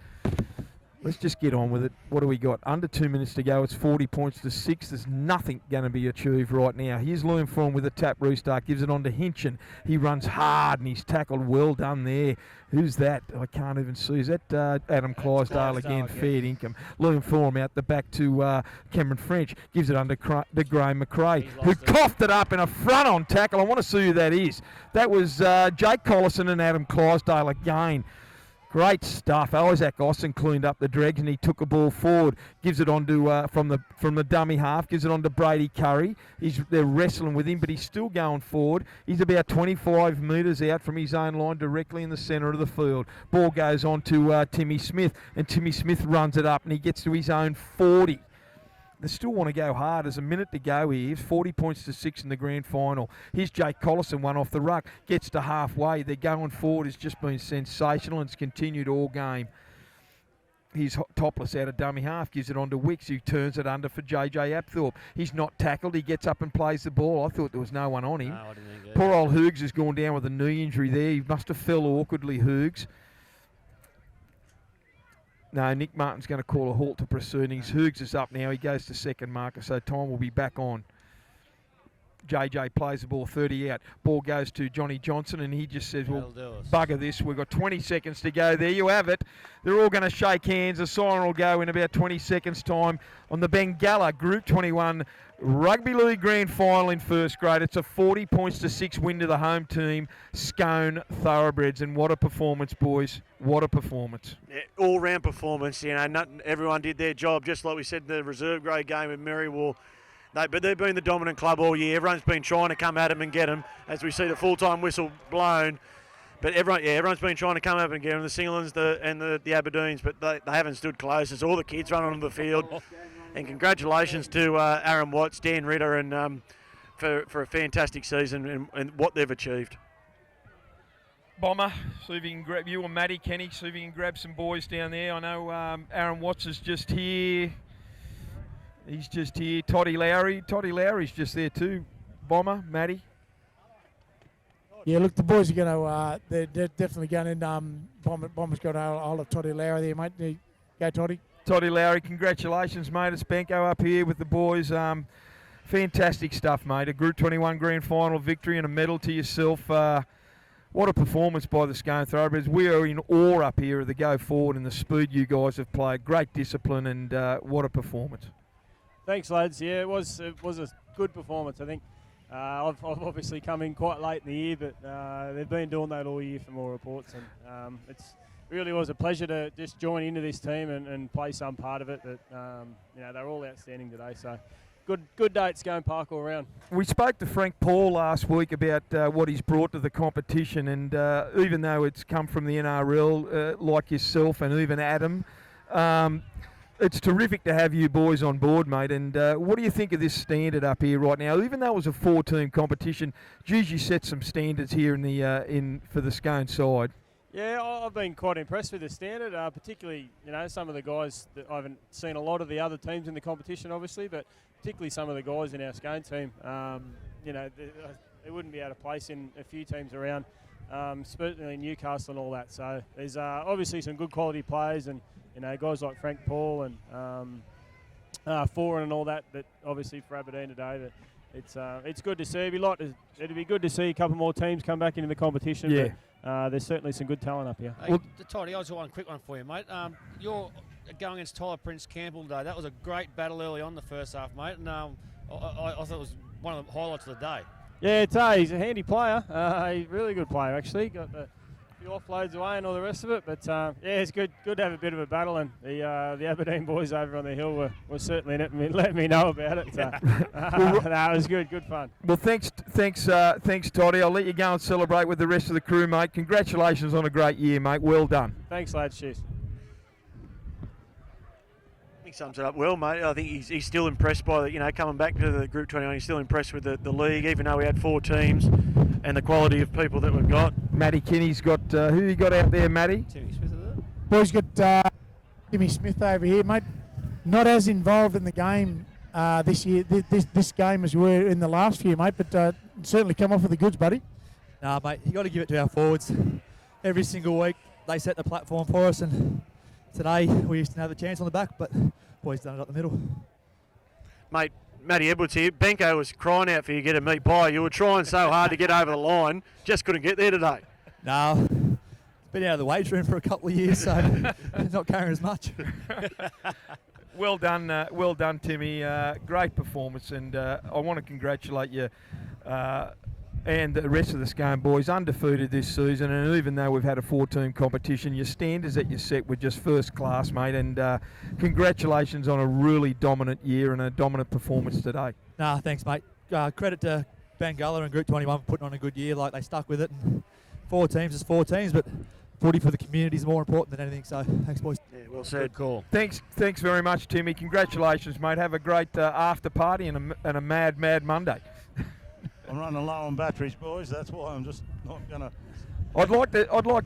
Speaker 1: let's just get on with it. What do we got? Under 2 minutes to go. It's 40 points to 6. There's nothing going to be achieved right now. Here's Liam Fawn with a tap restart. Gives it on to Hinchin. He runs hard and he's tackled. Well done there. Who's that? I can't even see. Is that Adam Clydesdale again? Fair income. Liam Fawn out the back to Cameron French. Gives it under to Graham McRae, who coughed it up in a front-on tackle. I want to see who that is. That was Jake Collison and Adam Clydesdale again. Great stuff. Isaac Austin cleaned up the dregs and he took a ball forward. Gives it on to from the dummy half. Gives it on to Brady Curry. They're wrestling with him, but he's still going forward. He's about 25 metres out from his own line, directly in the centre of the field. Ball goes on to Timmy Smith, and Timmy Smith runs it up and he gets to his own 40. They still want to go hard. There's a minute to go here. 40 points to 6 in the grand final. Here's Jake Collison, one off the ruck. Gets to halfway. They're going forward. It's just been sensational, and it's continued all game. He's Topless out of dummy half. Gives it on to Wicks, who turns it under for JJ Apthorpe. He's not tackled. He gets up and plays the ball. I thought there was no one on him.
Speaker 2: No, I didn't think
Speaker 1: Poor old Hoogs has gone down with a knee injury there. He must have fell awkwardly, Hoogs. No, Nick Martin's going to call a halt to proceedings. Hoogs is up now. He goes to second marker, so time will be back on. JJ plays the ball 30 out. Ball goes to Johnny Johnson, and he just says, well, bugger this. We've got 20 seconds to go. There you have it. They're all going to shake hands. The siren will go in about 20 seconds' time on the Bengalla Group 21 Rugby League Grand Final in first grade. It's a 40 points to 6 win to the home team, Scone Thoroughbreds. And what a performance, boys. What a performance.
Speaker 3: Yeah, all-round performance. Everyone did their job, just like we said in the reserve grade game in Merriwell. But they've been the dominant club all year. Everyone's been trying to come at them and get them, as we see the full-time whistle blown. But everyone's been trying to come up and get them, the Singlands and the Aberdeens, but they haven't stood close. It's all the kids running on the field. And congratulations to Aaron Watts, Dan Ritter, and for a fantastic season and what they've achieved.
Speaker 1: Bomber, see if you can grab you and Matty, Kenny, see if you can grab some boys down there. I know Aaron Watts is just here. He's just here. Toddy Lowry's just there too. Bomber, Matty.
Speaker 5: Yeah, look, the boys are going to, they're definitely going in. Bomber's got a hold of Toddy Lowry there, mate. Go, Toddy.
Speaker 1: Toddy Lowry, congratulations, mate. It's Benko up here with the boys. Fantastic stuff, mate. A Group 21 grand final victory and a medal to yourself. What a performance by the Scone Thoroughbreds. We are in awe up here at the go forward and the speed you guys have played. Great discipline and what a performance.
Speaker 10: Thanks, lads. Yeah, it was a good performance, I think. I've obviously come in quite late in the year, but they've been doing that all year for more reports, and it really was a pleasure to just join into this team and play some part of it. That they're all outstanding today. So good day at Scone Park all around.
Speaker 1: We spoke to Frank Paul last week about what he's brought to the competition, and even though it's come from the NRL, like yourself and even Adam, it's terrific to have you boys on board, mate. And what do you think of this standard up here right now? Even though it was a 4-team competition, geez, you set some standards here for the Scone side.
Speaker 10: Yeah, I've been quite impressed with the standard, particularly some of the guys that I haven't seen a lot of the other teams in the competition, obviously, but particularly some of the guys in our Scone team. They wouldn't be out of place in a few teams around, certainly Newcastle and all that. So there's obviously some good quality players, and guys like Frank Paul and Foran and all that obviously for Aberdeen today. That it's good to see. It'd be good to see a couple more teams come back into the competition.
Speaker 1: Yeah.
Speaker 10: But there's certainly some good talent up here.
Speaker 2: Hey, Toddy, I just want a quick one for you, mate. You're going against Tyler Prince Campbell today. That was a great battle early on the first half, mate, and I thought it was one of the highlights of the day.
Speaker 10: Yeah, he's a handy player. He's a really good player, actually. Got the few offloads away and all the rest of it. But, it's good to have a bit of a battle. And the Aberdeen boys over on the hill were certainly letting me know about it. So, it was good fun.
Speaker 1: Well, thanks, Toddy. I'll let you go and celebrate with the rest of the crew, mate. Congratulations on a great year, mate. Well done.
Speaker 10: Thanks, lads. Cheers.
Speaker 3: He sums it up well, mate. I think he's still impressed by coming back to the Group 21. He's still impressed with the league, even though we had 4 teams, and the quality of people that we've got.
Speaker 1: Matty Kinney's got who you got out there, Matty?
Speaker 2: Timmy Smith, is it?
Speaker 5: Boys got Timmy Smith over here, mate. Not as involved in the game this year, this game as we were in the last few, mate. But certainly come off with the goods, buddy.
Speaker 11: Nah, mate. You got to give it to our forwards. Every single week they set the platform for us, and today we used to have a chance on the back, but boys done it up the middle.
Speaker 3: Mate, Matty Edwards here. Benko was crying out for you to get a meat pie. You were trying so hard to get over the line, just couldn't get there today.
Speaker 11: No, been out of the wage room for a couple of years, so not carrying as much.
Speaker 1: Well done, Timmy. Great performance, and I want to congratulate you and the rest of the Scone boys. Undefeated this season, and even though we've had a 4-team competition, your standards that you set were just first class, mate. And congratulations on a really dominant year and a dominant performance today.
Speaker 11: Nah, thanks, mate. Credit to Bengalla and Group 21 for putting on a good year. Like, they stuck with it. And 4 teams is 4 teams, but footy for the community is more important than anything. So thanks, boys.
Speaker 3: Yeah, well said.
Speaker 2: Good call.
Speaker 1: Thanks very much, Timmy. Congratulations, mate. Have a great after party and a mad Monday.
Speaker 4: I'm running low on batteries, boys. That's why I'm just not gonna.
Speaker 1: I'd like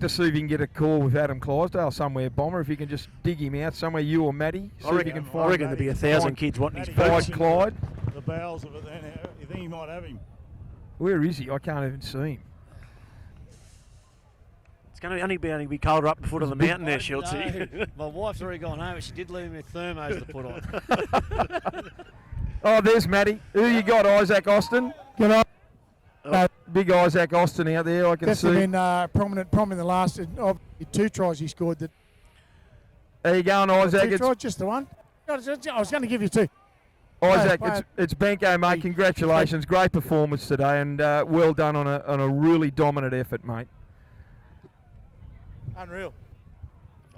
Speaker 1: to see if you can get a call with Adam Clydesdale somewhere, Bomber. If you can just dig him out somewhere, you or Matty.
Speaker 3: I reckon there'd be 1,000 kids wanting his
Speaker 1: boots. Clyde.
Speaker 4: The bowels of it. Then you think you might have him?
Speaker 1: Where is he? I can't even see him.
Speaker 3: It's going to only be colder up the foot of the mountain there, Schultzy.
Speaker 2: No, my wife's already gone home, but she did leave me with thermos to put on.
Speaker 1: Oh, there's Matty. Who you got, Isaac Austin?
Speaker 5: Good on.
Speaker 1: Big Isaac Austin out there, I can
Speaker 5: Definitely
Speaker 1: see.
Speaker 5: been prominent in the last 2 tries he scored.
Speaker 1: There you going, Isaac.
Speaker 5: 2 tries, just the one. I was going to give you 2.
Speaker 1: Isaac, it's Benko, mate. Congratulations. Great performance today, and well done on a really dominant effort, mate.
Speaker 5: Unreal.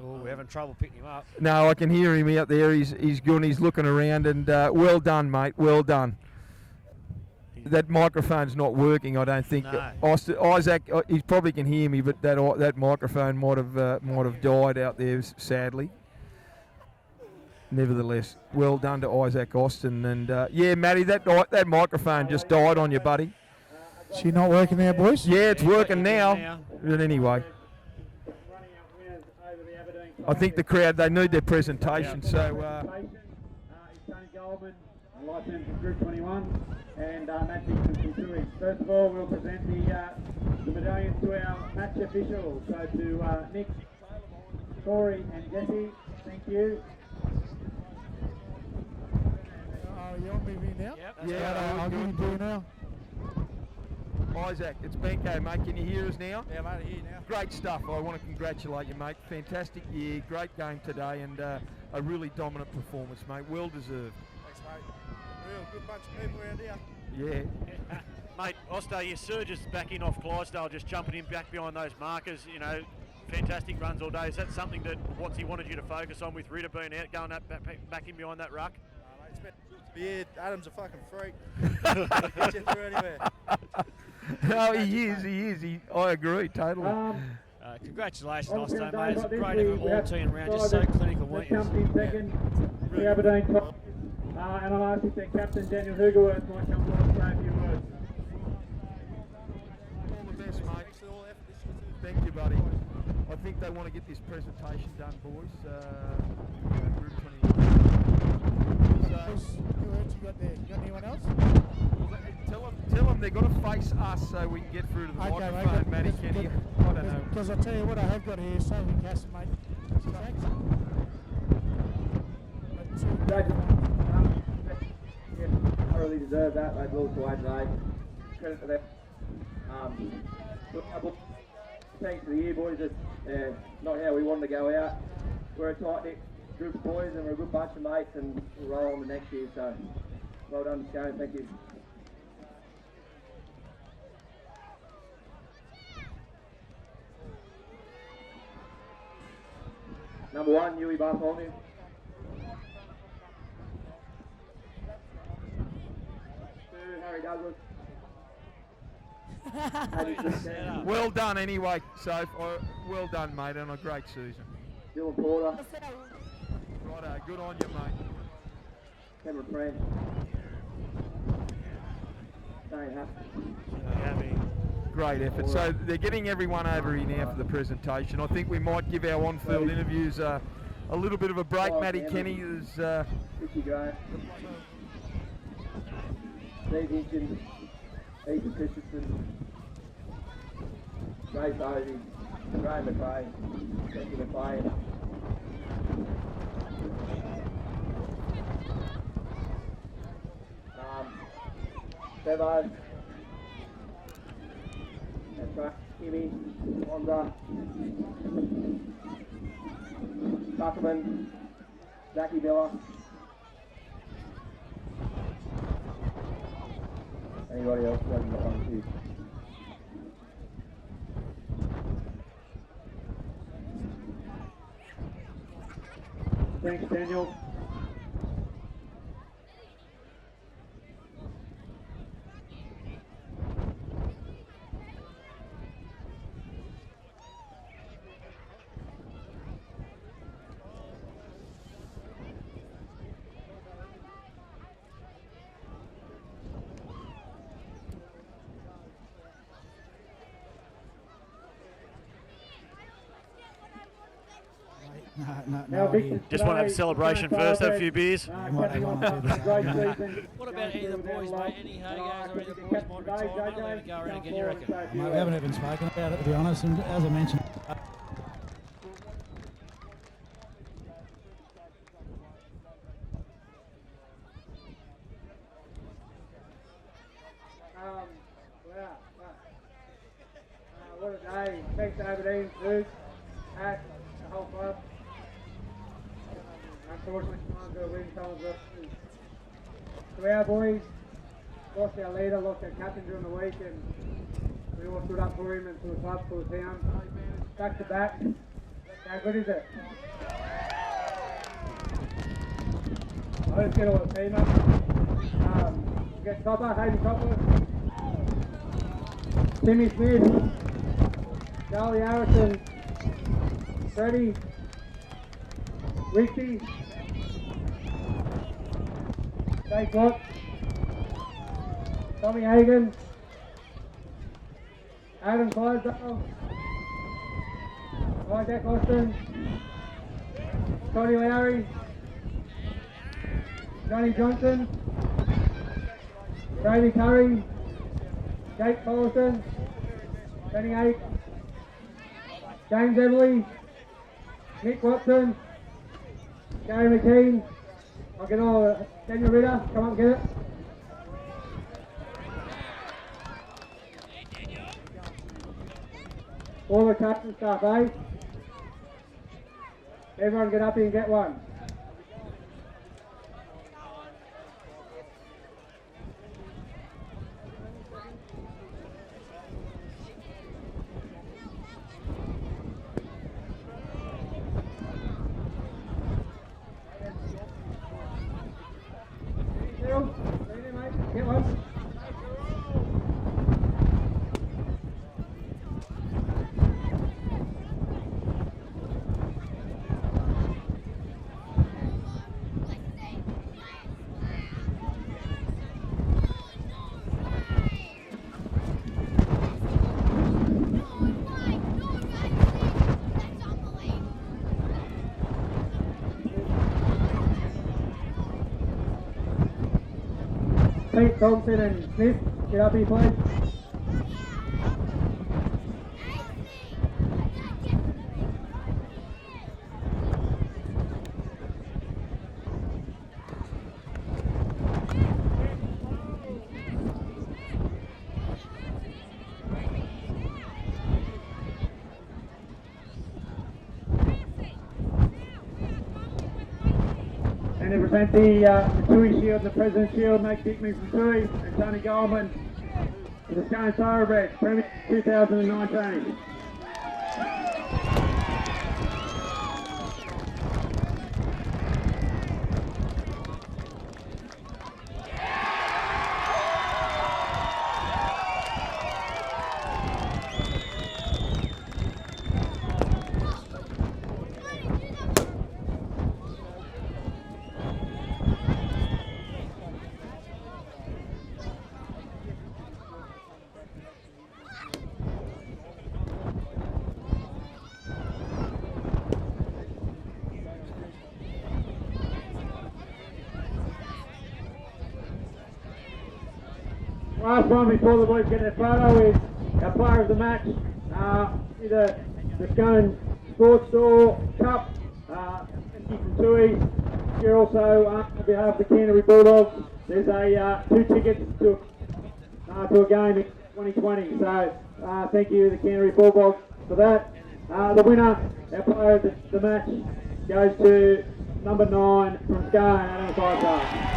Speaker 2: Oh, we're having trouble picking him up.
Speaker 1: No, I can hear him out there. He's good. He's looking around, and well done, mate. Well done. that microphone's not working. I don't think.
Speaker 3: No.
Speaker 1: Isaac, he probably can hear me, but that microphone might have died out there, sadly. Nevertheless, well done to Isaac Austin, and yeah, Matty, that microphone just died on you, buddy.
Speaker 5: She not working there, boys?
Speaker 1: Yeah, it's working now. But anyway, I think the crowd, they need their presentation, so.
Speaker 12: Tony Goldman, licensed from Group 21, and Matt Dixon from Tui. First of all, we'll present the medallions to our match officials. So to Nick, Corey, and Jesse, thank you.
Speaker 5: You want me to be now?
Speaker 6: Yep.
Speaker 1: Yeah,
Speaker 5: I'll give you two now.
Speaker 1: Isaac, it's Benko, mate. Can you hear us now?
Speaker 11: Yeah, mate, I hear you now.
Speaker 1: Great stuff. I want to congratulate you, mate. Fantastic year, great game today, and a really dominant performance, mate. Well deserved.
Speaker 11: Thanks, mate. Real good bunch of people around here.
Speaker 1: Yeah.
Speaker 3: Mate, Osto, your surges back in off Clydesdale, just jumping in back behind those markers, you know, fantastic runs all day. Is that something that Watsy wanted you to focus on with Ritter being out, going back in behind that ruck?
Speaker 11: Yeah, Adam's a fucking freak. Gets you through anywhere.
Speaker 1: No, he is. I agree, totally.
Speaker 2: Congratulations, Osto, mate. It's a great effort all team around, just so clinical, weren't you?
Speaker 12: Jumped in second, the Aberdeen top. And I'll ask if their captain, Daniel Hugerworth, might come forward and say a few words.
Speaker 1: All the best, mate. Thank you, buddy. I think they want to get this presentation done, boys. Group 21.
Speaker 5: Who else you got there? You got anyone else?
Speaker 1: Tell them they've got to face us so we can get through to the microphone, Matty Kenny. I don't know.
Speaker 5: Because I'll tell you what I have got here, Saving Castle, mate.
Speaker 12: I really deserve that. They blew us away today. Credit to them. Thanks to the year, boys. It's not how we wanted to go out. We're a tight-knit group of boys and we're a good bunch of mates, and we'll roll on the next year. So, well done, Scone. Thank you. Number 1, Yui Bartholomew. 2, Harry Douglas.
Speaker 1: Well done anyway, Soph. Well done, mate, and a great season.
Speaker 12: Dylan Porter.
Speaker 1: Righto, good on you, mate.
Speaker 12: Cameron Friend. Shane
Speaker 1: Happy. Great effort. So they're getting everyone over here now for the presentation. I think we might give our on-field interviews a little bit of a break. Matty Kenny is...
Speaker 12: Richie Gray. Steve Hinchins. Ethan Christensen. Ray Bodie. Graham McRae. Becky McLean. Bevo. That's right. Kimmy. Wanda. Tuckerman. Zachy Miller. Anybody else doesn't got one too? Thanks, Daniel.
Speaker 3: Just want to have a celebration first, have a few beers.
Speaker 2: What about any of the boys, mate? Any Hagos or any of the boys might retire? I'll let it go around again, you reckon?
Speaker 9: Mate, we haven't even spoken about it, to be honest, and as I mentioned.
Speaker 12: What a day. Thanks to Aberdeen, Luke, Pat, the whole club. Unfortunately, someone's got to win, someone's got to. To our boys, lost our leader, lost our captain during the week, and we all stood up for him and for the club, for the town. Back to back. How good is it? I just get all the team up. get Topper, Hayden Topper. Timmy Smith. Charlie Harrison. Freddie. Ricky. Jake Watts. Tommy Hagan. Adam Clydesdale. Jack Austin. Tony Lowry. Johnny Johnson. Brady Curry. Jake Collison. Benny Ake. James Everly. Nick Watson. Gary McKean. I'll get all Daniel Ritter. Come on, get it. All the captain stuff, eh? Everyone get up here and get one. Get one. Pete Thompson and Smith, get up here please. And to present the Tui Shield and the President's Shield, Mike Dickman from Tui and Tony Goldman for the Scone Thoroughbreds, Premier 2019. Last one before the boys get their photo is our player of the match, either the Scone Sports Store Cup, from Tui. Here also, on behalf of the Canterbury Bulldogs, there's a 2 tickets to a game in 2020. So thank you to the Canterbury Bulldogs for that. The winner, our player of the match, goes to number 9 from Scone, Adam Clydesdale.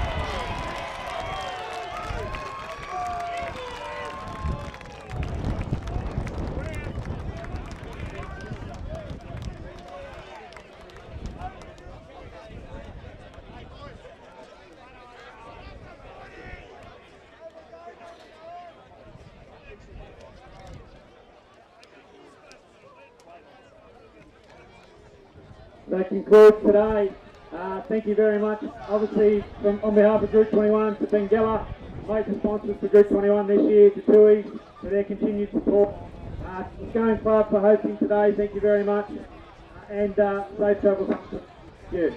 Speaker 12: That concludes today. Thank you very much. Obviously, on behalf of Group 21 to Bengalla, major sponsors for Group 21 this year, to Tui, for their continued support. The Scone Club for hosting today. Thank you very much. And safe travels. Thank you.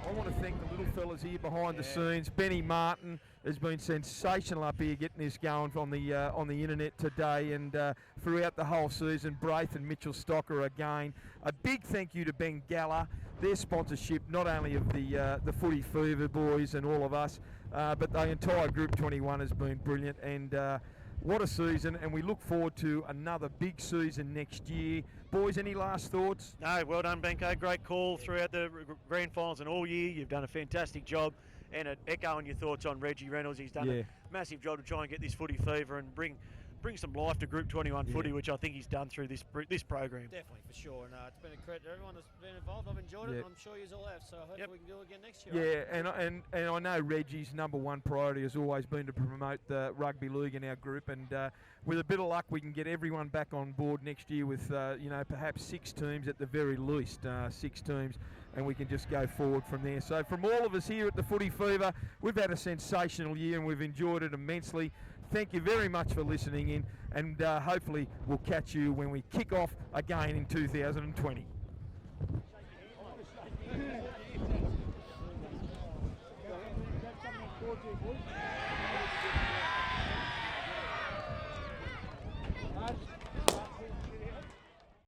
Speaker 1: I want to thank the little fellas here behind the scenes. Benny Martin has been sensational up here getting this going on the internet today and throughout the whole season. Braith and Mitchell Stocker again. A big thank you to Bengalla, their sponsorship not only of the Footy Fever boys and all of us, but the entire Group 21 has been brilliant. And what a season, and we look forward to another big season next year. Boys, any last thoughts?
Speaker 3: No, well done, Benko. Great call throughout the grand finals and all year. You've done a fantastic job. And echoing your thoughts on Reggie Reynolds, he's done a massive job to try and get this Footy Fever and bring bring some life to Group 21 footy, which I think he's done through this program.
Speaker 2: Definitely, for sure. And it's been a credit to everyone that's been involved. I've enjoyed it, and I'm sure you all have. So hopefully we can do it again next year.
Speaker 1: Yeah, and I know Reggie's number one priority has always been to promote the rugby league in our group, and with a bit of luck we can get everyone back on board next year with perhaps 6 teams at the very least, 6 teams, and we can just go forward from there. So from all of us here at the Footy Fever, we've had a sensational year and we've enjoyed it immensely. Thank you very much for listening in, and hopefully we'll catch you when we kick off again in 2020.